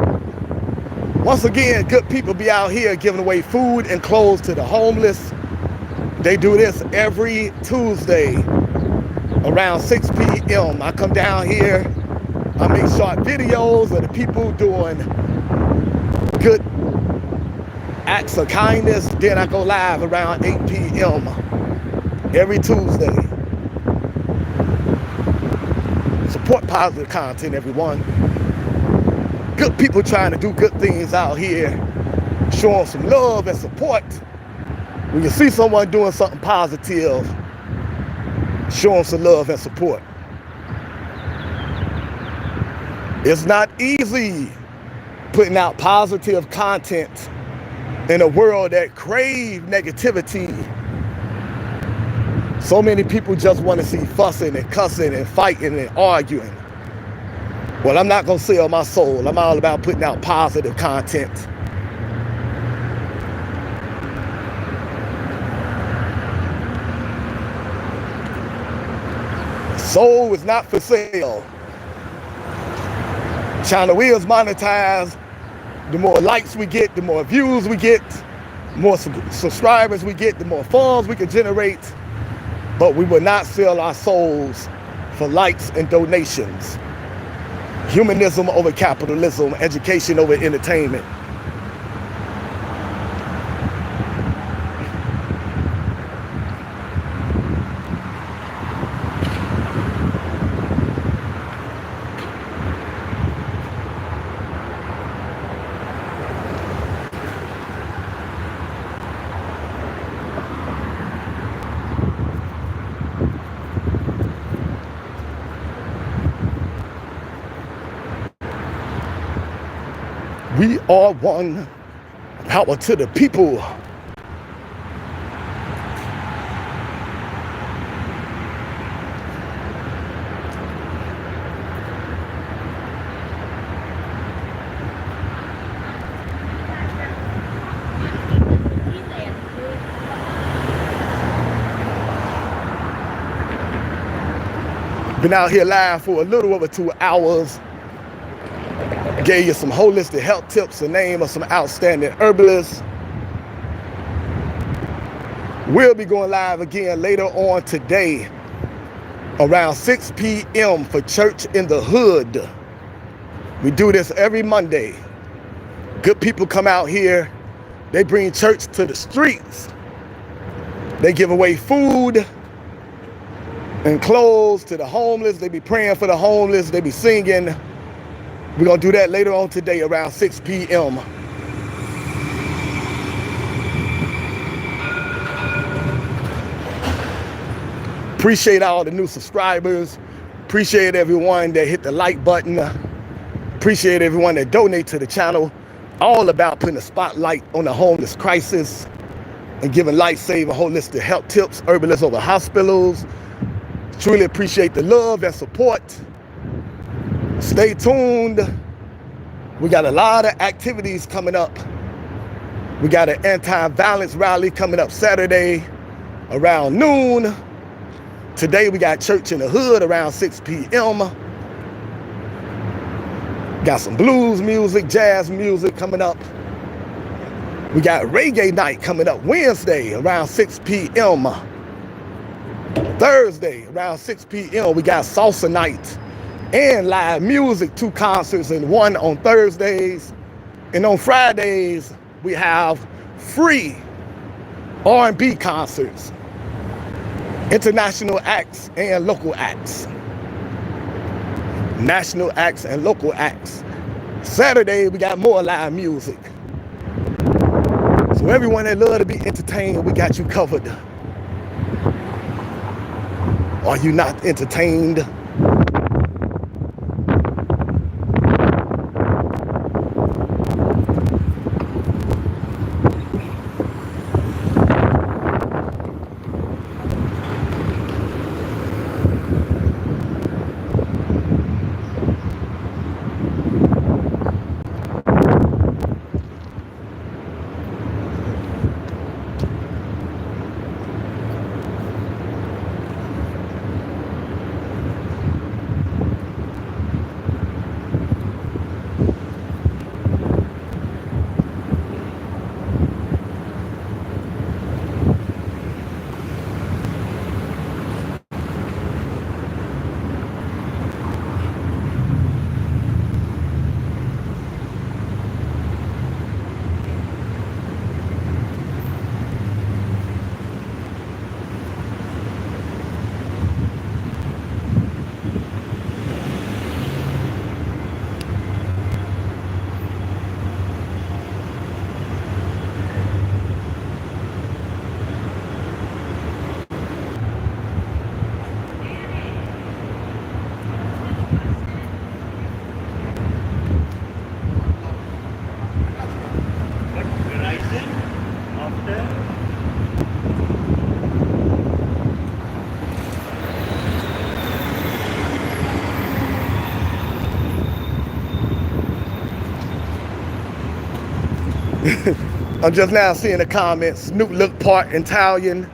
Once again, good people be out here giving away food and clothes to the homeless. They do this every Tuesday around 6 p.m. I come down here, I make short videos of the people doing good acts of kindness. Then I go live around 8 p.m. every Tuesday. Support positive content, everyone. Good people trying to do good things out here, showing some love and support. When you see someone doing something positive, show them some love and support. It's not easy putting out positive content in a world that craves negativity. So many people just want to see fussing and cussing and fighting and arguing. Well, I'm not going to sell my soul. I'm all about putting out positive content. Soul is not for sale. Channel is monetized. The more likes we get, the more views we get, the more subscribers we get, the more funds we can generate. But we will not sell our souls for likes and donations. Humanism over capitalism, education over entertainment. We are one. Power to the people. Been out here live for a little over 2 hours. Gave you some holistic health tips, the name of some outstanding herbalists. We'll be going live again later on today around 6 p.m. for Church in the Hood. We do this every Monday. Good people come out here. They bring church to the streets. They give away food and clothes to the homeless. They be praying for the homeless. They be singing. We're going to do that later on today around 6 p.m. Appreciate all the new subscribers. Appreciate everyone that hit the like button. Appreciate everyone that donate to the channel. All about putting a spotlight on the homeless crisis and giving life-saving holistic health tips, herbalists over hospitals, Truly appreciate the love and support. Stay tuned. We got a lot of activities coming up. We got an anti-violence rally coming up Saturday around noon. Today we got church in the hood around 6 p.m. Got some blues music, jazz music coming up. We got reggae night coming up Wednesday around 6 p.m. Thursday around 6 p.m. we got salsa night and live music, 2 concerts in one on Thursdays. And on Fridays, we have free R&B concerts, international acts and local acts. National acts and local acts. Saturday, we got more live music. So everyone that love to be entertained, we got you covered. Are you not entertained? I'm just now seeing the comments. Snoop look part Italian.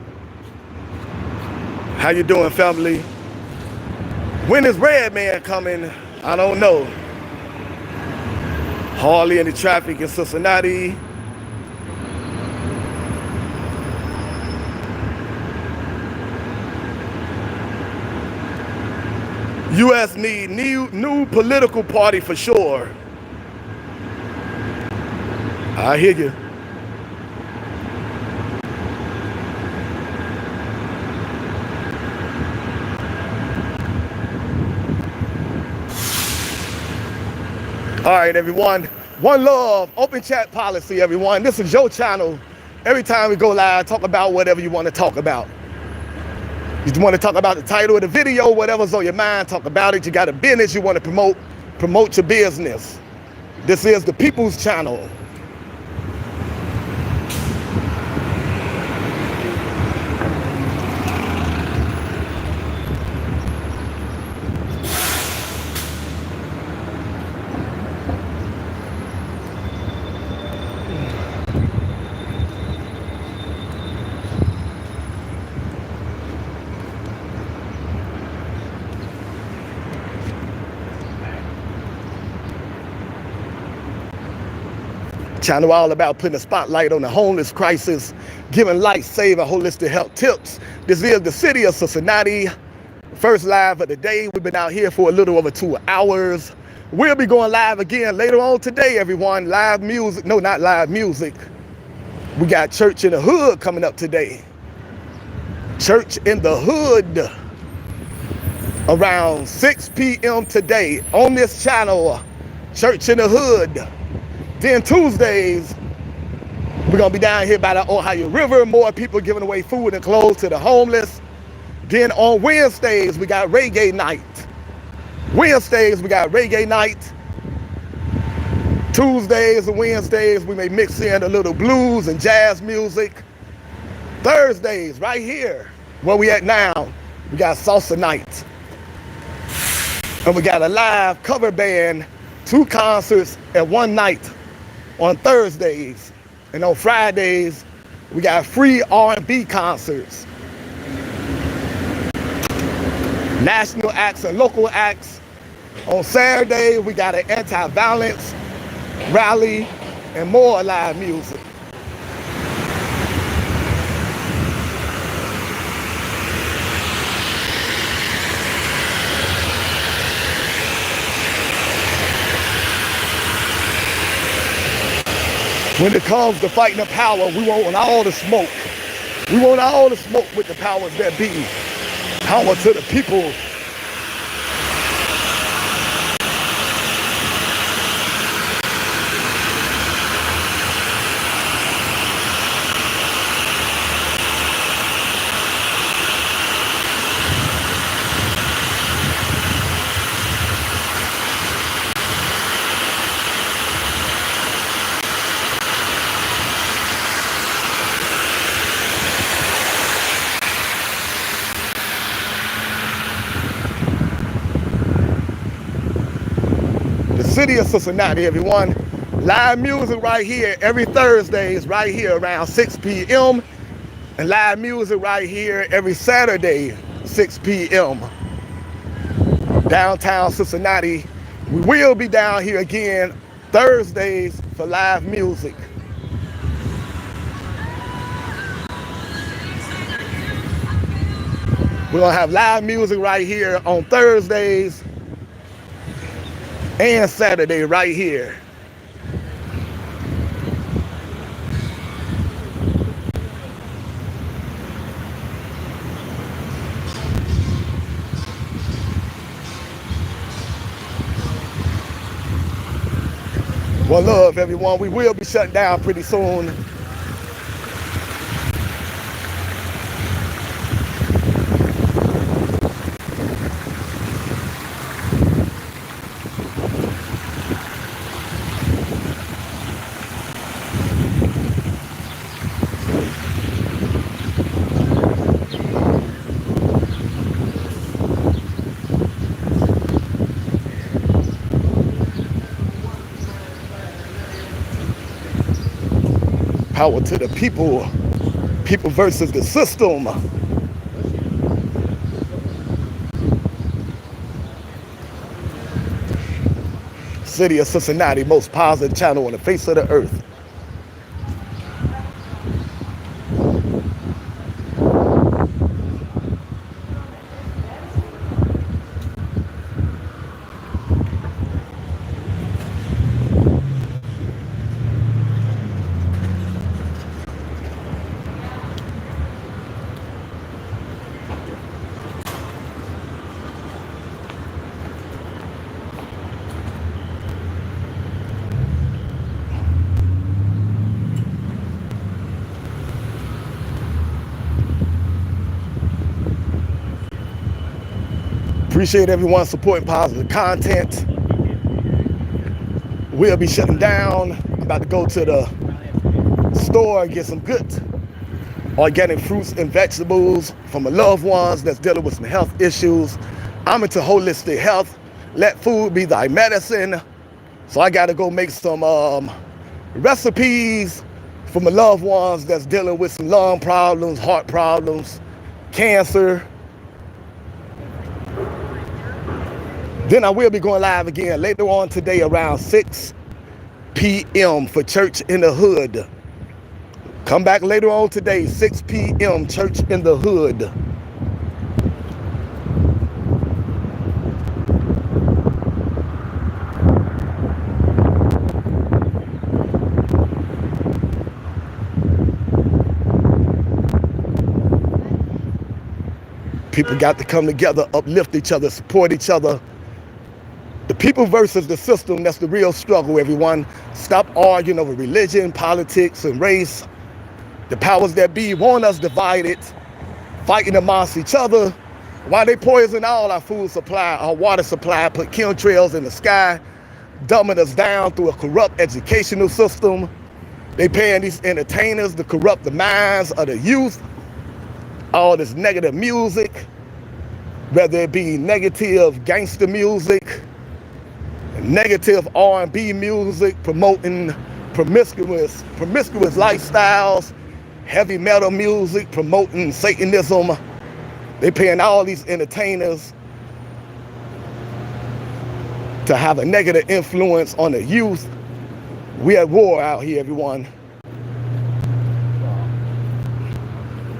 How you doing, family? When is Red Man coming? I don't know. Hardly any traffic in Cincinnati. U.S. need new political party for sure. I hear you. All right, everyone. One love, open chat policy, everyone. This is your channel. Every time we go live, talk about whatever you want to talk about. You want to talk about the title of the video, whatever's on your mind, talk about it. You got a business you want to promote your business. This is the People's Channel. Channel all about putting a spotlight on the homeless crisis, giving life-saving holistic health tips. This is the city of Cincinnati. First live of the day. We've been out here for a little over 2 hours. We'll be going live again later on today, everyone. Live music. No, not live music. We got Church in the Hood coming up today. Church in the Hood around 6 p.m. today on this channel, Church in the Hood. Then Tuesdays, we're going to be down here by the Ohio River. More people giving away food and clothes to the homeless. Then on Wednesdays, we got reggae night. Wednesdays, we got reggae night. Tuesdays and Wednesdays, we may mix in a little blues and jazz music. Thursdays, right here, where we at now, We got salsa night. And we got a live cover band, 2 concerts at one night on Thursdays. And on Fridays, we got free R&B concerts. National acts and local acts. On Saturday, we got an anti-violence rally and more live music. When it comes to fighting the power, we want all the smoke. We want all the smoke with the powers that be. Power to the people. City of Cincinnati, everyone. Live music right here every Thursday is right here around 6 p.m. and live music right here every Saturday, 6 p.m. Downtown Cincinnati. We will be down here again Thursdays for live music. We're gonna have live music right here on Thursdays and Saturday right here. One love, everyone. We will be shutting down pretty soon. Power to the people. People versus the system. City of Cincinnati, most positive channel on the face of the earth. Appreciate everyone supporting positive content. We'll be shutting down. I'm about to go to the store and get some good organic fruits and vegetables from my loved ones that's dealing with some health issues. I'm into holistic health. Let food be thy medicine. So I got to go make some recipes for my loved ones that's dealing with some lung problems, heart problems, cancer. Then I will be going live again later on today around 6 p.m. for Church in the Hood. Come back later on today, 6 p.m., Church in the Hood. People got to come together, uplift each other, support each other. The people versus the system, that's the real struggle, everyone. Stop arguing over religion, politics, and race. The powers that be want us divided, fighting amongst each other, while they poison all our food supply, our water supply, put chemtrails in the sky, dumbing us down through a corrupt educational system. They paying these entertainers to corrupt the minds of the youth. All this negative music, whether it be negative gangster music, negative R&B music promoting promiscuous lifestyles, heavy metal music promoting Satanism. They paying all these entertainers to have a negative influence on the youth. We at war out here, everyone.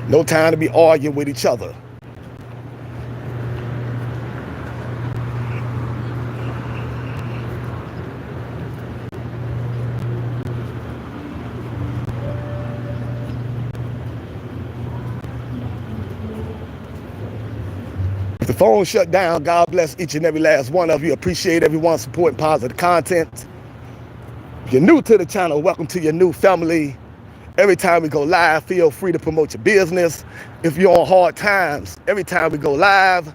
No time to be arguing with each other. If the phone shut down, God bless each and every last one of you. Appreciate everyone supporting positive content. If you're new to the channel, welcome to your new family. Every time we go live, feel free to promote your business. If you're on hard times, every time we go live,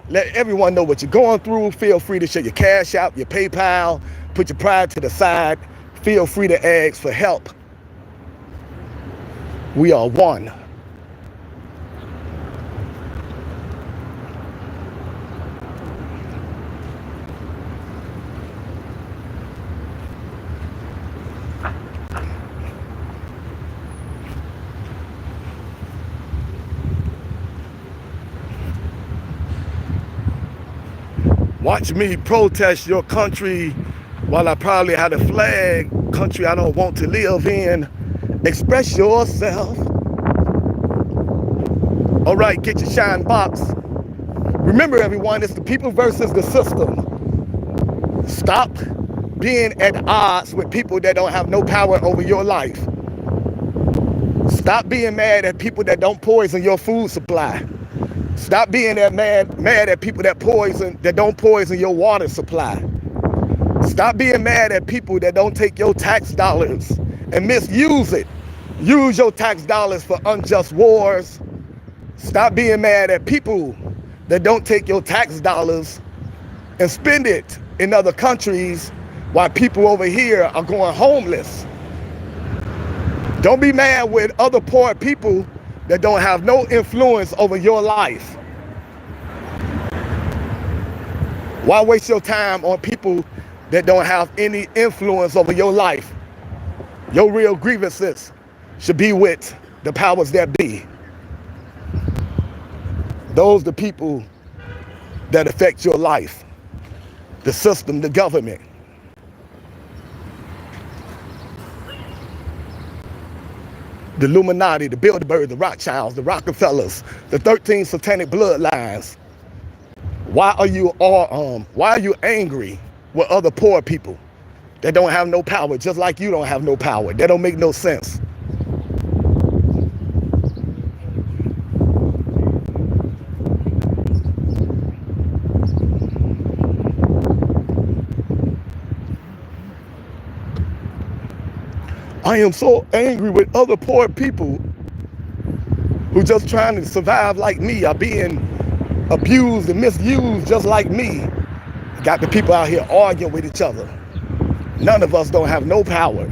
let everyone know what you're going through. Feel free to share your Cash App, your PayPal, put your pride to the side. Feel free to ask for help. We are one. Watch me protest your country while I probably had a flag, country I don't want to live in. Express yourself. All right, get your shine box. Remember, everyone, it's the people versus the system. Stop being at odds with people that don't have no power over your life. Stop being mad at people that don't poison your food supply. Stop being that mad at people that don't poison your water supply. Stop being mad at people that don't take your tax dollars and misuse it. Use your tax dollars for unjust wars. Stop being mad at people that don't take your tax dollars and spend it in other countries while people over here are going homeless. Don't be mad with other poor people that don't have no influence over your life. Why waste your time on people that don't have any influence over your life? Your real grievances should be with the powers that be. Those the people that affect your life. The system, the government. The Illuminati, the Bilderberg, the Rothschilds, the Rockefellers, the 13 satanic bloodlines. Why are you angry with other poor people that don't have no power, just like you don't have no power? That don't make no sense. I am so angry with other poor people who just trying to survive like me, are being abused and misused just like me. Got the people out here arguing with each other. None of us don't have no power.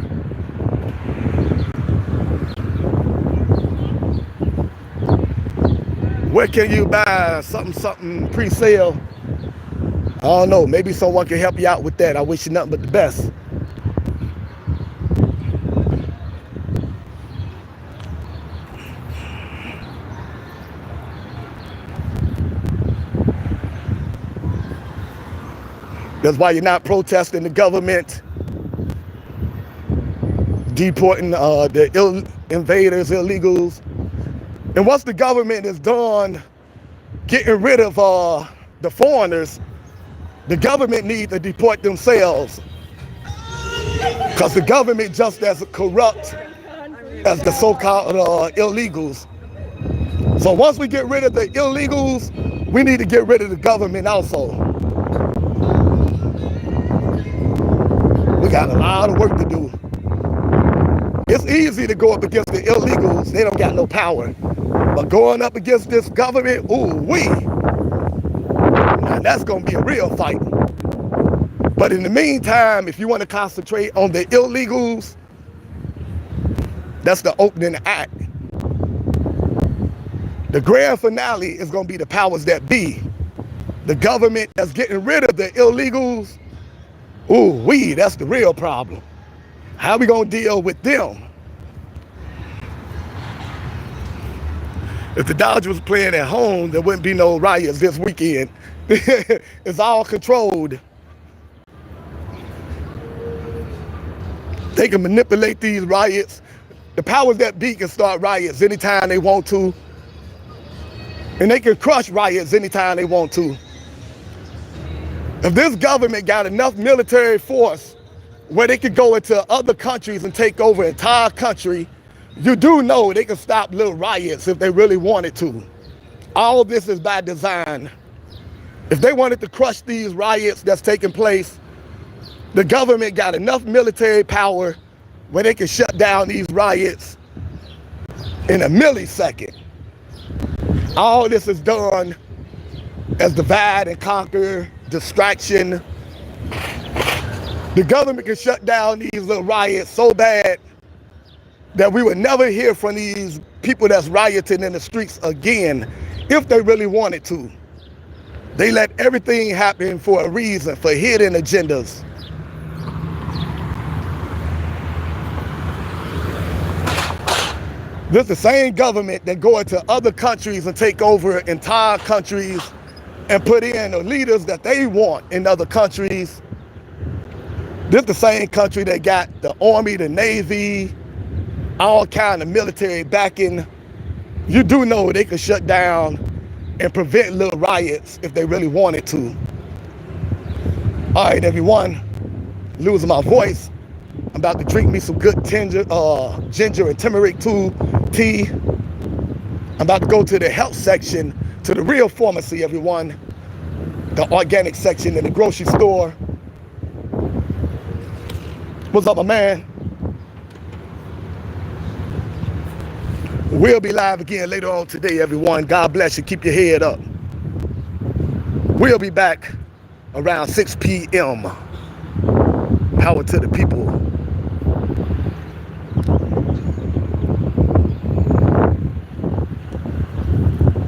Where can you buy something pre-sale? I don't know, maybe someone can help you out with that. I wish you nothing but the best. That's why you're not protesting the government deporting the invaders, illegals. And once the government is done getting rid of the foreigners, the government needs to deport themselves. Because the government just as corrupt as the so-called illegals. So once we get rid of the illegals, we need to get rid of the government also. We got a lot of work to do. It's easy to go up against the illegals. They don't got no power. But going up against this government, ooh-wee. Now that's going to be a real fight. But in the meantime, if you want to concentrate on the illegals, that's the opening act. The grand finale is going to be the powers that be. The government that's getting rid of the illegals, ooh, that's the real problem. How we gonna deal with them? If the Dodgers was playing at home, there wouldn't be no riots this weekend. It's all controlled. They can manipulate these riots. The powers that be can start riots anytime they want to. And they can crush riots anytime they want to. If this government got enough military force where they could go into other countries and take over an entire country, you do know they can stop little riots if they really wanted to. All of this is by design. If they wanted to crush these riots that's taking place, the government got enough military power where they can shut down these riots in a millisecond. All this is done as divide and conquer, distraction. The government can shut down these little riots so bad that we would never hear from these people that's rioting in the streets again if they really wanted to. They let everything happen for a reason, for hidden agendas. This is the same government that go into other countries and take over entire countries and put in the leaders that they want in other countries. This is the same country that got the Army, the Navy, all kind of military backing. You do know they could shut down and prevent little riots if they really wanted to. All right, everyone, losing my voice. I'm about to drink me some good ginger and turmeric tea. I'm about to go to the health section, to the real pharmacy, everyone. The organic section in the grocery store. What's up, my man? We'll be live again later on today, everyone. God bless you. Keep your head up. We'll be back around 6 p.m. Power to the people.